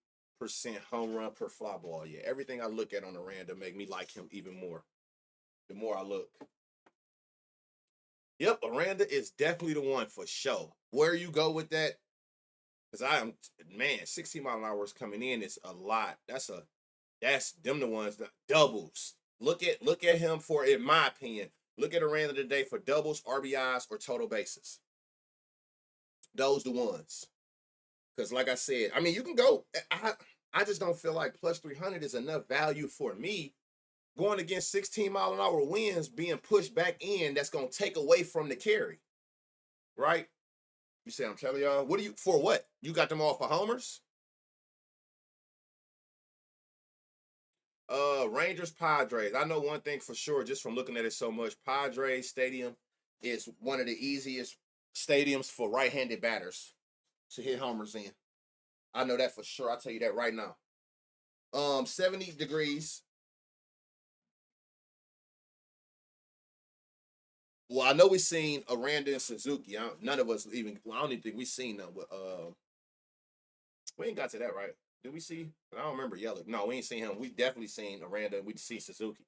home run per fly ball. Yeah, everything I look at on Aranda make me like him even more. The more I look. Yep, Aranda is definitely the one for sure. Where you go with that? Because 16 mile an hour is coming in. It's a lot. That's them the ones that doubles. Look at him for, in my opinion, look at Aranda today for doubles, RBIs, or total bases. Those the ones. Because like I said, I mean, you can go. I just don't feel like plus 300 is enough value for me. Going against 16 mile an hour winds, being pushed back in, that's going to take away from the carry. Right? You say, I'm telling y'all, for what? You got them all for homers? Rangers, Padres. I know one thing for sure, just from looking at it so much. Padres Stadium is one of the easiest stadiums for right-handed batters to hit homers in. I know that for sure. I'll tell you that right now. 70 degrees. Well, I know we've seen Aranda and Suzuki. None of us even. Well, I don't even think we've seen them. But we ain't got to that, right? Did we see? I don't remember Yelich. No, we ain't seen him. We definitely seen Aranda. We see Suzuki.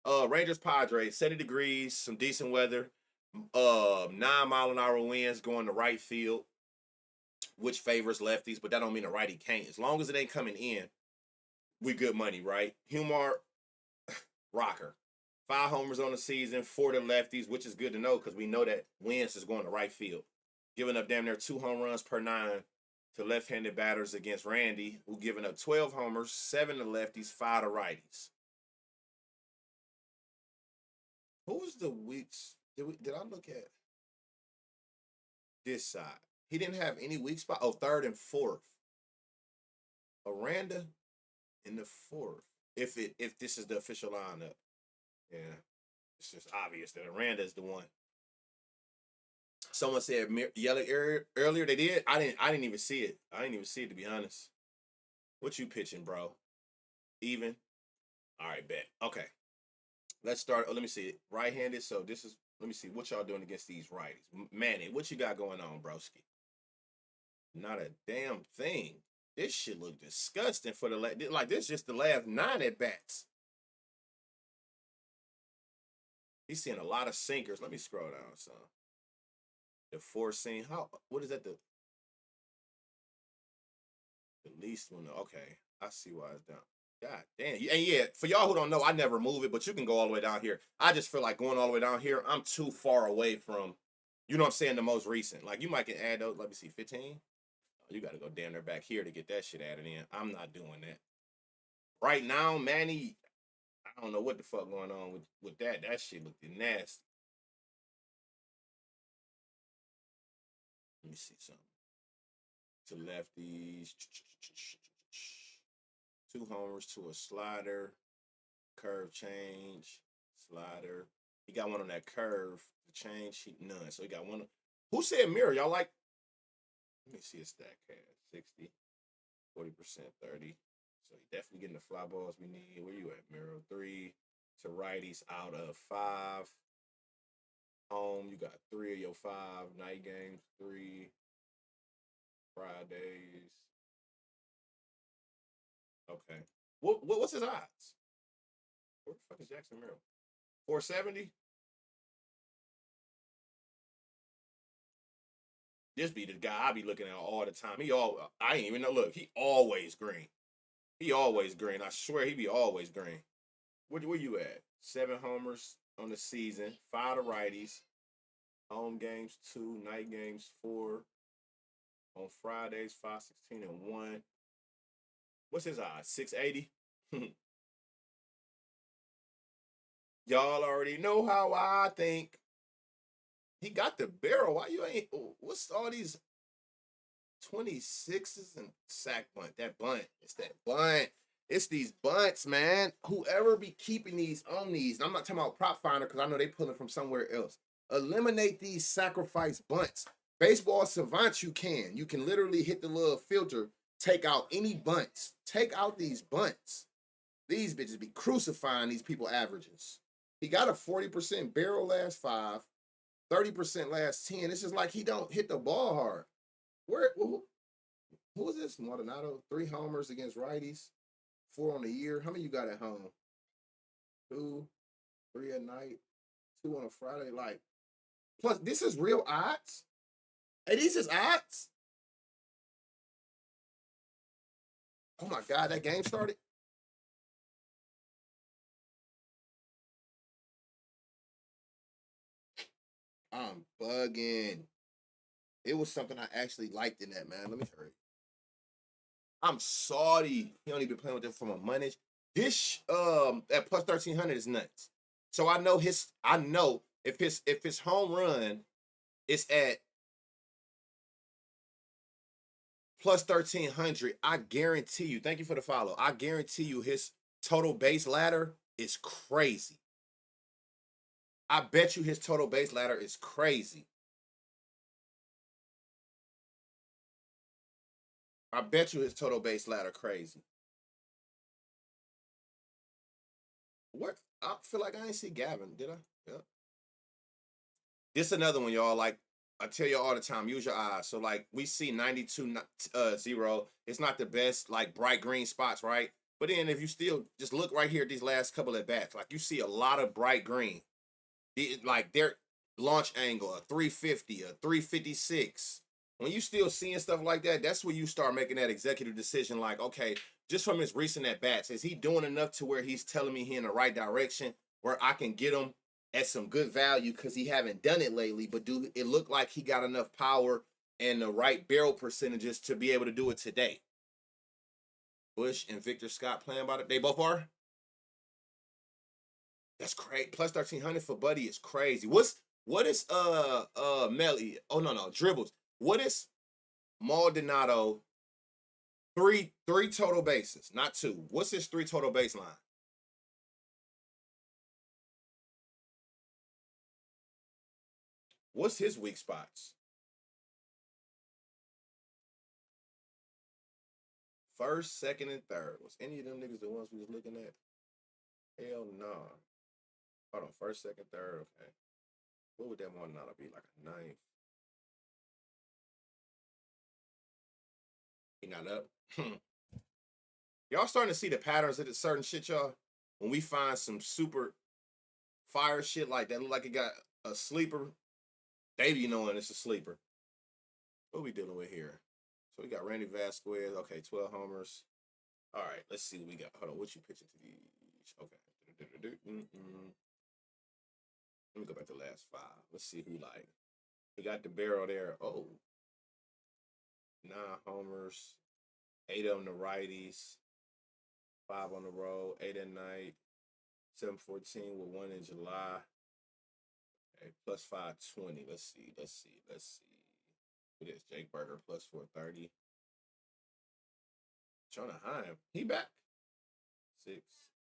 Rangers Padres, 70 degrees, some decent weather. 9 mile an hour winds going to right field, which favors lefties, but that don't mean a righty can't. As long as it ain't coming in, we good money, right? Humar rocker. 5 homers on the season, 4 to lefties, which is good to know because we know that Wentz is going to right field. Giving up damn near 2 home runs per 9 to left-handed batters against Randy, who giving up 12 homers, 7 to lefties, 5 to righties. Who was the weeks? Did I look at this side? He didn't have any weak spot. Oh, 3rd and 4th. Aranda in the 4th. If this is the official lineup. Yeah. It's just obvious that Aranda is the one. Someone said Yelich earlier. They did. I didn't even see it. I didn't even see it, to be honest. What you pitching, bro? Even? All right, bet. Okay. Let's start. Oh, let me see it. Right-handed. So this is. Let me see what y'all doing against these righties. Manny, what you got going on, broski? Not a damn thing. This shit look disgusting for the like. This just the last 9 at bats. He's seeing a lot of sinkers. Let me scroll down, son. The 4 seam. What is that? The least one. Okay, I see why it's down. God damn. And yeah, for y'all who don't know, I never move it, but you can go all the way down here. I just feel like going all the way down here, I'm too far away from, you know what I'm saying, the most recent. Like you might can add those, let me see, 15. Oh, you gotta go damn near back here to get that shit added in. I'm not doing that. Right now, Manny, I don't know what the fuck going on with that. That shit looked nasty. Let me see something. To lefties. Two homers to a slider. Curve change. Slider. He got one on that curve. The change, none. So he got one. Who said mirror? Y'all like? Let me see his stat cast. 60, 40%, 30. So he definitely getting the fly balls we need. Where you at, mirror? 3 to righties out of 5. Home, you got 3 of your 5. Night games, 3. Fridays. Okay. What's his odds? Where the fuck is Jackson Merrill? 470? This be the guy I be looking at all the time. I ain't even know. Look, he always green. He always green. I swear he be always green. Where you at? 7 homers on the season. 5 to righties. Home games 2. Night games 4. On Fridays 516 and 1. What's his odds? 680. Y'all already know how I think. He got the barrel. Why you ain't? What's all these 26s and sack bunt? That bunt. It's that bunt. It's these bunts, man. Whoever be keeping these on these, and I'm not talking about prop finder because I know they pulling from somewhere else. Eliminate these sacrifice bunts. Baseball savant, you can. You can literally hit the little filter, take out any bunts. Take out these bunts. These bitches be crucifying these people averages. He got a 40% barrel last 5, 30% last 10. It's just like he don't hit the ball hard. Who is this? Maldonado, 3 homers against righties, 4 on the year. How many you got at home? 2, 3 at night, 2 on a Friday. Like, plus this is real odds. Hey, these is odds. Oh my God, that game started. I'm bugging. It was something I actually liked in that, man. Let me hurry. I'm salty. He only been playing with them from a money. This at plus 1300 is nuts. So I know if his home run is at plus 1300, I guarantee you, thank you for the follow. I guarantee you his total base ladder is crazy. I bet you his total base ladder is crazy. I bet you his total base ladder crazy. What? I feel like I ain't see Gavin, did I? Yeah. This another one, y'all. Like I tell you all the time, use your eyes. So like we see 92-0. It's not the best like bright green spots, right? But then if you still just look right here at these last couple at bats, like you see a lot of bright green. Like their launch angle, a 350, a 356. When you still seeing stuff like that, that's where you start making that executive decision. Like, okay, just from his recent at bats, is he doing enough to where he's telling me he in the right direction, where I can get him at some good value because he haven't done it lately? But do it look like he got enough power and the right barrel percentages to be able to do it today? Bush and Victor Scott playing about it. They both are. That's crazy. Plus 1300 for Buddy is crazy. What is Melly? Oh no, dribbles. What is Maldonado? Three total bases, not 2. What's his 3 total baseline? What's his weak spots? First, second, and third. Was any of them niggas the ones we was looking at? Hell no. Nah. Hold on, first, second, third. Okay. What would that Maldonado be? Like a ninth? He not up. Y'all starting to see the patterns of this certain shit, y'all. When we find some super fire shit like that, look like it got a sleeper. They be knowing it's a sleeper. What we dealing with here? So we got Randy Vasquez. Okay, 12 homers. All right, let's see what we got. Hold on, what you pitching to these? Okay. Let me go back to the last five. Let's see who like. He got the barrel there. Oh, 9 homers, 8 on the righties, 5 on the road, 8 at night, 714 with 1 in July. Okay, plus 520. Let's see. Who this? Jake Burger plus 430. Jonah Heim, he back. 6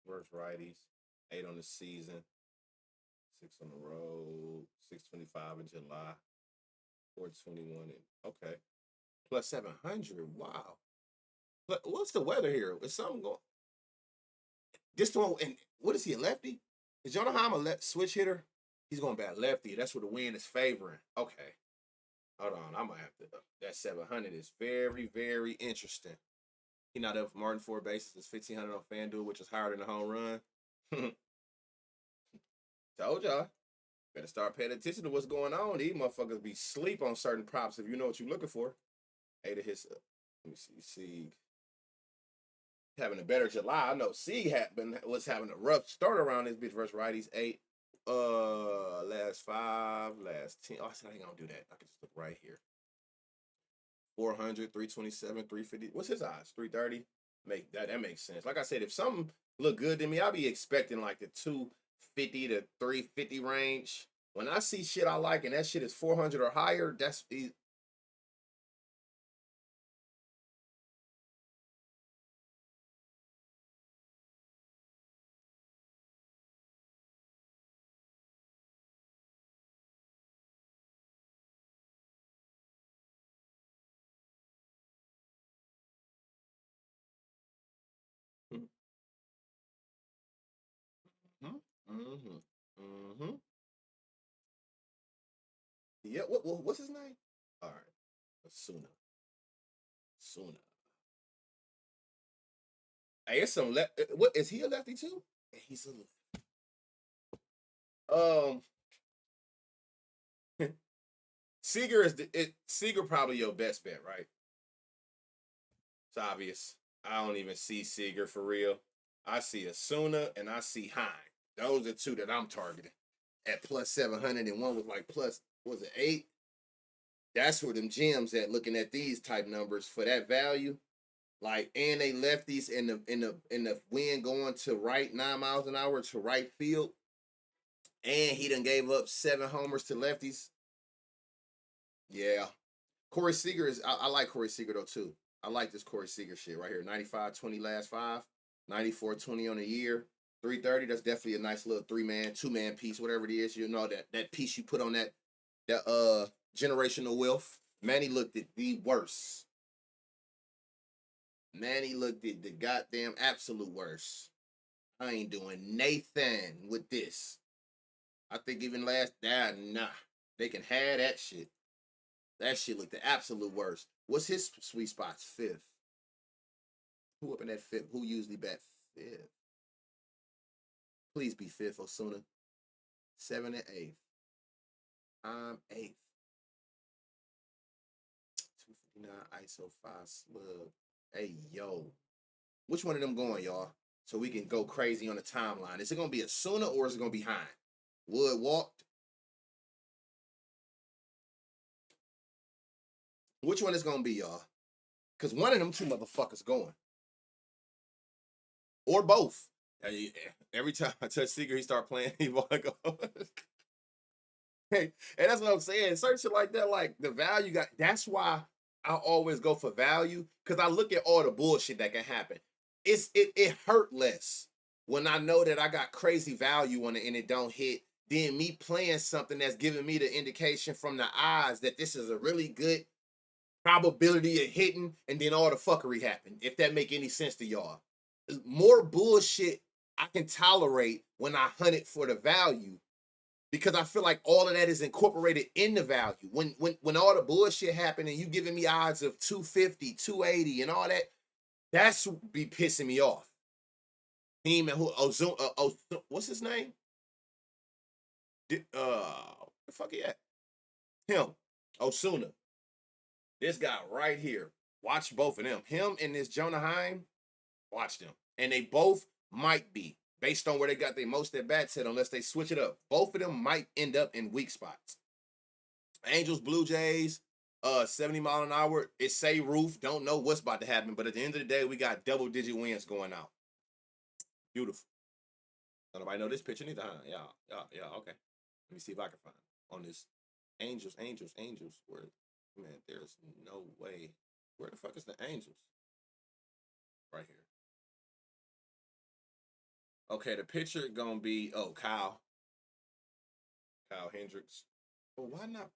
versus righties, 8 on the season, 6 on the road, 625 in July, 421 in okay. Plus 700. Wow. But what's the weather here? Is something going? This one, and what is he, a lefty? Is Jonah Heim a switch hitter? He's going bat lefty. That's what the wind is favoring. Okay. Hold on. I'm going to have to. That 700 is very, very interesting. He not up for Martin 4 bases. It's 1,500 on FanDuel, which is higher than the home run. Told y'all. Better start paying attention to what's going on. These motherfuckers be sleep on certain props if you know what you're looking for. 8 of his. Let me see. Sieg. Having a better July. I know Sieg was having a rough start around this bitch versus righties. 8. Last 5, last 10. Oh, I said I ain't gonna do that. I can just look right here. 400, 327, 350. What's his odds? 330. That makes sense. Like I said, if something look good to me, I'll be expecting like the 250 to 350 range. When I see shit I like and that shit is 400 or higher, that's mm-hmm. Mm-hmm. Yeah. What's his name? All right. Suna. Hey, it's some what is he a lefty too? He's a um Seager Seager probably your best bet, right? It's obvious. I don't even see Seager for real. I see Asuna and I see Hine. Those are two that I'm targeting at plus 700, and one was like plus was it 8? That's where them gems at. Looking at these type numbers for that value, like, and they lefties in the wind going to right 9 miles an hour to right field, and he done gave up 7 homers to lefties. Yeah, Corey Seager I like Corey Seager though too. I like this Corey Seager shit right here. 95-20 last 5, 94-20 on the year, 330. That's definitely a nice little 3-man, 2-man piece, whatever it is. You know that piece you put on that generational wealth. Manny looked at the worst. Manny looked at the goddamn absolute worst. I ain't doing Nathan with this. I think even last nah. They can have that shit. That shit looked the absolute worst. What's his sweet spots? 5th. Who up in that 5th? Who usually bat 5th? Please be 5th, Osuna. 7 and 8th. I'm 8th. 259 ISO 5 slug. Hey, yo. Which one of them going, y'all? So we can go crazy on the timeline. Is it going to be Osuna or is it going to be Hine? Wood walked. Which one is going to be, y'all? Because one of them two motherfuckers going. Or both. Every time I touch Seager, he start playing. He want to go. Hey, and that's what I'm saying. Certain shit like that, like the value got. That's why I always go for value, because I look at all the bullshit that can happen. It hurt less when I know that I got crazy value on it and it don't hit. Then me playing something that's giving me the indication from the eyes that this is a really good probability of hitting, and then all the fuckery happened. If that make any sense to y'all, more bullshit I can tolerate when I hunt it for the value, because I feel like all of that is incorporated in the value. When all the bullshit happened and you giving me odds of 250, 280 and all that, that's be pissing me off. Him and what's his name? Where the fuck he at? Him, Osuna. This guy right here. Watch both of them. Him and this Jonah Heim. Watch them. And they both might be, based on where they got their most at bats at, unless they switch it up. Both of them might end up in weak spots. Angels, Blue Jays, 70 mile an hour. It's say roof. Don't know what's about to happen, but at the end of the day, we got double-digit wins going out. Beautiful. Don't nobody know this picture neither, huh? Yeah, okay. Let me see if I can find it on this. Angels. Where, man, there's no way. Where the fuck is the Angels? Right here. Okay, the picture gonna be, Kyle Hendricks. Well, why not?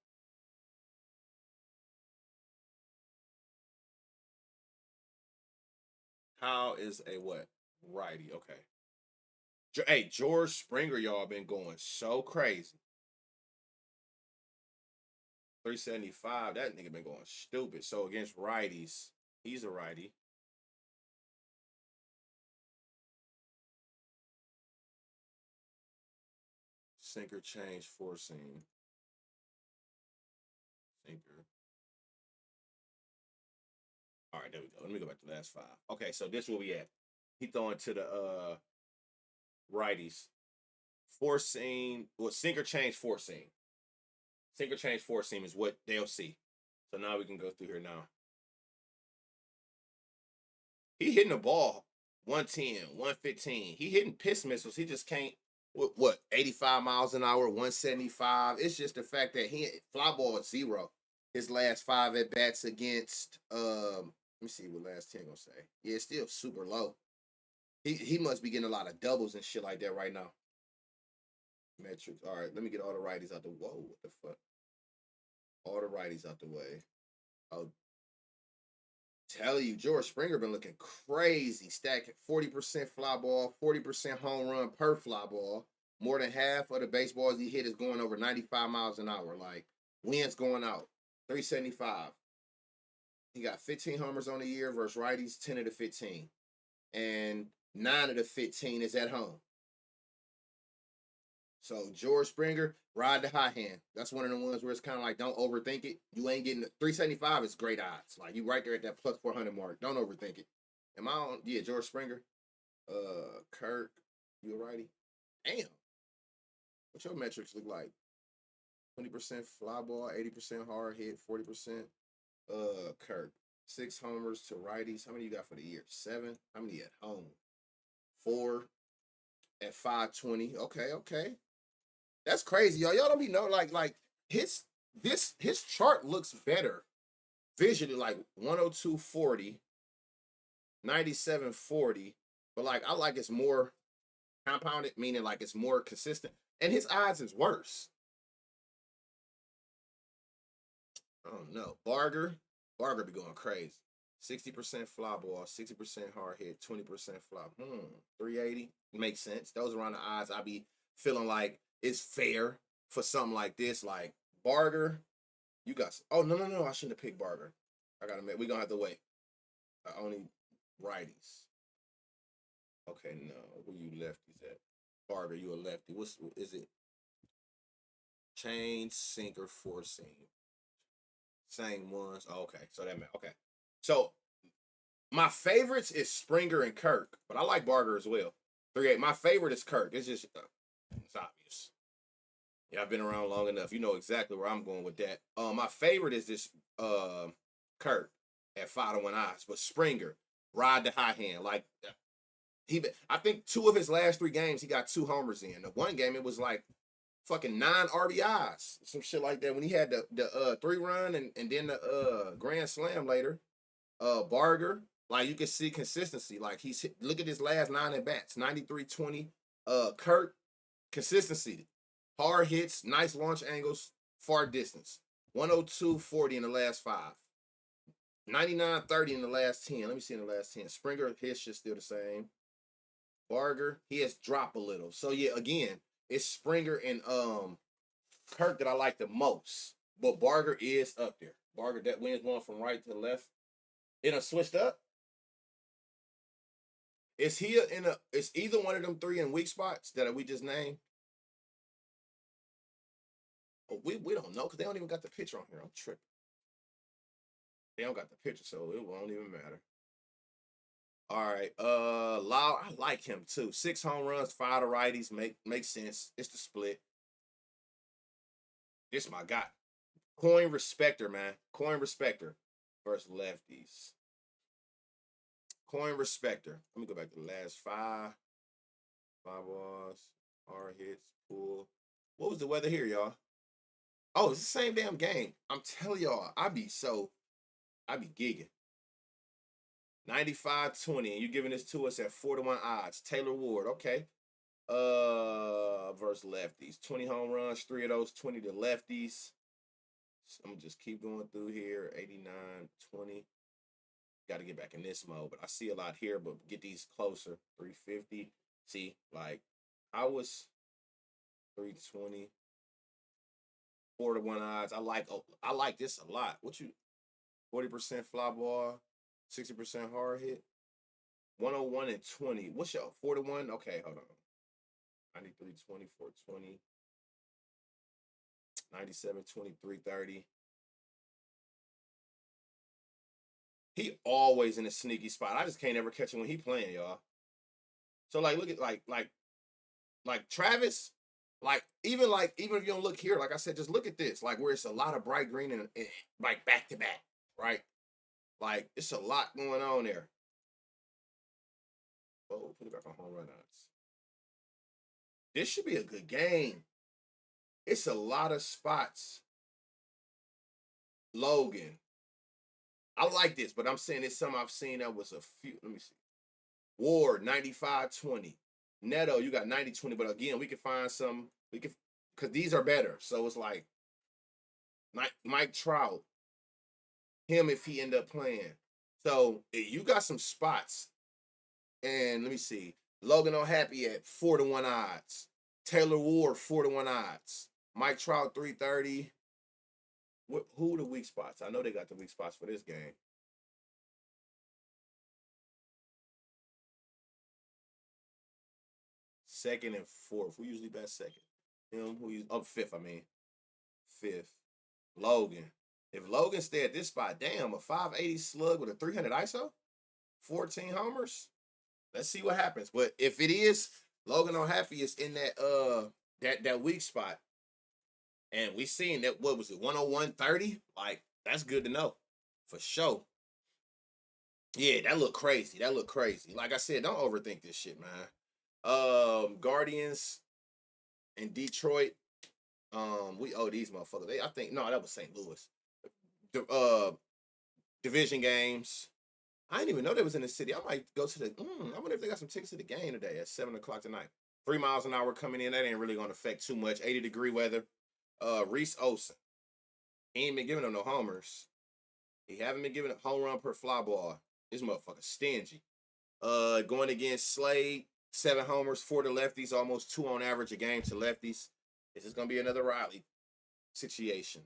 Kyle is a what? Righty. Okay. Hey, George Springer, y'all been going so crazy. 375. That nigga been going stupid. So against righties, he's a righty. Sinker change four seam. Sinker. All right, there we go. Let me go back to the last five. Okay, so this where we at. He throwing to the righties. Four seam. Well, sinker change four seam. Sinker change four seam is what they'll see. So now we can go through here now. He hitting the ball 110, 115. He hitting piss missiles. He just can't. What 85 miles an hour, 175. It's just the fact that he fly ball is zero. His last five at bats against let me see what last 10 gonna say. Yeah, it's still super low. He must be getting a lot of doubles and shit like that right now. Metrics. All right, let me get all the righties out the. Whoa, what the fuck? All the righties out the way. I'll tell you, George Springer been looking crazy, stacking 40% fly ball, 40% home run per fly ball. More than half of the baseballs he hit is going over 95 miles an hour. Like, wins going out. 375. He got 15 homers on the year versus righties, 10 of the 15. And 9 of the 15 is at home. So George Springer, ride the hot hand. That's one of the ones where it's kind of like, don't overthink it. You ain't getting 375 is great odds. Like, you right there at that plus 400 mark. Don't overthink it. Am I on? Yeah, George Springer. Kirk, you a righty? Damn. What your metrics look like? 20% fly ball, 80% hard hit, 40%. Kirk. 6 homers to righties. How many you got for the year? 7. How many at home? 4 at 520. Okay. That's crazy, y'all. Y'all don't be know like his his chart looks better visually, like 102.40, 97.40, but like I like it's more compounded, meaning like it's more consistent, and his odds is worse. I don't know. Barger be going crazy. 60% fly ball, 60% hard hit, 20% fly. 380 makes sense. Those are around the odds I be feeling like it's fair for something like this. Like Barger, you got. Oh no! I shouldn't have picked Barger. I gotta admit, we gonna have to wait. Only righties. Okay, no. Where you lefties at? Barger, you a lefty. What's is it? Chain, sinker, four seam. Same ones. Oh, okay, so that meant okay. So my favorites is Springer and Kirk, but I like Barger as well. 3-8. My favorite is Kirk. It's just it's obvious. Yeah, I've been around long enough. You know exactly where I'm going with that. My favorite is this Kirk at 5-1 odds, but Springer ride the high hand. Like I think 2 of his last 3 games he got 2 homers in. The one game it was like fucking 9 RBIs, some shit like that. When he had the 3-run and then the grand slam later. Barger, like you can see consistency. Like look at his last 9 at bats, 93-20. Kurt, consistency, hard hits, nice launch angles, far distance. 102.40 in the last 5. 99.30 in the last 10. Let me see in the last 10. Springer, his shit still the same. Barger, he has dropped a little. So yeah, again, it's Springer and Kirk that I like the most. But Barger is up there. Barger that wins one from right to left. It done switched up. Is he in a? Is either one of them 3 in weak spots that we just named? Oh, we don't know because they don't even got the picture on here. I'm tripping. They don't got the picture, so it won't even matter. All right. Lau, I like him too. 6 home runs, 5 to righties. Makes sense. It's the split. This my guy. Coin respector, man. Coin respector versus lefties. Coin respector. Let me go back to the last five. Five balls, hard hits, pull. What was the weather here, y'all? Oh, it's the same damn game. I'm telling y'all, I be gigging. 95-20, and you giving this to us at 4-1 odds. Taylor Ward, okay. Versus lefties. 20 home runs, 3 of those, 20 to lefties. So I'm gonna just keep going through here. 89-20. Got to get back in this mode, but I see a lot here, but get these closer. 350. See, like I was 320. 4-1 odds. I like this a lot. What you 40% fly ball, 60% hard hit, 101-20. What's your 4-1? Okay, hold on. 93-20, 420, 97-20, 330. He always in a sneaky spot. I just can't ever catch him when he playing, y'all. So like look at like Travis, like even if you don't look here, like I said, just look at this. Like where it's a lot of bright green and like back to back, right? Like it's a lot going on there. Oh, put it back on home run odds. This should be a good game. It's a lot of spots. Logan. I like this, but I'm saying it's something I've seen that was a few. Let me see. Ward, 95-20. Neto, you got 90-20, but again, we can find some. We can, because these are better. So it's like Mike Trout, him if he end up playing. So you got some spots. And let me see. Logan O'Happy at 4-1 odds. Taylor Ward, 4-1 odds. Mike Trout, 330. Who are the weak spots? I know they got the weak spots for this game. Second and fourth. Who usually best second? Him. Who you up fifth? I mean, fifth. Logan. If Logan stay at this spot, damn, a 580 slug with a 300 ISO, 14 homers. Let's see what happens. But if it is, Logan O'Happy is in that weak spot. And we seen that, what was it, 101-30? Like, that's good to know. For sure. Yeah, that looked crazy. That looked crazy. Like I said, don't overthink this shit, man. Guardians in Detroit. We owe these motherfuckers. I think no, that was St. Louis. Division games. I didn't even know they was in the city. I might go to the. I wonder if they got some tickets to the game today at 7 o'clock tonight. 3 miles an hour coming in. That ain't really gonna affect too much. 80-degree weather. Reese Olson. He ain't been giving them no homers. He haven't been giving a home run per fly ball. This motherfucker stingy. Going against Slade, 7 homers, 4 to lefties, almost 2 on average a game to lefties. This is gonna be another Riley situation.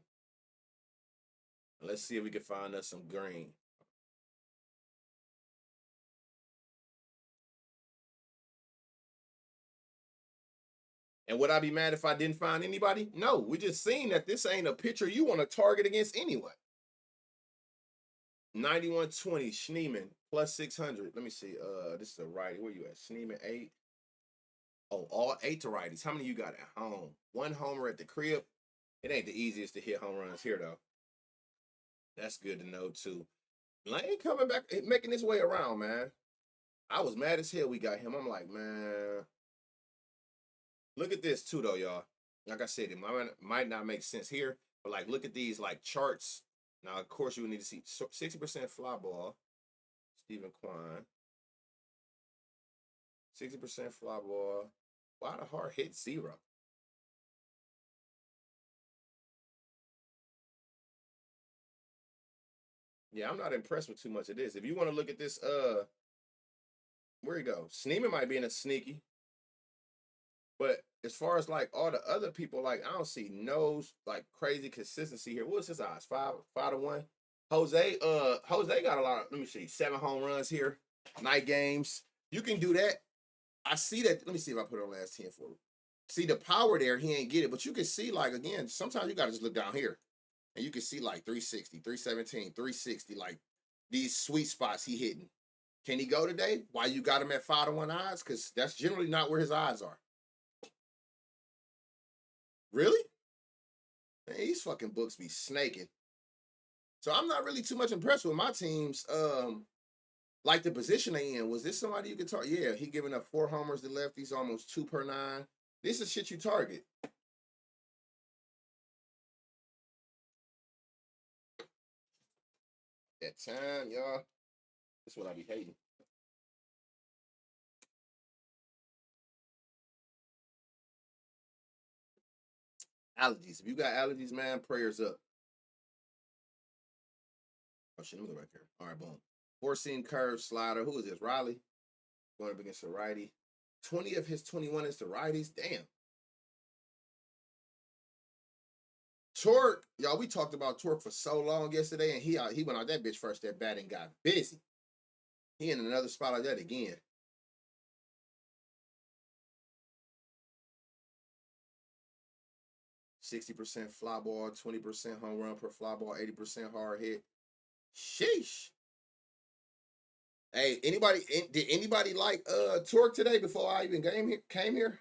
Let's see if we can find us some green. And would I be mad if I didn't find anybody? No, we just seen that this ain't a pitcher you want to target against anyway. 91-20, Schneeman, plus 600. Let me see. This is a righty. Where you at? Schneeman, 8. Oh, all 8 to righties. How many you got at home? 1 homer at the crib. It ain't the easiest to hit home runs here, though. That's good to know, too. Lane coming back, making his way around, man. I was mad as hell we got him. I'm like, man. Look at this, too, though, y'all. Like I said, it might not make sense here, but, like, look at these, like, charts. Now, of course, you would need to see 60% fly ball. Stephen Kwan. 60% fly ball. Why the hard hit 0? Yeah, I'm not impressed with too much of this. If you want to look at this, where you go? Sneeman might be in a sneaky. But as far as like all the other people, like I don't see no like crazy consistency here. What's his odds? 5-1. Jose got a lot of, let me see, 7 home runs here, night games. You can do that. I see that. Let me see if I put it on last 10 for you. See the power there, he ain't get it. But you can see, like, again, sometimes you gotta just look down here. And you can see like 360, 317, 360, like these sweet spots he hitting. Can he go today? Why you got him at 5-1 odds? Because that's generally not where his odds are. Really? Man, these fucking books be snaking. So I'm not really too much impressed with my teams. Like the position they in. Was this somebody you could target? Yeah, he giving up 4 homers to lefties, almost 2 per 9. This is shit you target. That time, y'all. That's what I be hating. Allergies. If you got allergies, man, prayers up. Oh shit, let me go back here. All right, boom. 4-seam curve slider. Who is this? Riley. Going up against the righty. 20 of his 21 is the righties. Damn. Torque, y'all, we talked about Torque for so long yesterday, and he went out that bitch first at bat and got busy. He in another spot like that again. 60% fly ball, 20% home run per fly ball, 80% hard hit. Sheesh. Hey, did anybody like Torque today before I even came here?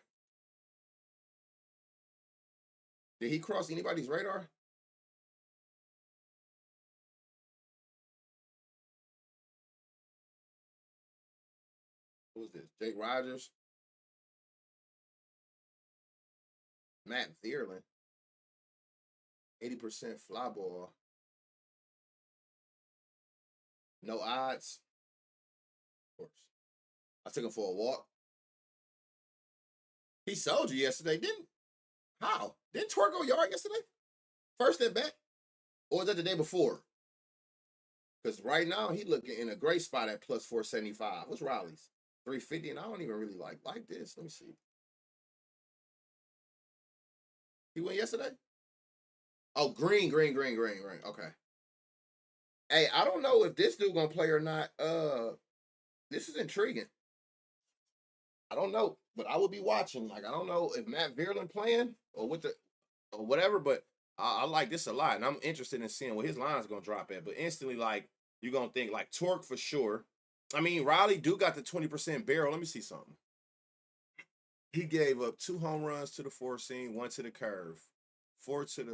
Did he cross anybody's radar? Who was this? Jake Rogers, Matt Vierlin, 80% fly ball. No odds. Of course. I took him for a walk. He sold you yesterday, didn't? How? Didn't Torque go yard yesterday? First at bat? Or was that the day before? Because right now he looking in a great spot at plus 475. What's Riley's? 350, and I don't even really like this. Let me see. He went yesterday? Oh, green. Okay. Hey, I don't know if this dude gonna play or not. This is intriguing. I don't know, but I will be watching. Like, I don't know if Matt Vierlin playing or whatever, but I like this a lot, and I'm interested in seeing what his line's gonna drop at. But instantly, like, you're gonna think like Torque for sure. I mean, Riley do got the 20% barrel. Let me see something. He gave up 2 home runs to the 4-seam, 1 to the curve, 5 to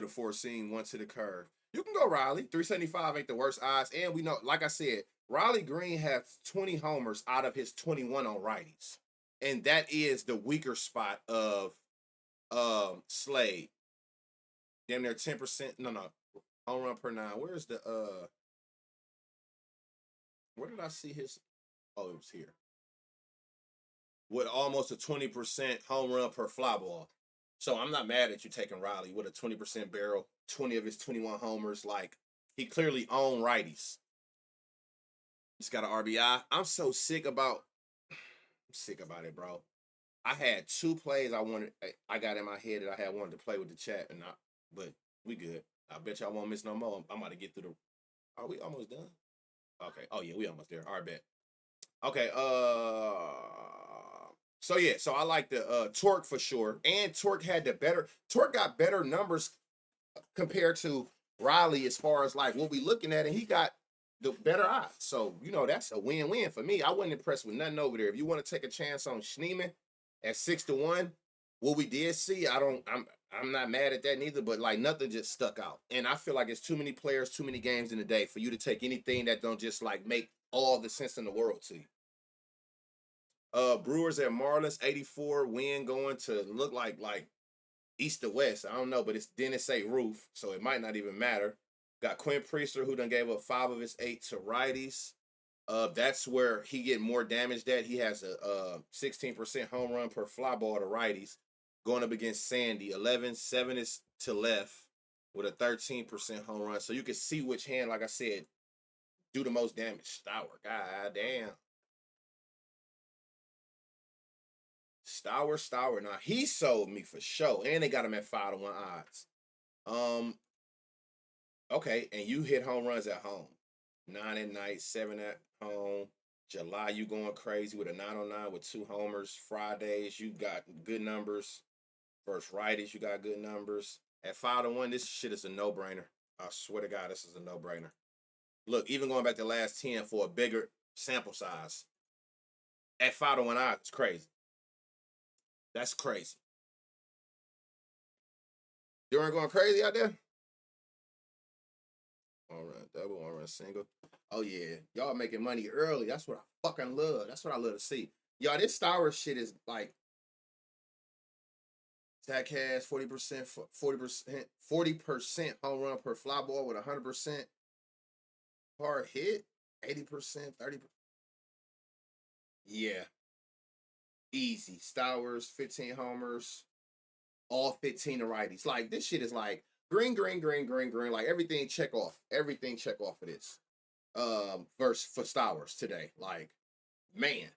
the 4-seam, 1 to the curve. You can go Riley. 375 ain't the worst odds. And we know, like I said, Riley Green has 20 homers out of his 21 on righties. And that is the weaker spot of Slade. Damn near 10%. No. Home run per 9. Where's the where did I see his? Oh, it was here. With almost a 20% home run per fly ball. So I'm not mad at you taking Riley with a 20% barrel, 20 of his 21 homers. Like, he clearly owned righties. He's got an RBI. I'm sick about it, bro. I had 2 plays I got in my head that I had wanted to play with the chat, but we good. I bet y'all won't miss no more. I'm about to get through the. Are we almost done? Okay. Oh yeah, we almost there. All right, bet. Okay. So yeah, so I like the Torque for sure, and Torque got better numbers compared to Riley as far as like what we looking at, and he got the better odds. So that's a win-win for me. I wasn't impressed with nothing over there. If you want to take a chance on Schneeman at 6-1, what we did see, I'm not mad at that neither, but like nothing just stuck out. And I feel like it's too many players, too many games in a day for you to take anything that don't just like make all the sense in the world to you. Brewers at Marlins, 84 win going to look like east to west. I don't know, but it say roof, so it might not even matter. Got Quinn Priester, who done gave up 5 of his 8 to righties. That's where he get more damage. That he has a 16% home run per fly ball to righties, going up against Sandy. 7 is to left with a 13% home run. So you can see which hand, like I said, do the most damage. Stour, god damn. Stour. Now he sold me for sure, and they got him at 5-1 odds. Okay, and you hit home runs at home. 9 at night, 7 at home. July, you going crazy with a 909 with 2 homers. Fridays, you got good numbers. First righties, you got good numbers. At 5-1, this shit is a no-brainer. I swear to God, this is a no-brainer. Look, even going back to the last 10 for a bigger sample size at 5 to 1 odds, it's crazy. That's crazy. You aren't going crazy out there? One run double, one run single. Oh yeah, y'all making money early. That's what I fucking love. That's what I love to see. Y'all, this Star Wars shit is like Zach has 40%, 40% home run per fly ball with 100% hard hit, 80%, 30%. Yeah, easy. Stowers, 15 homers, all 15 to righties. Like this shit is like green, green, green, green, green. Like everything check off. Everything check off of this. Verse for Stowers today. Like, man.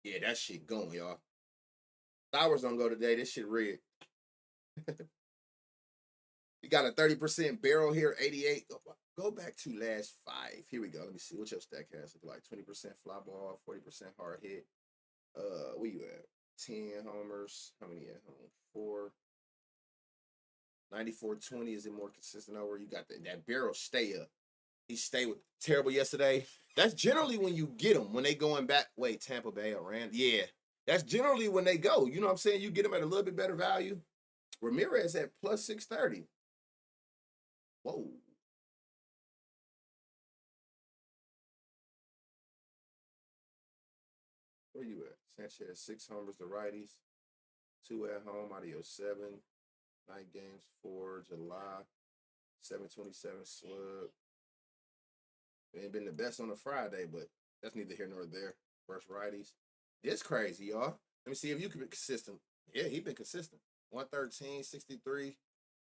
Yeah, that shit going, y'all. Stowers don't go today. This shit red. You got a 30% barrel here, 88. Go back to last 5. Here we go. Let me see what your stack has. Like 20% fly ball, 40% hard hit. Where you at? 10 homers. How many at home? 4. 94-20. Is it more consistent over? You got that barrel stay up. He stayed with terrible yesterday. That's generally when you get them when they going back. Wait, Tampa Bay or Rand? Yeah, that's generally when they go. You know what I'm saying? You get them at a little bit better value. Ramirez at plus 630. Whoa. Where you at? Sanchez 6 homers to righties, 2 at home out of your 7. Night games 4 July, 727 slug. It ain't been the best on a Friday, but that's neither here nor there. First righties. This crazy, y'all. Let me see if you can be consistent. Yeah, he been consistent. 113, 63.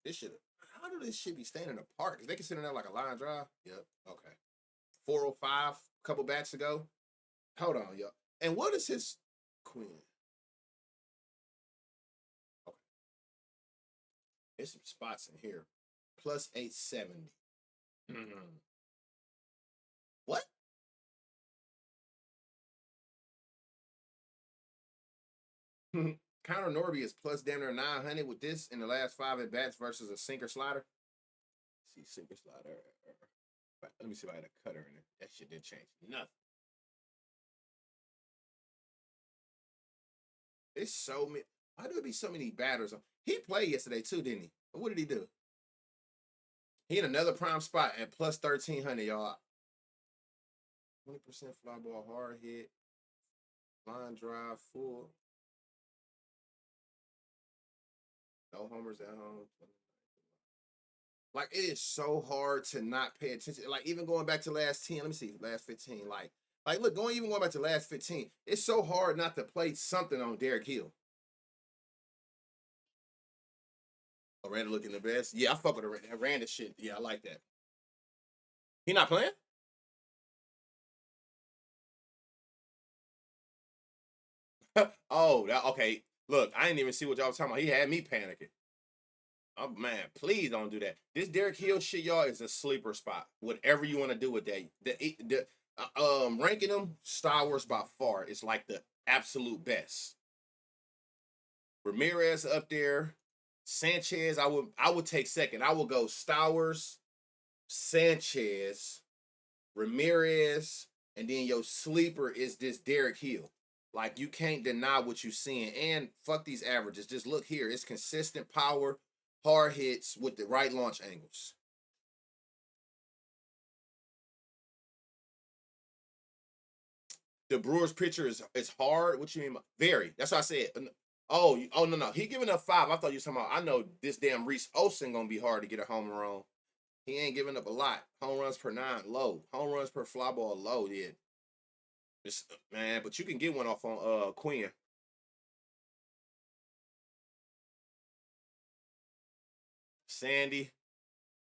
This shit. How do this shit be staying in the park? Is they consider that like a line drive? Yep. Okay. 405 a couple bats ago. Hold on, y'all. And what is his Queen? Okay. There's some spots in here. Plus 870. Mm-hmm. What? Connor Norby is plus damn near 900 with this in the last 5 at bats versus a sinker slider. Let's see, sinker slider. Let me see if I had a cutter in it. That shit didn't change nothing. It's so many. Why do it be so many batters? He played yesterday too, didn't he? What did he do? He in another prime spot at plus 1300, y'all. 20% fly ball, hard hit, line drive, full. No homers at home. Like it is so hard to not pay attention. Like even going back to last 10, let me see, last 15. Like look, going back to last 15, it's so hard not to play something on Derek Hill. Oh, Randall looking the best. Yeah, I fuck with that Randall shit. Yeah, I like that. He not playing? Oh, okay. Look, I didn't even see what y'all was talking about. He had me panicking. Oh man, please don't do that. This Derek Hill shit, y'all, is a sleeper spot. Whatever you want to do with that, ranking them Star Wars by far is like the absolute best. Ramirez up there, Sanchez. I would take second. I would go Stowers, Sanchez, Ramirez, and then your sleeper is this Derek Hill. Like you can't deny what you're seeing. And fuck these averages. Just look here. It's consistent power, hard hits with the right launch angles. The Brewers pitcher is hard. What you mean? Very. That's what I said. Oh no. He giving up 5. I thought you were talking about. I know this damn Reese Olson gonna be hard to get a home run. He ain't giving up a lot. Home runs per 9 low. Home runs per fly ball low. Yeah. It's, man, but you can get one off on Quinn. Sandy.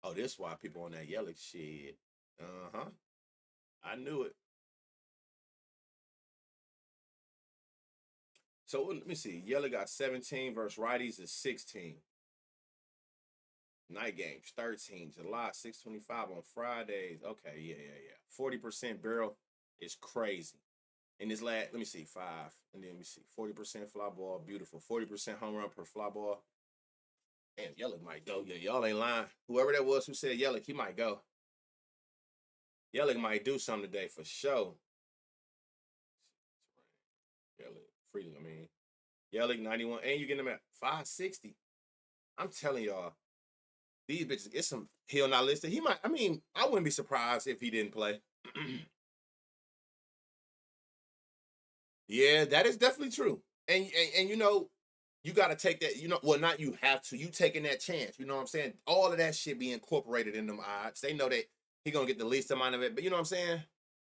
Oh, this why people on that yellow shit. Uh-huh. I knew it. So let me see. Yellow got 17 versus righties is 16. Night games 13. July 625 on Fridays. Okay, yeah. 40% barrel is crazy. In this last, let me see, 5. And then let me see. 40% fly ball, beautiful. 40% home run per fly ball. Damn, Yelich might go. Yeah, y'all ain't lying. Whoever that was who said Yelich, he might go. Yelich might do something today for sure. Yelich, Freely, I mean. Yelich 91, and you get him at 560. I'm telling y'all, these bitches, it's some Hill not listed. He might, I mean, I wouldn't be surprised if he didn't play. Yeah, that is definitely true. And you know, you got to take that. You know, well, not you have to. You taking that chance. You know what I'm saying? All of that shit be incorporated in them odds. They know that he gonna get the least amount of it, but you know what I'm saying?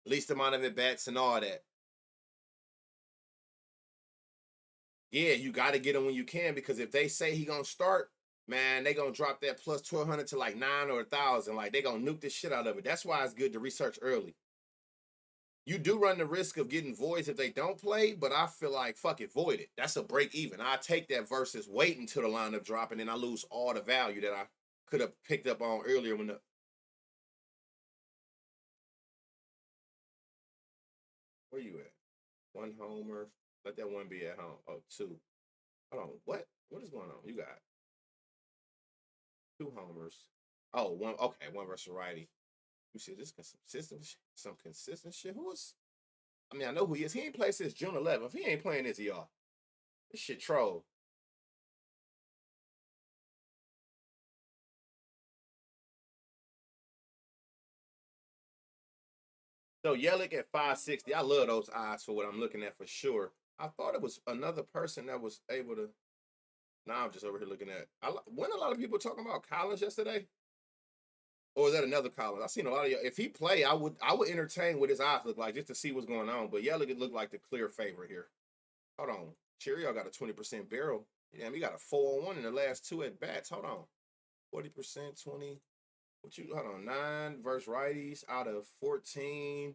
Least amount of it bats and all that. Yeah, you got to get him when you can because if they say he gonna start, man, they gonna drop that plus 1,200 to like 9 or 1,000. Like they gonna nuke the shit out of it. That's why it's good to research early. You do run the risk of getting voids if they don't play, but I feel like fuck it, void it. That's a break even. I take that versus waiting until the lineup drop and then I lose all the value that I could have picked up on earlier when the where you at? One homer. Let that one be at home. Oh, two. Hold on. What? What is going on? You got two homers. Oh, one. Okay, one versus righty. You see this some consistent shit. Who is? I mean, I know who he is. He ain't played since June 11th. He ain't playing this y'all. This shit troll. So Yelich at 560. I love those odds for what I'm looking at for sure. I thought it was another person that was able to. Now I'm just over here looking at. When a lot of people talking about Collins yesterday, or is that another Collins? I seen a lot of. If he play, I would entertain what his odds look like just to see what's going on. But Yelich looked like the clear favorite here. Hold on, Cheerio got a 20% barrel. Damn, he got a 4-on-1 in the last two at bats. Hold on, 40%, 20. What you hold on? 9 versus righties out of 14.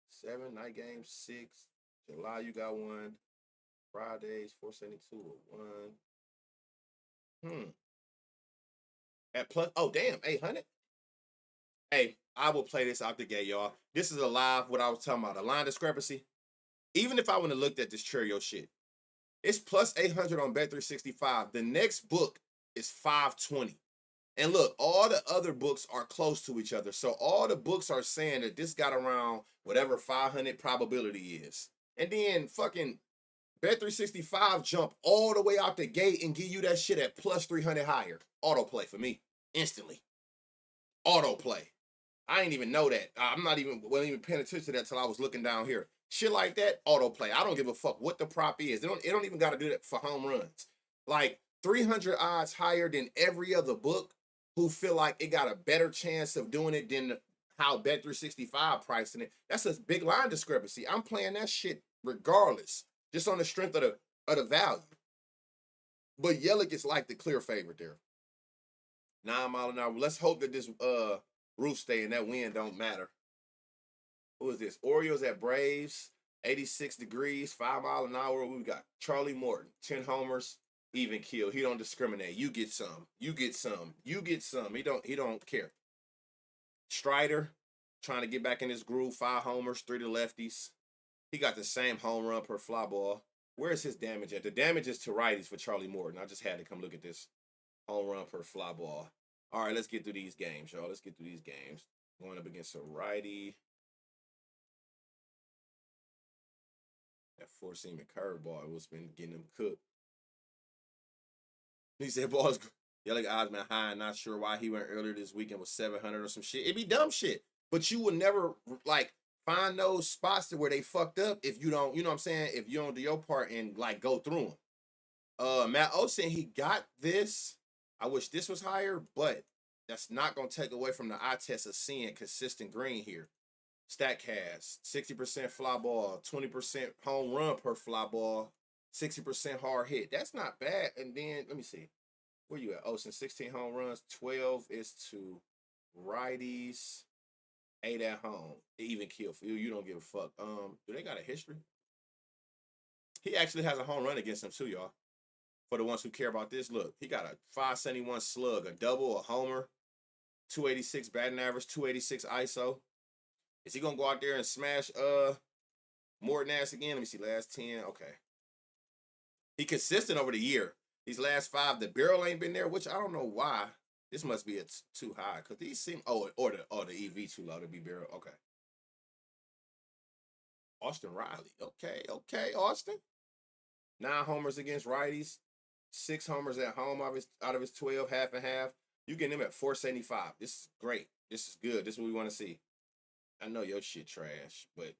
7 night games, 6. July you got one. Fridays 472 or 1. At plus oh damn 800. Hey, I will play this out the gate, y'all. This is a live what I was talking about, a line discrepancy. Even if I would have looked at this Cheerio shit, it's plus 800 on Bet365. The next book is 520. And look, all the other books are close to each other. So all the books are saying that this got around whatever 500 probability is. And then fucking Bet365 jump all the way out the gate and give you that shit at plus 300 higher. Autoplay for me. Instantly. Autoplay. I ain't even know that. I'm not even wasn't even paying attention to that till I was looking down here. Shit like that, autoplay. I don't give a fuck what the prop is. It don't even got to do that for home runs. Like 300 odds higher than every other book who feel like it got a better chance of doing it than how Bet365 pricing it. That's a big line discrepancy. I'm playing that shit regardless, just on the strength of the value. But Yelich is like the clear favorite there. 9 mile an hour. Let's hope that this roof stay and that wind don't matter. Who is this? Orioles at Braves, 86 degrees, 5 mile an hour. We got Charlie Morton, 10 homers, even kill. He don't discriminate. You get some. You get some. You get some. He don't care. Strider, trying to get back in his groove, 5 homers, 3 to lefties. He got the same home run per fly ball. Where's his damage at? The damage is to righties for Charlie Morton. I just had to come look at this home run per fly ball. All right, let's get through these games, y'all. Let's get through these games. Going up against a righty. That four seam and curveball was been getting him cooked. He said balls yeah, like Osman high, not sure why he went earlier this weekend with 700 or some shit. It'd be dumb shit. But you would never like find those spots to where they fucked up if you don't, you know what I'm saying? If you don't do your part and like go through them. Matt Olson, he got this. I wish this was higher, but that's not gonna take away from the eye test of seeing consistent green here. Statcast, 60% fly ball, 20% home run per fly ball, 60% hard hit. That's not bad. And then let me see. Where you at? Olsen, 16 home runs, 12 is to righties, 8 at home. Even kill for you. You don't give a fuck. Do they got a history? He actually has a home run against them too, y'all. For the ones who care about this, look, he got a 571 slug, a double, a homer, 286 batting average, 286 ISO. Is he gonna go out there and smash Morton ass again? Let me see, last 10. Okay. He consistent over the year. These last 5, the barrel ain't been there, which I don't know why. This must be too high because these seem or the EV too low to be barrel. Okay, Austin Riley. Okay, Austin. 9 homers against righties, 6 homers at home out of his 12, half and half. You getting him at 475. This is great. This is good. This is what we want to see. I know your shit trash, but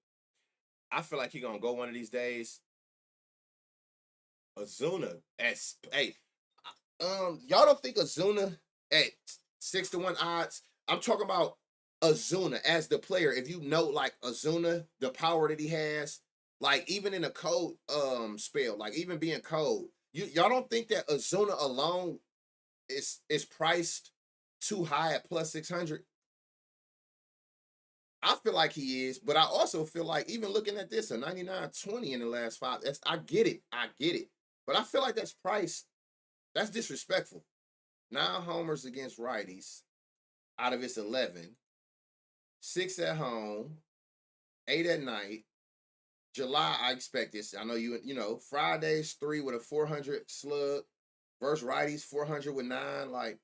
I feel like he gonna go one of these days. Azuna at hey, y'all don't think Azuna at 6-1 odds? I'm talking about Azuna as the player. If you know like Azuna, the power that he has, like even in a cold spell, like even being cold, y'all don't think that Azuna alone is priced too high at plus 600? I feel like he is, but I also feel like even looking at this, a 99.20 in the last five, I get it. I get it. But I feel like that's priced. That's disrespectful. 9 homers against righties out of its 11, 6 at home, 8 at night. July, I expect this. I know Fridays 3 with a 400 slug versus righties 400 with 9. Like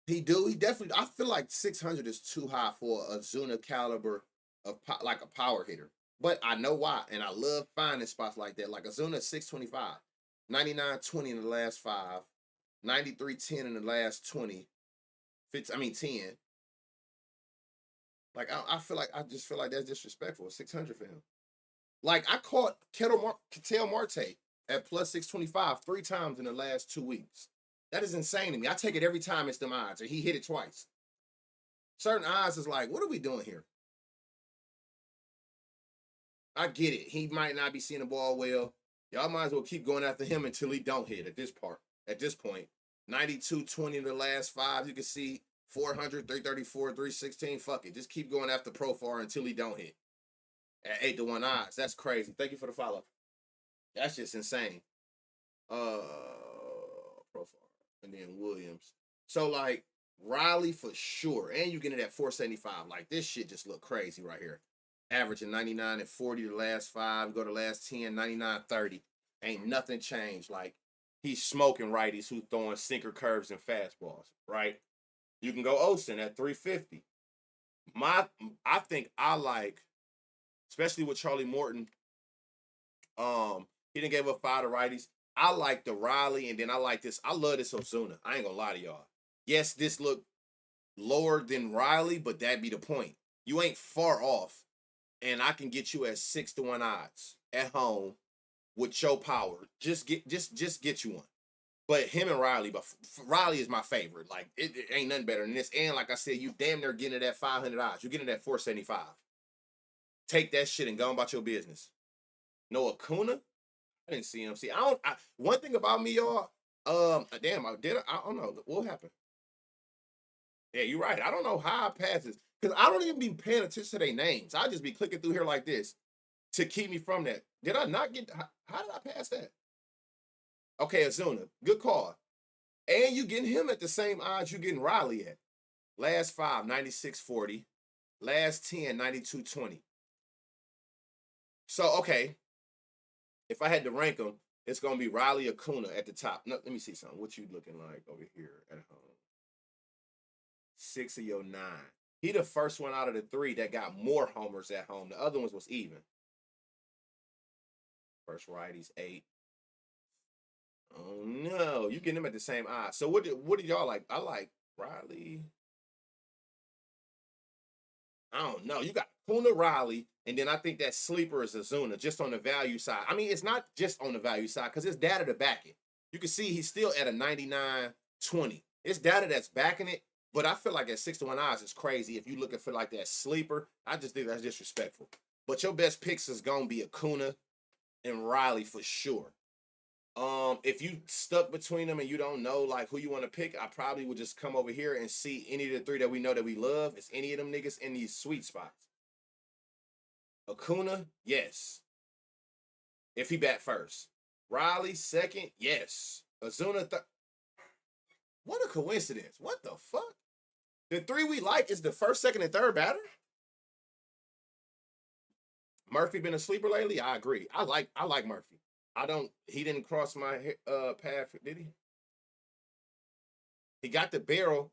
he definitely. I feel like 600 is too high for a Zuna caliber of like a power hitter. But I know why, and I love finding spots like that. Like Azuna 625, 99.20 in the last 5, 93.10 in the last 20. 10. Like I just feel like that's disrespectful. 600 for him. Like I caught Ketel Marte at plus 625 3 times in the last 2 weeks. That is insane to me. I take it every time it's them odds, or he hit it twice. Certain odds is like, what are we doing here? I get it. He might not be seeing the ball well. Y'all might as well keep going after him until he don't hit at this part. At this point, 92.20 in the last 5. You can see 400, 334, 316. Fuck it. Just keep going after Profar until he don't hit. At 8-1 odds. That's crazy. Thank you for the follow. That's just insane. Profar. And then Williams. So like Riley for sure. And you get it at 475. Like this shit just look crazy right here. Averaging 99 and 40 the last 5. Go to last 10, 99, 30. Ain't nothing changed. Like he's smoking righties who throwing sinker curves and fastballs, right? You can go Olsen at 350. I think I like, especially with Charlie Morton. He didn't give up 5 to righties. I like the Riley, and then I like this. I love this Ozuna. I ain't gonna lie to y'all. Yes, this look lower than Riley, but that be the point. You ain't far off, and I can get you at 6-1 odds at home with your power. Just get you one. But him and Riley, but Riley is my favorite. Like it ain't nothing better than this. And like I said, you damn near getting it at 500 odds. You getting it at 475. Take that shit and go about your business. No Acuna. I didn't see him. See, one thing about me, y'all. Damn, I don't know what happened. Yeah, you're right. I don't know how I pass this because I don't even be paying attention to their names. I just be clicking through here like this to keep me from that. Did I not get? How did I pass that? Okay, Azuna, good call. And you getting him at the same odds you getting Riley at. Last 5, 96.40. Last 10, 92.20. So, okay, if I had to rank them, it's going to be Riley Acuna at the top. No, let me see something. What you looking like over here at home? 6 of your 9. He the first one out of the 3 that got more homers at home. The other ones was even. First righties 8. Oh no, you getting them at the same odds. So what did y'all like? I like Riley. I don't know. You got Kuna Riley, and then I think that sleeper is Azuna, just on the value side. I mean, it's not just on the value side because it's data to back it. You can see he's still at a 99.20. It's data that's backing it, but I feel like at 6-1 odds is crazy. If you looking for like that sleeper, I just think that's disrespectful. But your best picks is gonna be Acuna and Riley for sure. If you stuck between them and you don't know like who you want to pick, I probably would just come over here and see any of the 3 that we know that we love. Is any of them niggas in these sweet spots? Acuna, yes. If he bat first. Riley, second, yes. Azuna, what a coincidence. What the fuck? The 3 we like is the first, second, and third batter? Murphy been a sleeper lately? I agree. I like Murphy. He didn't cross my path, did he? He got the barrel.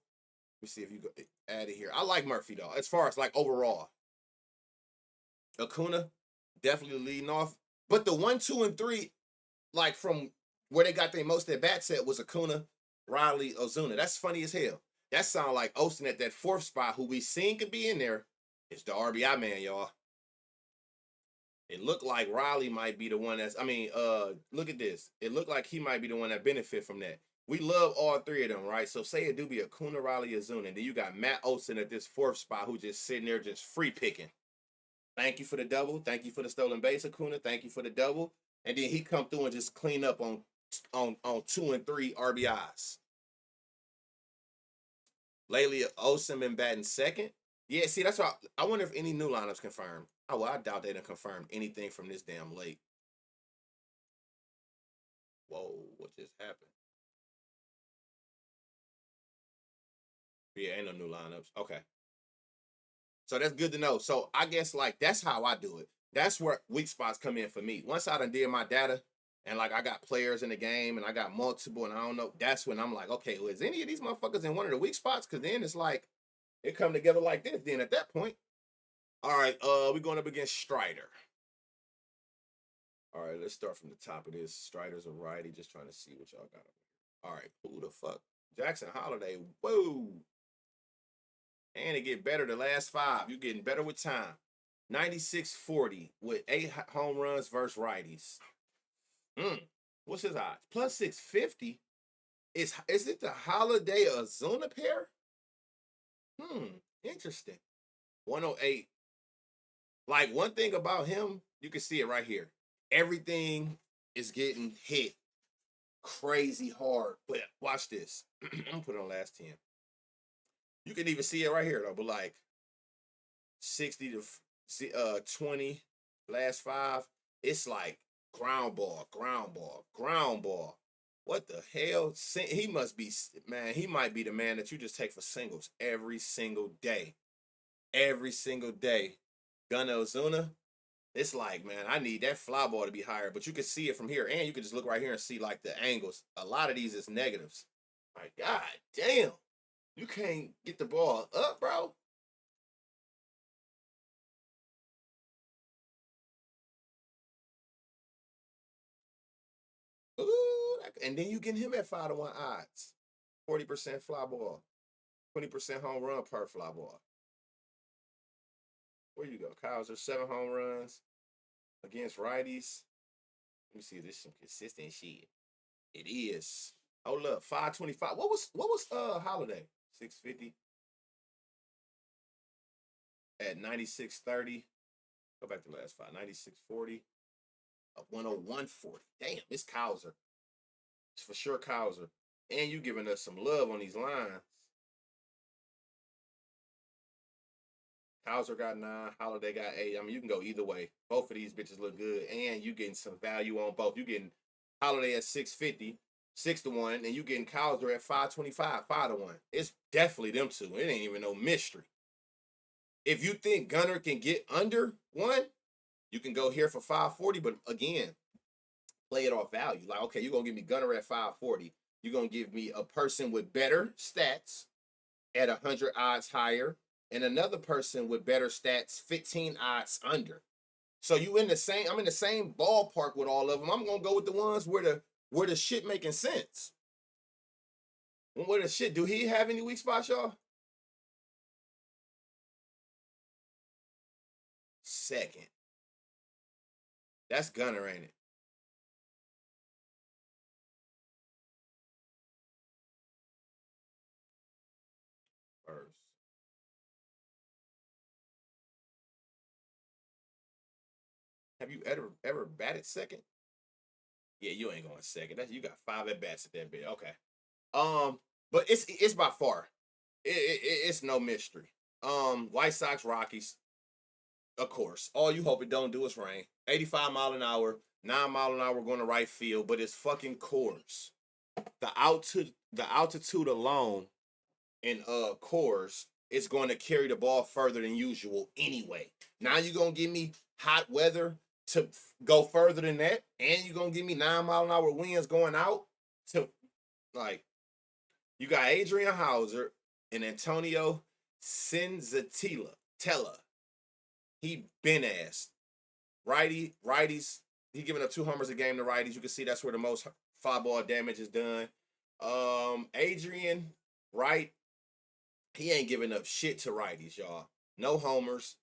Let me see if you go add it here. I like Murphy though, as far as like overall. Acuna definitely leading off, but the 1, 2, and 3, like from where they got their most at bat set was Acuna, Riley, Ozuna. That's funny as hell. That sound like Austin at that fourth spot, who we seen could be in there. It's the RBI man, y'all. It looked like Riley might be the one that's. I mean, look at this. It looked like he might be the one that benefit from that. We love all three of them, right? So say it do be Acuna, Riley, Ozuna, and then you got Matt Olson at this fourth spot, who just sitting there just free picking. Thank you for the double. Thank you for the stolen base, Acuna. Thank you for the double. And then he come through and just clean up on 2 and 3 RBIs. Lately, Olsen been batting second. Yeah, see, that's why I wonder if any new lineups confirmed. Oh, well, I doubt they done confirmed anything from this damn late. Whoa, what just happened? Yeah, ain't no new lineups. Okay. So that's good to know. So I guess like that's how I do it. That's where weak spots come in for me. Once I done did my data and like I got players in the game and I got multiple and I don't know, that's when I'm like, okay, well, is any of these motherfuckers in one of the weak spots? Because then it's like it come together like this. Then at that point, all right, we're going up against Strider. All right, let's start from the top of this. Strider's a righty, just trying to see what y'all got. All right, who the fuck? Jackson Holiday. Whoa. And it get better the last 5. You getting better with time. 96-40 with 8 home runs versus righties. What's his odds? Plus 650. Is it the Holiday Ozuna pair? Interesting. 108. Like one thing about him, you can see it right here. Everything is getting hit crazy hard. But watch this. I'm gonna put it on last 10. You can even see it right here though, but like 60 to 20, last 5, it's like ground ball, ground ball, ground ball. What the hell? He must be, man, he might be the man that you just take for singles every single day. Every single day. Gunnar Ozuna, it's like, man, I need that fly ball to be higher, but you can see it from here, and you can just look right here and see like the angles. A lot of these is negatives. My God damn. You can't get the ball up, bro. Ooh, and then you get him at 5-1 odds. 40% fly ball. 20% home run per fly ball. Where you go? Kaiser, 7 home runs against righties. Let me see if this is some consistent shit. It is. Hold up, 525. What was Holiday? 650 at 96.30. Go back to the last 5. 96.40. 101.40. Damn, it's Kaiser. It's for sure Kaiser. And you giving us some love on these lines. Kaiser got 9, Holiday got 8. I mean, you can go either way. Both of these bitches look good, and you getting some value on both. You getting Holiday at 650, 6-1, and you getting Kaiser at 525, 5-1. It's definitely them two. It ain't even no mystery. If you think Gunner can get under 1, you can go here for 540, but again, play it off value. Like, okay, you're going to give me Gunner at 540. You're going to give me a person with better stats at 100 odds higher, and another person with better stats, 15 odds under. So I'm in the same ballpark with all of them. I'm gonna go with the ones where the shit making sense. Where the shit, do he have any weak spots, y'all? Second. That's Gunner, ain't it? First. Have you ever batted second? Yeah, you ain't going second. You got 5 at bats at that bit. Okay. But it's by far. It's no mystery. White Sox, Rockies, of course. All you hope it don't do is rain. 85 mile an hour, 9 mile an hour going to right field, but it's fucking Coors. The altitude alone in Coors is going to carry the ball further than usual anyway. Now you're gonna give me hot weather to go further than that, and you're gonna give me 9 mile an hour winds going out to like You got Adrian Hauser and Antonio Senzatella. Tella. He been asked. Righties, he giving up 2 homers a game to righties. You can see that's where the most fly ball damage is done. Adrian Wright, he ain't giving up shit to righties, y'all. No homers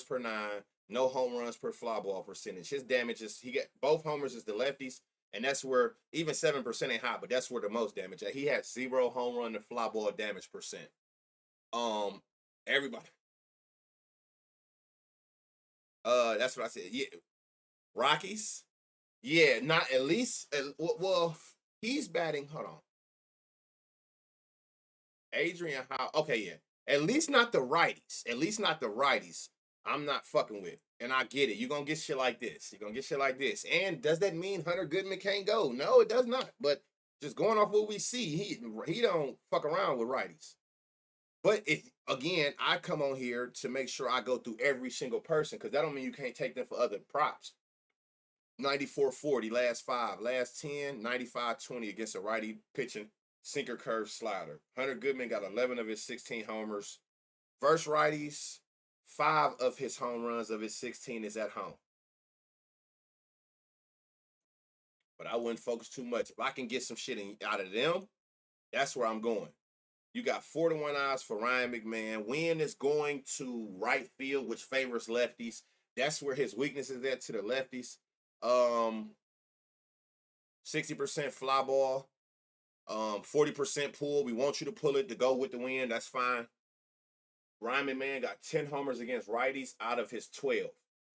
per 9, no home runs per fly ball percentage. His damage is he got both homers is the lefties, and that's where even 7% ain't hot, but that's where the most damage at. He had 0 home run to fly ball damage percent. Um, everybody. That's what I said. Yeah, Rockies. Yeah, not at least. Well, he's batting. Hold on, Adrian. How? Okay, yeah. At least not the righties. At least not the righties. I'm not fucking with. And I get it. You're gonna get shit like this. You're gonna get shit like this. And does that mean Hunter Goodman can't go? No, it does not. But just going off what we see, he don't fuck around with righties. But if again, I come on here to make sure I go through every single person because that don't mean you can't take them for other props. 94-40 last 5, last 10, 95-20 against a righty pitching sinker curve slider. Hunter Goodman got 11 of his 16 homers. Versus righties, 5 of his home runs of his 16 is at home. But I wouldn't focus too much. If I can get some shit out of them, that's where I'm going. You got 4-1 odds for Ryan McMahon. Wynn is going to right field, which favors lefties. That's where his weakness is at to the lefties. 60% fly ball, 40% pull. We want you to pull it to go with the win. That's fine. Ryan McMahon got 10 homers against righties out of his 12.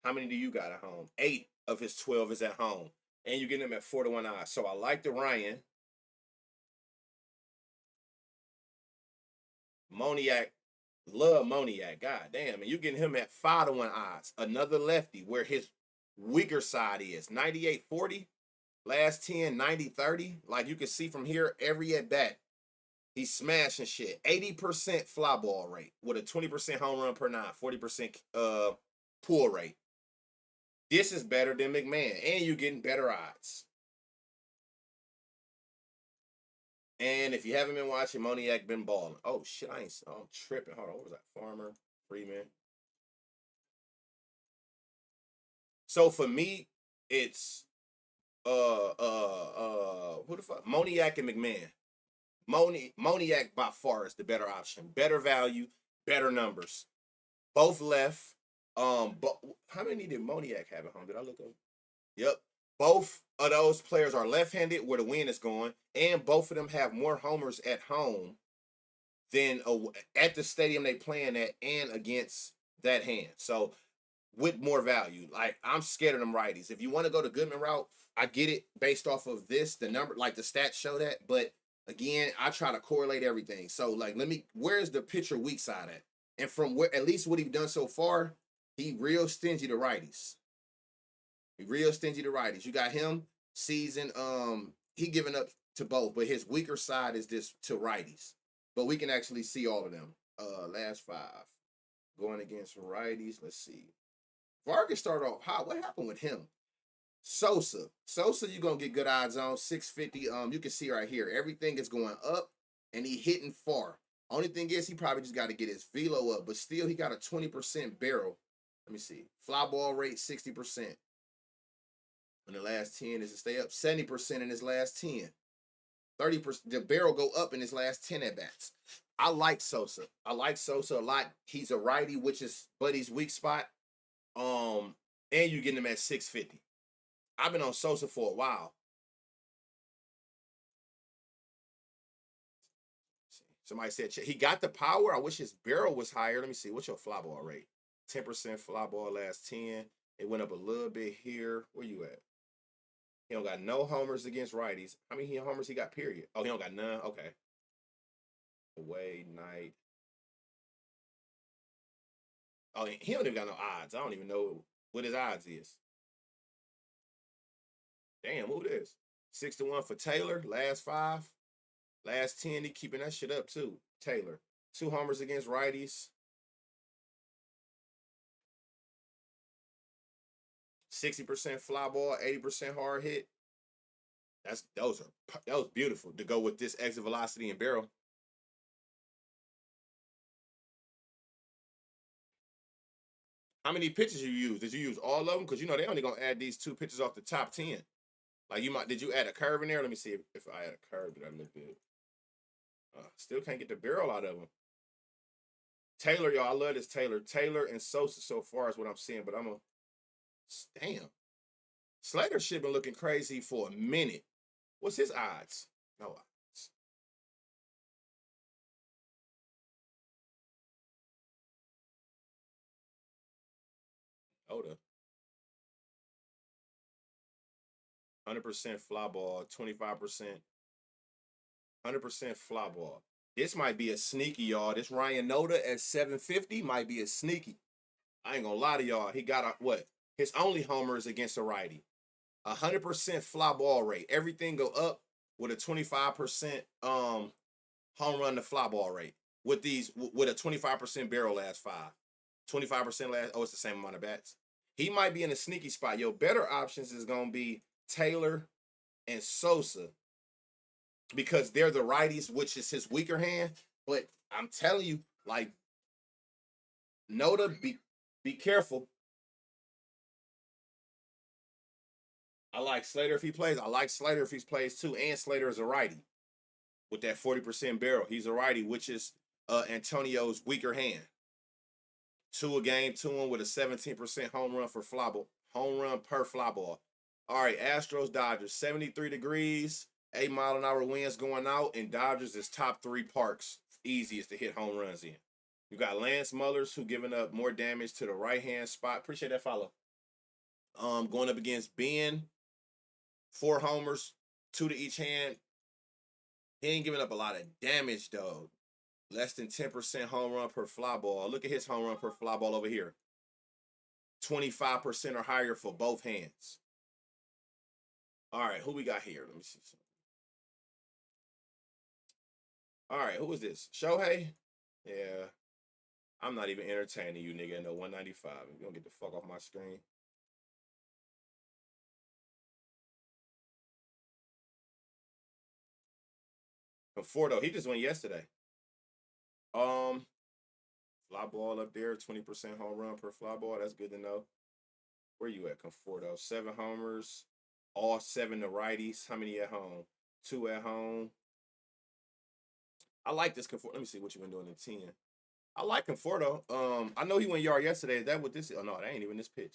How many do you got at home? 8 of his 12 is at home. And you get him at 4-1 odds. So I like the Ryan. Moniak, love Moniak. God damn. And you getting him at 5-1 odds. Another lefty where his weaker side is 98-40. Last 10, 90-30. Like you can see from here, every at bat, he's smashing shit. 80% fly ball rate with a 20% home run per 9, 40% pull rate. This is better than McMahon, and you're getting better odds. And if you haven't been watching, Moniak been balling. Oh shit, I'm tripping. Hold on, what was that? Farmer, Freeman. So for me, it's who the fuck? Moniak and McMahon. Moniak by far is the better option. Better value, better numbers. Both left. But how many did Moniak have at home? Did I look up? Yep. Both of those players are left-handed where the wind is going, and both of them have more homers at home than at the stadium they playing at and against that hand. So with more value. Like I'm scared of them righties. If you want to go the Goodman route, I get it based off of this, the number, like the stats show that. But again, I try to correlate everything. So like, where's the pitcher weak side at? And from where, at least what he's done so far, he real stingy to righties. He real stingy to righties. You got him season. He giving up to both, but his weaker side is this to righties. But we can actually see all of them. Last 5 going against righties. Let's see. Vargas started off hot. What happened with him? Sosa, you're gonna get good odds on 650. You can see right here, everything is going up, and he hitting far. Only thing is, he probably just got to get his velo up, but still, he got a 20% barrel. Let me see, fly ball rate 60%. In the last 10 is to stay up 70% in his last 10. 30%. The barrel go up in his last 10 at bats. I like Sosa. I like Sosa a lot. He's a righty, which is Buddy's weak spot. And you getting him at 650. I've been on Sosa for a while. Somebody said he got the power. I wish his barrel was higher. Let me see. What's your fly ball rate? 10% fly ball last 10. It went up a little bit here. Where you at? He don't got no homers against righties. How many homers he got, period? Oh, he don't got none? Okay. Away, night. Oh, he don't even got no odds. I don't even know what his odds is. Damn, who this? 6-1 for Taylor. Last 5. Last 10, he keeping that shit up too. Taylor. 2 homers against righties. 60% fly ball, 80% hard hit. That was beautiful to go with this exit velocity and barrel. How many pitches you use? Did you use all of them? Because you know they only gonna add these 2 pitches off the top 10. Like you might, did you add a curve in there? Let me see if I add a curve. Did I look good? Still can't get the barrel out of them. Taylor, y'all, I love this Taylor. Taylor and Sosa so far is what I'm seeing, but I'm a damn. Slater shit been looking crazy for a minute. What's his odds? No odds. Oda. 100% fly ball, 25%, 100% fly ball. This might be a sneaky, y'all. This Ryan Noda at 750 might be a sneaky. I ain't gonna lie to y'all. He got a what? His only homer is against a righty. 100% fly ball rate. Everything go up with a 25% home run to fly ball rate. With a 25% barrel last 5. 25% last, oh, it's the same amount of bats. He might be in a sneaky spot. Yo, better options is gonna be Taylor and Sosa because they're the righties, which is his weaker hand. But I'm telling you, like Noda, be careful. I like Slater if he plays. I like Slater if he plays too. And Slater is a righty with that 40% barrel. He's a righty, which is Antonio's weaker hand. 2 a game to him with a 17% home run for fly ball. Home run per fly ball. All right, Astros, Dodgers, 73 degrees, 8-mile-an-hour winds going out, and Dodgers is top 3 parks, easiest to hit home runs in. You got Lance Mullers, who giving up more damage to the right-hand spot. Appreciate that follow. Going up against Ben, 4 homers, 2 to each hand. He ain't giving up a lot of damage, though. Less than 10% home run per fly ball. Look at his home run per fly ball over here. 25% or higher for both hands. All right, who we got here? Let me see something. All right, who is this? Shohei? Yeah. I'm not even entertaining you, nigga, in the 195. You're going to get the fuck off my screen. Conforto, he just went yesterday. Fly ball up there, 20% home run per fly ball. That's good to know. Where you at, Conforto? 7 homers, all 7 to righties. How many at home? 2 at home. I like this Conforto. Let me see what you've been doing in 10. I like Conforto. I know he went yard yesterday. Is that what this is? Oh, no, that ain't even this pitch.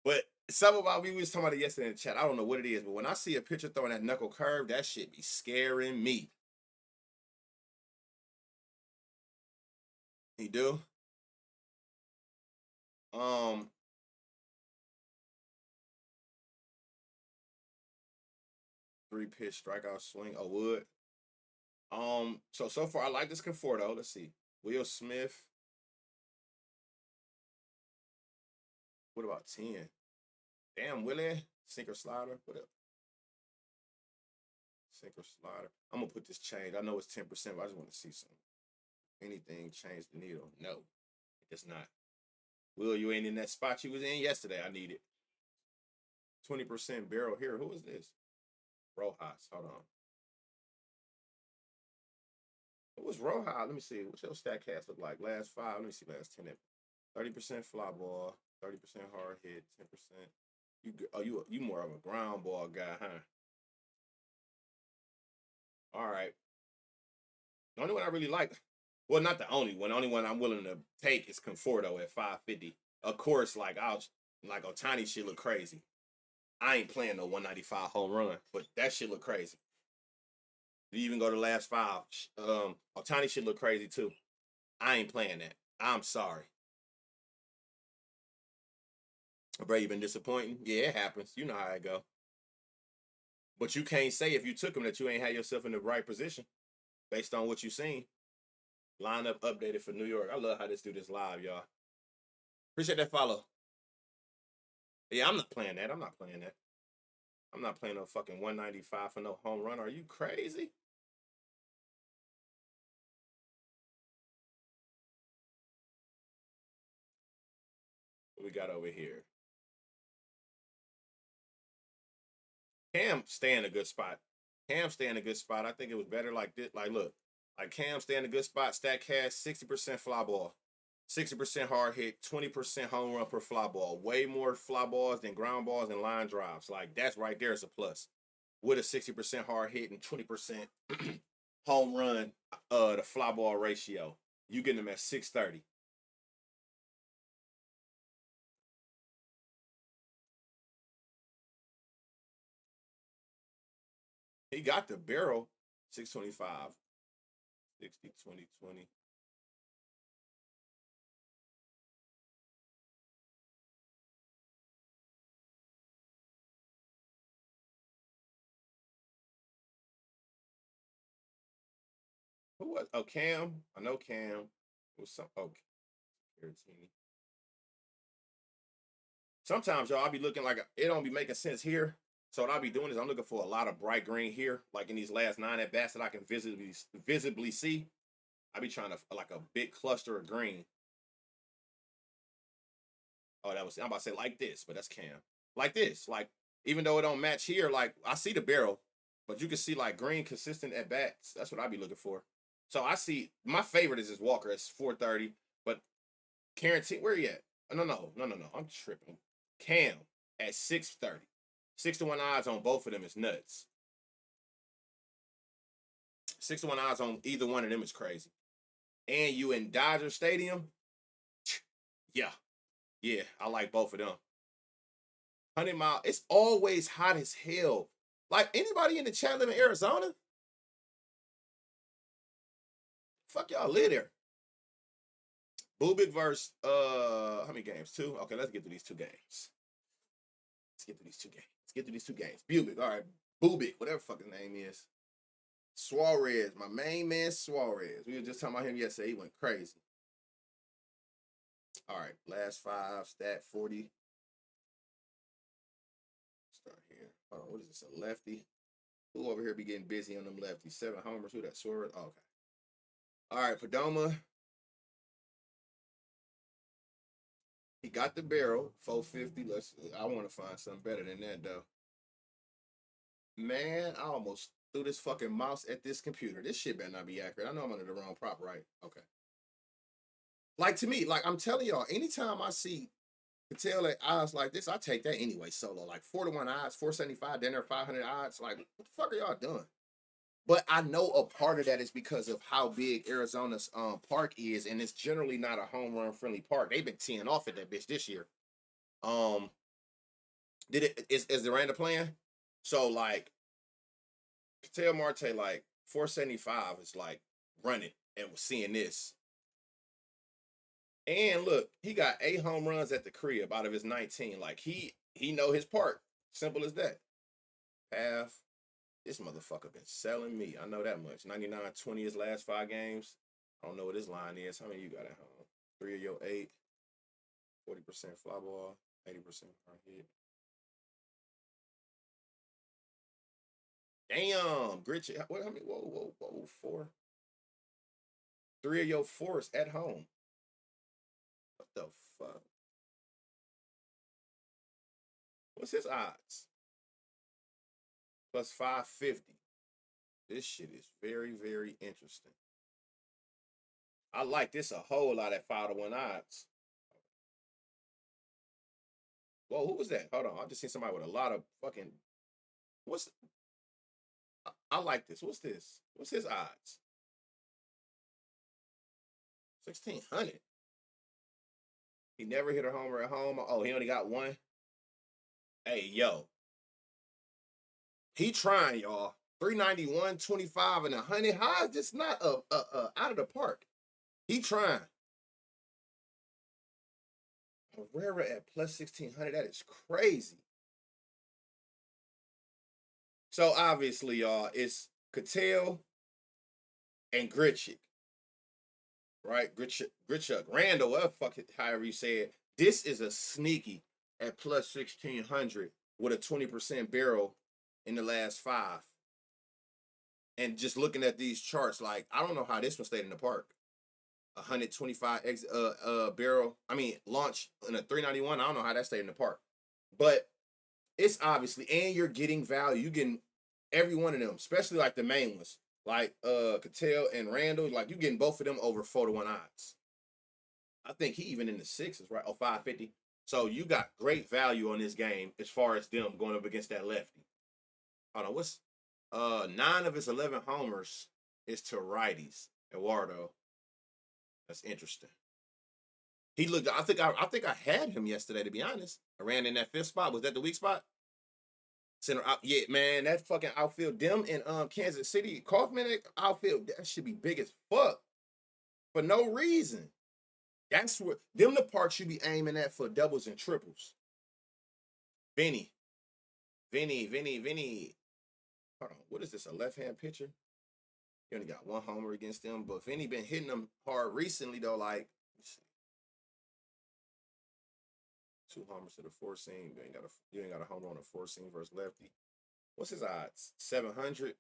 But something about we was talking about it yesterday in the chat. I don't know what it is, but when I see a pitcher throwing that knuckle curve, that shit be scaring me. He do? Um, 3-pitch strikeout swing. Oh, would. So far I like this Conforto. Let's see. Will Smith. What about 10? Damn, Willie. Sinker slider. What up? Sinker slider. I'm gonna put this change. I know it's 10%, but I just want to see something. Anything change the needle? No, it does not. Will, you ain't in that spot you was in yesterday. I need it. 20% barrel here. Who is this? Rojas. Hold on. What was Rojas? Let me see. What's your StatCast look like? Last 5. Let me see. Last 10. 30% fly ball. 30% hard hit. 10%. You more of a ground ball guy, huh? All right. The only one I really like, well, not the only one. The only one I'm willing to take is Conforto at 550. Of course, like Otani shit look crazy. I ain't playing no 195 home run, but that shit look crazy. You even go to the last 5. Otani shit look crazy too. I ain't playing that. I'm sorry. Bro, you been disappointing? Yeah, it happens. You know how it go. But you can't say if you took him that you ain't had yourself in the right position based on what you seen. Lineup updated for New York. I love how this dude is live, y'all. Appreciate that follow. Yeah, I'm not playing that. I'm not playing that. I'm not playing no fucking 195 for no home run. Are you crazy? What we got over here? Cam stay in a good spot. Cam stay in a good spot. I think it was better like this. Like, look, like Cam stay in a good spot. Stack has 60% fly ball, 60% hard hit, 20% home run per fly ball. Way more fly balls than ground balls and line drives. Like, that's right there is a plus. With a 60% hard hit and 20% home run, the fly ball ratio, you getting them at 630. He got the barrel 625, 60, 20, 20. Who was? Oh, Cam. I know Cam. It was some. Oh, Caratini. Sometimes y'all, I'll be looking like it don't be making sense here. So what I'll be doing is I'm looking for a lot of bright green here, like in these last 9 at bats that I can visibly see. I be trying to like a big cluster of green. Oh, that was I'm about to say like this, but that's Cam. Like this, like even though it don't match here, like I see the barrel, but you can see like green consistent at bats. That's what I be looking for. So I see my favorite is this Walker. It's 430, but Karen T, where you at? Oh, no. I'm tripping. Cam at 630. 6 to 1 odds on both of them is nuts. 6 to 1 odds on either one of them is crazy. And you in Dodger Stadium? Yeah, yeah, I like both of them. 100 mile. It's always hot as hell. Like anybody in the chat live in Arizona? Fuck y'all live there. Bubik versus how many games? 2? Okay, let's get to these 2 games. Let's get to these 2 games. Let's get to these 2 games. Bubik, all right. Bubik, whatever fucking name is. Suarez, my main man Suarez. We were just talking about him yesterday. He went crazy. All right, last 5, stat 40. Start here. Hold on, what is this? A lefty? Who over here be getting busy on them lefties? 7 homers. Who that? Suarez? Oh, okay. All right, Padoma. He got the barrel, 450. I want to find something better than that though. Man, I almost threw this fucking mouse at this computer. This shit better not be accurate. I know I'm under the wrong prop, right? Okay. Like to me, like I'm telling y'all, anytime I see Patel at odds like this, I take that anyway solo. Like 4 to 1 odds, 475, then there 500 odds. Like, what the fuck are y'all doing? But I know a part of that is because of how big Arizona's park is, and it's generally not a home run friendly park. They've been teeing off at that bitch this year. Um, did it is Duranda playing? So like Tell Marte like 475 is like running and was seeing this. And look, he got 8 home runs at the crib out of his 19. Like he know his part. Simple as that. Path. This motherfucker been selling me. I know that much. 99-20 his last 5 games. I don't know what his line is. How many you got at home? 3 of your 8. 40% fly ball. 80% hard hit. Damn, Gritchy. What? How many? Whoa, 4. 3 of your 4s at home. What the fuck? What's his odds? Plus 550. This shit is very, very interesting. I like this a whole lot at 5 to 1 odds. Whoa, who was that? Hold on. I just seen somebody with a lot of fucking. What's. I like this. What's this? What's his odds? 1,600. He never hit a homer at home. Oh, he only got 1. Hey, yo. He trying, y'all. 391, 25, and 100. How is this not out of the park? He trying. Herrera at plus 1,600. That is crazy. So obviously, y'all, it's Cattell and Gritchick, right? Gritchuck, Randall, whatever fuck it, however you say it. This is a sneaky at plus 1,600 with a 20% barrel in the last 5. And just looking at these charts, like I don't know how this one stayed in the park. 125 barrel. I mean, launch in a 391. I don't know how that stayed in the park. But It's obviously, and you're getting value. You're getting every one of them, especially like the main ones, like Cattell and Randall. Like you getting both of them over 4-1 odds. I think he even in the sixes, right? Oh, 550. So you got great value on this game as far as them going up against that lefty. Hold on, what's 9 of his 11 homers is to righties. Eduardo. That's interesting. He looked. I think I had him yesterday. To be honest, I ran in that fifth spot. Was that the weak spot? Center out. Yeah, man, that fucking outfield. Them in Kansas City, Kaufman outfield. That should be big as fuck for no reason. That's what them the parts you be aiming at for doubles and triples. Vinny, Vinny. Hold on. What is this? A left hand pitcher? He only got one homer against them, but Vinny been hitting them hard recently though. Like, let's see. 2 homers to the four seam. You ain't got a homer on the four seam versus lefty. What's his odds? 700.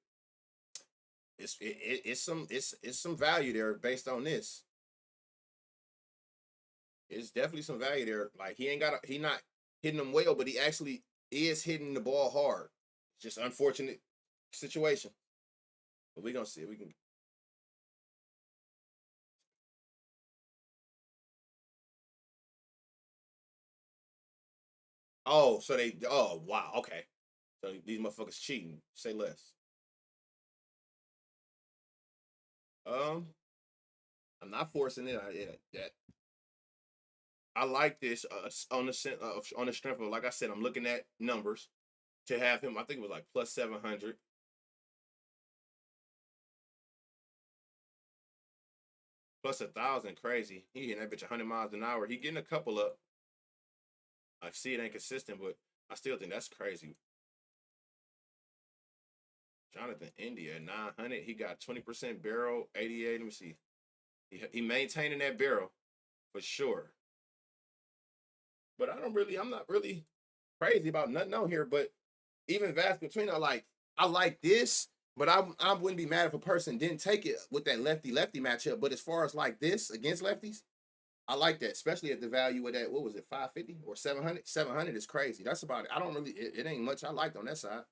It's some value there based on this. It's definitely some value there. Like he not hitting them well, but he actually is hitting the ball hard. Just unfortunate situation. But we gonna see if we can. Oh, so they. Oh, wow. Okay. So these motherfuckers cheating. Say less. Um, I'm not forcing it. I like this on the strength of, like I said, I'm looking at numbers to have him. I think it was like plus 700, plus 1,000. Crazy. He hitting that bitch 100 miles an hour. He getting a couple up. I see it ain't consistent, but I still think that's crazy. Jonathan India 900. He got 20% barrel, 88. Let me see. He maintaining that barrel for sure. But I'm not really crazy about nothing on here. But even Vasco Trina, like I like this, but I wouldn't be mad if a person didn't take it with that lefty lefty matchup. But as far as like this against lefties, I like that, especially at the value of that. What was it, 550 or 700? 700 is crazy. That's about it. I don't really. It ain't much I liked on that side.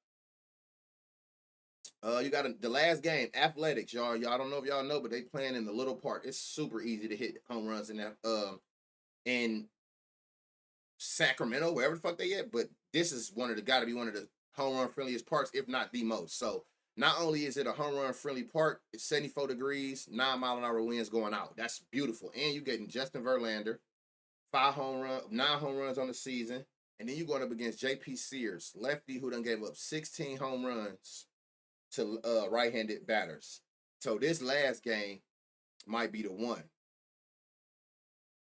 You got the last game, Athletics, y'all. Y'all don't know if y'all know, but they playing in the little park. It's super easy to hit home runs in that. In Sacramento, wherever the fuck they at. But this is got to be one of the home run friendliest parks, if not the most. So not only is it a home run friendly park, it's 74 degrees, 9 mile an hour winds going out. That's beautiful. And you getting Justin Verlander, 9 home runs on the season. And then you're going up against JP Sears, lefty who done gave up 16 home runs to right-handed batters. So this last game might be the one.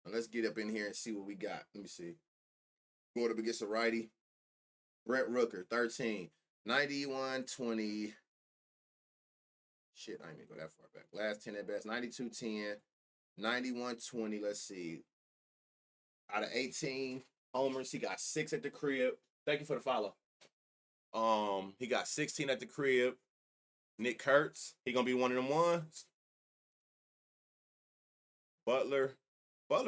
Now let's get up in here and see what we got. Let me see. Going up against a righty. Brent Rooker, 13. 91-20. Shit, I ain't even go that far back. Last 10 at best. 92-10. 91-20. Let's see. Out of 18 homers, he got 6 at the crib. Thank you for the follow. He got 16 at the crib. Nick Kurtz, he gonna be one of them ones. Butler, I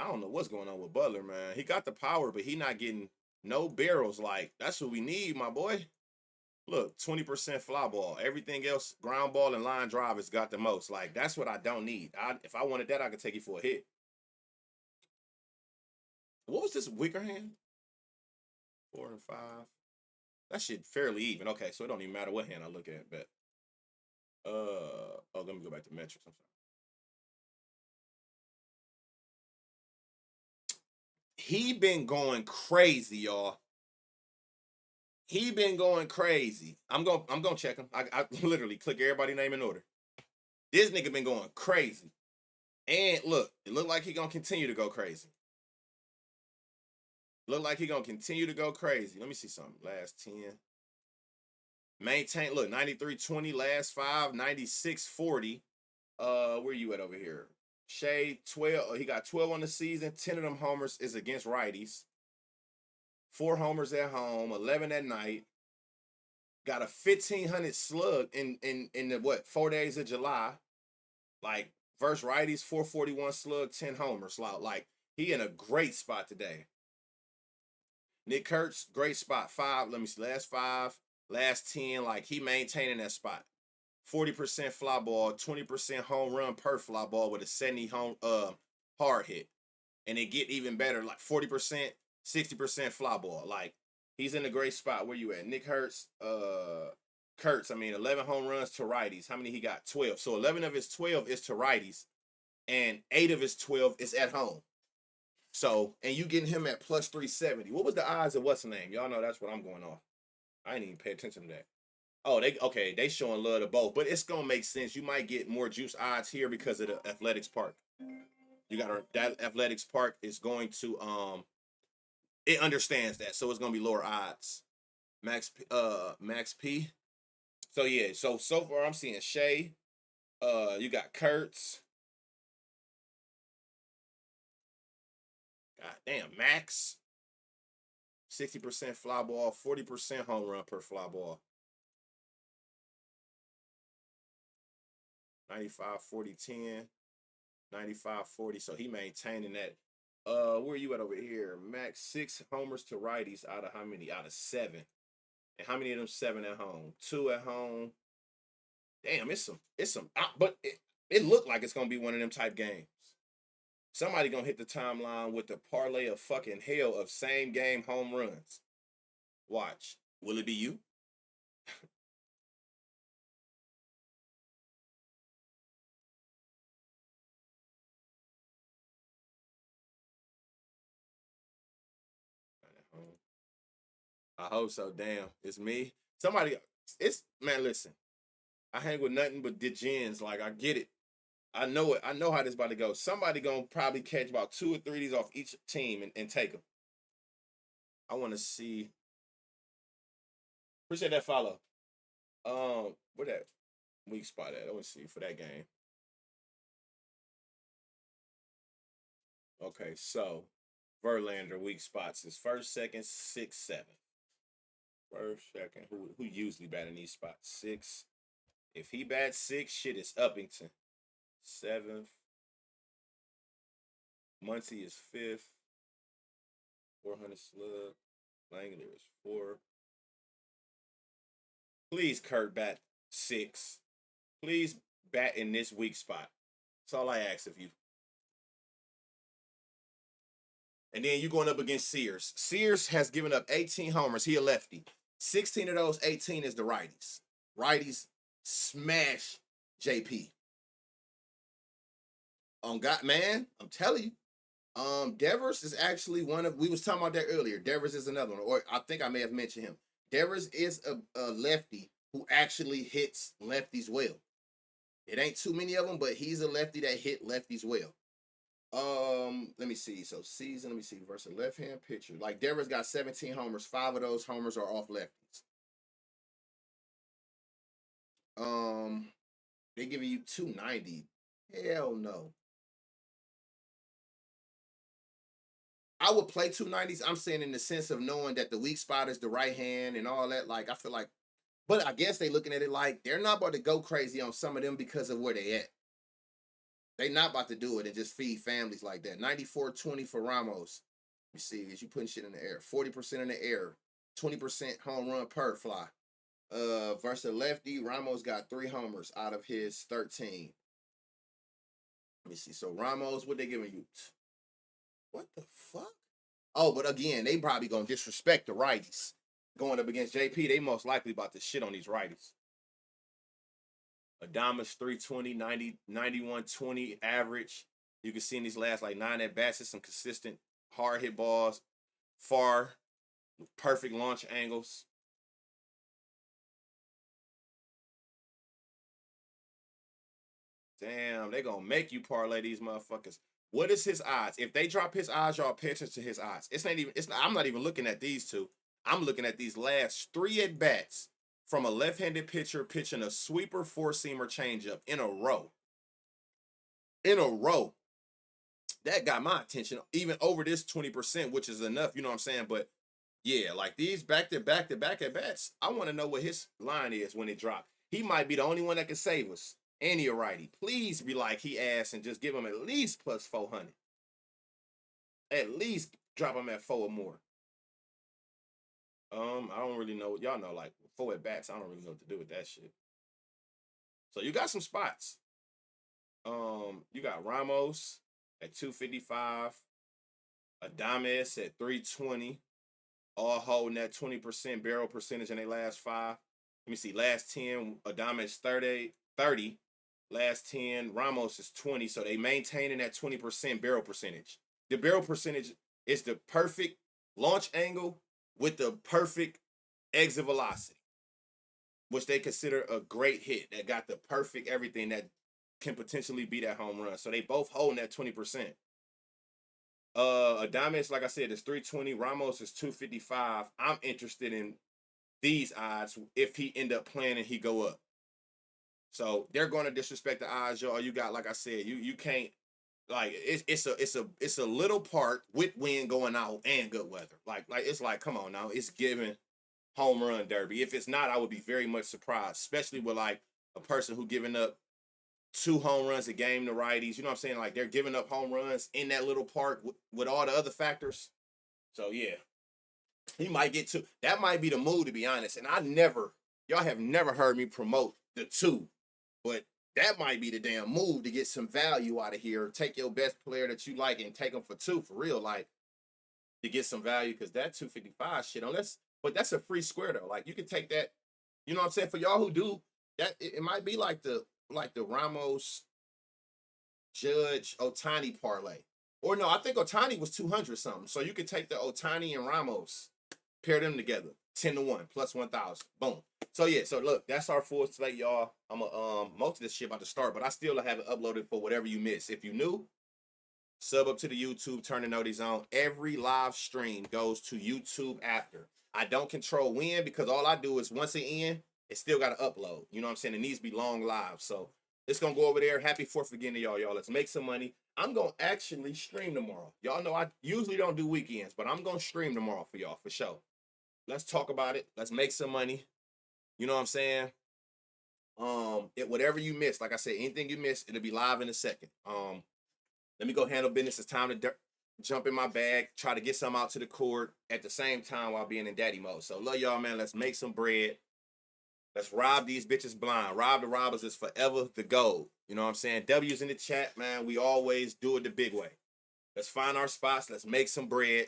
don't know what's going on with Butler, man. He got the power, but he not getting no barrels. Like that's what we need, my boy. Look, 20% fly ball. Everything else, ground ball and line drive has got the most. Like that's what I don't need. If I wanted that, I could take you for a hit. What was this weaker hand? 4 and 5. That shit fairly even. Okay, so it don't even matter what hand I look at. But let me go back to metrics. I'm sorry. He been going crazy, y'all. He been going crazy. I'm gonna check him. I literally click everybody name in order. This nigga been going crazy. And look, it look like he gonna continue to go crazy. Look like he gonna continue to go crazy. Let me see something. Last 10. Maintain, look, 93-20, last 5, 96-40. Where you at over here? Shea, 12. He got 12 on the season. 10 of them homers is against righties. 4 homers at home, 11 at night. Got a 1,500 slug in the 4 days of July. Like versus righties, 441 slug, 10 homers. Like he in a great spot today. Nick Kurtz, great spot. 5, let me see, last 5, last 10, like he maintaining that spot. 40% fly ball, 20% home run per fly ball with a 70 hard hit. And it get even better, like 40%, 60% fly ball. Like he's in a great spot. Where you at? Nick Kurtz, 11 home runs to righties. How many he got? 12. So 11 of his 12 is to righties, and 8 of his 12 is at home. So, and you getting him at plus 370. What was the odds of what's the name? Y'all know that's what I'm going off. I didn't even pay attention to that. Oh, they showing love to both, but it's gonna make sense. You might get more juice odds here because of the athletics park. You got that athletics park is going to it understands that, so it's gonna be lower odds. Max P. So yeah, so far I'm seeing Shea. You got Kurtz. God damn, Max. 60% fly ball, 40% home run per fly ball. 95, 40, 10, 95, 40. So he maintaining that. Where are you at over here? Max 6 homers to righties out of how many? Out of 7. And how many of them 7 at home? 2 at home. Damn, it's some. But it looked like it's gonna be one of them type games. Somebody gonna hit the timeline with the parlay of fucking hell of same game home runs. Watch. Will it be you? I hope so. Damn, it's me. Somebody, it's man. Listen, I hang with nothing but degens. Like I get it. I know it. I know how this about to go. Somebody gonna probably catch about 2 or 3 of these off each team and take them. I want to see. Appreciate that follow. Where that weak spot at? I want to see for that game. Okay, so Verlander weak spots is first, second, 6, 7. First, second. Who usually batting these spots? 6. If he bats 6, shit is Uppington. 7th. Muncie is 5th. 400 slug. Langler is 4. Please, Kurt, bat 6. Please bat in this weak spot. That's all I ask of you. And then you going up against Sears. Sears has given up 18 homers. He a lefty. 16 of those 18 is the righties. Righties smash JP. God, man, I'm telling you. Devers is actually one of, we was talking about that earlier. Devers is another one, or I think I may have mentioned him. Devers is a lefty who actually hits lefties well. It ain't too many of them, but he's a lefty that hit lefties well. Let me see. So season, let me see, versus left-hand pitcher. Like Devers got 17 homers. 5 of those homers are off lefties. They giving you 290. Hell no. I would play 290s. I'm saying in the sense of knowing that the weak spot is the right hand and all that. Like I feel like, but I guess they looking at it like they're not about to go crazy on some of them because of where they at. They not about to do it and just feed families like that. 94-20 for Ramos. Let me see, is you putting shit in the air? 40% in the air, 20% home run per fly. Versus lefty, Ramos got 3 homers out of his 13. Let me see. So Ramos, what they giving you? What the fuck? Oh, but again, they probably gonna disrespect the righties. Going up against JP, they most likely about to shit on these righties. Adamas 320, 90, 91, 20 average. You can see in these last like 9 at bats, some consistent hard hit balls, far, perfect launch angles. Damn, they gonna make you parlay these motherfuckers. What is his odds? If they drop his odds, y'all pay attention to his odds. It's not even. It's not, I'm not even looking at these two. I'm looking at these last 3 at bats from a left-handed pitcher pitching a sweeper, four-seamer, changeup in a row. In a row. That got my attention, even over this 20%, which is enough. You know what I'm saying? But yeah, like these back-to-back at bats. I want to know what his line is when it drops. He might be the only one that can save us. And he a righty. Please be like he asked and just give him at least plus 400. At least drop him at 4 or more. I don't really know. Y'all know, like, 4 at bats. I don't really know what to do with that shit. So you got some spots. You got Ramos at 255, Adames at 320, all holding that 20% barrel percentage in their last 5. Let me see. Last 10, Adames 30. Last 10, Ramos is 20. So they maintaining that 20% barrel percentage. The barrel percentage is the perfect launch angle with the perfect exit velocity, which they consider a great hit that got the perfect everything that can potentially be that home run. So they both holding that 20%. Adames, like I said, is 320. Ramos is 255. I'm interested in these odds if he end up playing and he go up. So they're going to disrespect the odds, y'all. You got, like I said, you can't, like, it's a little park with wind going out and good weather. Like it's like, come on now, it's giving home run derby. If it's not, I would be very much surprised, especially with like a person who giving up 2 home runs a game to righties. You know what I'm saying? Like, they're giving up home runs in that little park with all the other factors. So yeah, he might get 2. That might be the move, to be honest. And y'all have never heard me promote the 2, but that might be the damn move to get some value out of here. Take your best player that you like and take them for 2 for real, like, to get some value, because that 255 shit, but that's a free square though. Like, you can take that. You know what I'm saying? For y'all who do that, it might be like the Ramos Judge Otani parlay. Or no, I think Otani was 200 something. So you could take the Otani and Ramos, pair them together, 10-1 plus 1,000. Boom. So yeah, so look, that's our full slate, y'all. I'm most of this shit about to start, but I still have it uploaded for whatever you miss. If you new, sub up to the YouTube, turn the notice on. Every live stream goes to YouTube after. I don't control when, because all I do is once it in, it still got to upload. You know what I'm saying? It needs to be long live. So it's going to go over there. Happy 4th again to y'all. Let's make some money. I'm going to actually stream tomorrow. Y'all know I usually don't do weekends, but I'm going to stream tomorrow for y'all, for sure. Let's talk about it. Let's make some money. You know what I'm saying? Whatever you miss, like I said, anything you miss, it'll be live in a second. Let me go handle business. It's time to jump in my bag, try to get some out to the court at the same time while being in daddy mode. So love y'all, man. Let's make some bread. Let's rob these bitches blind. Rob the robbers is forever the goal. You know what I'm saying? W's in the chat, man. We always do it the big way. Let's find our spots. Let's make some bread.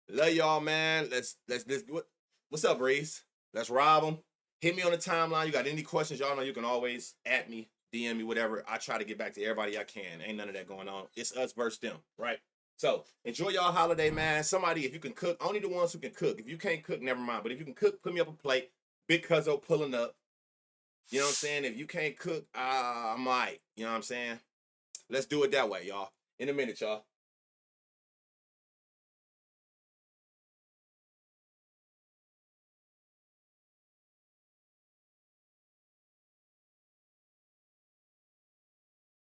Love y'all, man. Let's what's up, Breeze? Let's rob them. Hit me on the timeline. You got any questions? Y'all know you can always at me, DM me, whatever. I try to get back to everybody I can. Ain't none of that going on. It's us versus them, right? So enjoy y'all holiday, man. Somebody, if you can cook, only the ones who can cook. If you can't cook, never mind. But if you can cook, put me up a plate. Big Cuzzo pulling up. You know what I'm saying? If you can't cook, I might. You know what I'm saying? Let's do it that way, y'all. In a minute, y'all.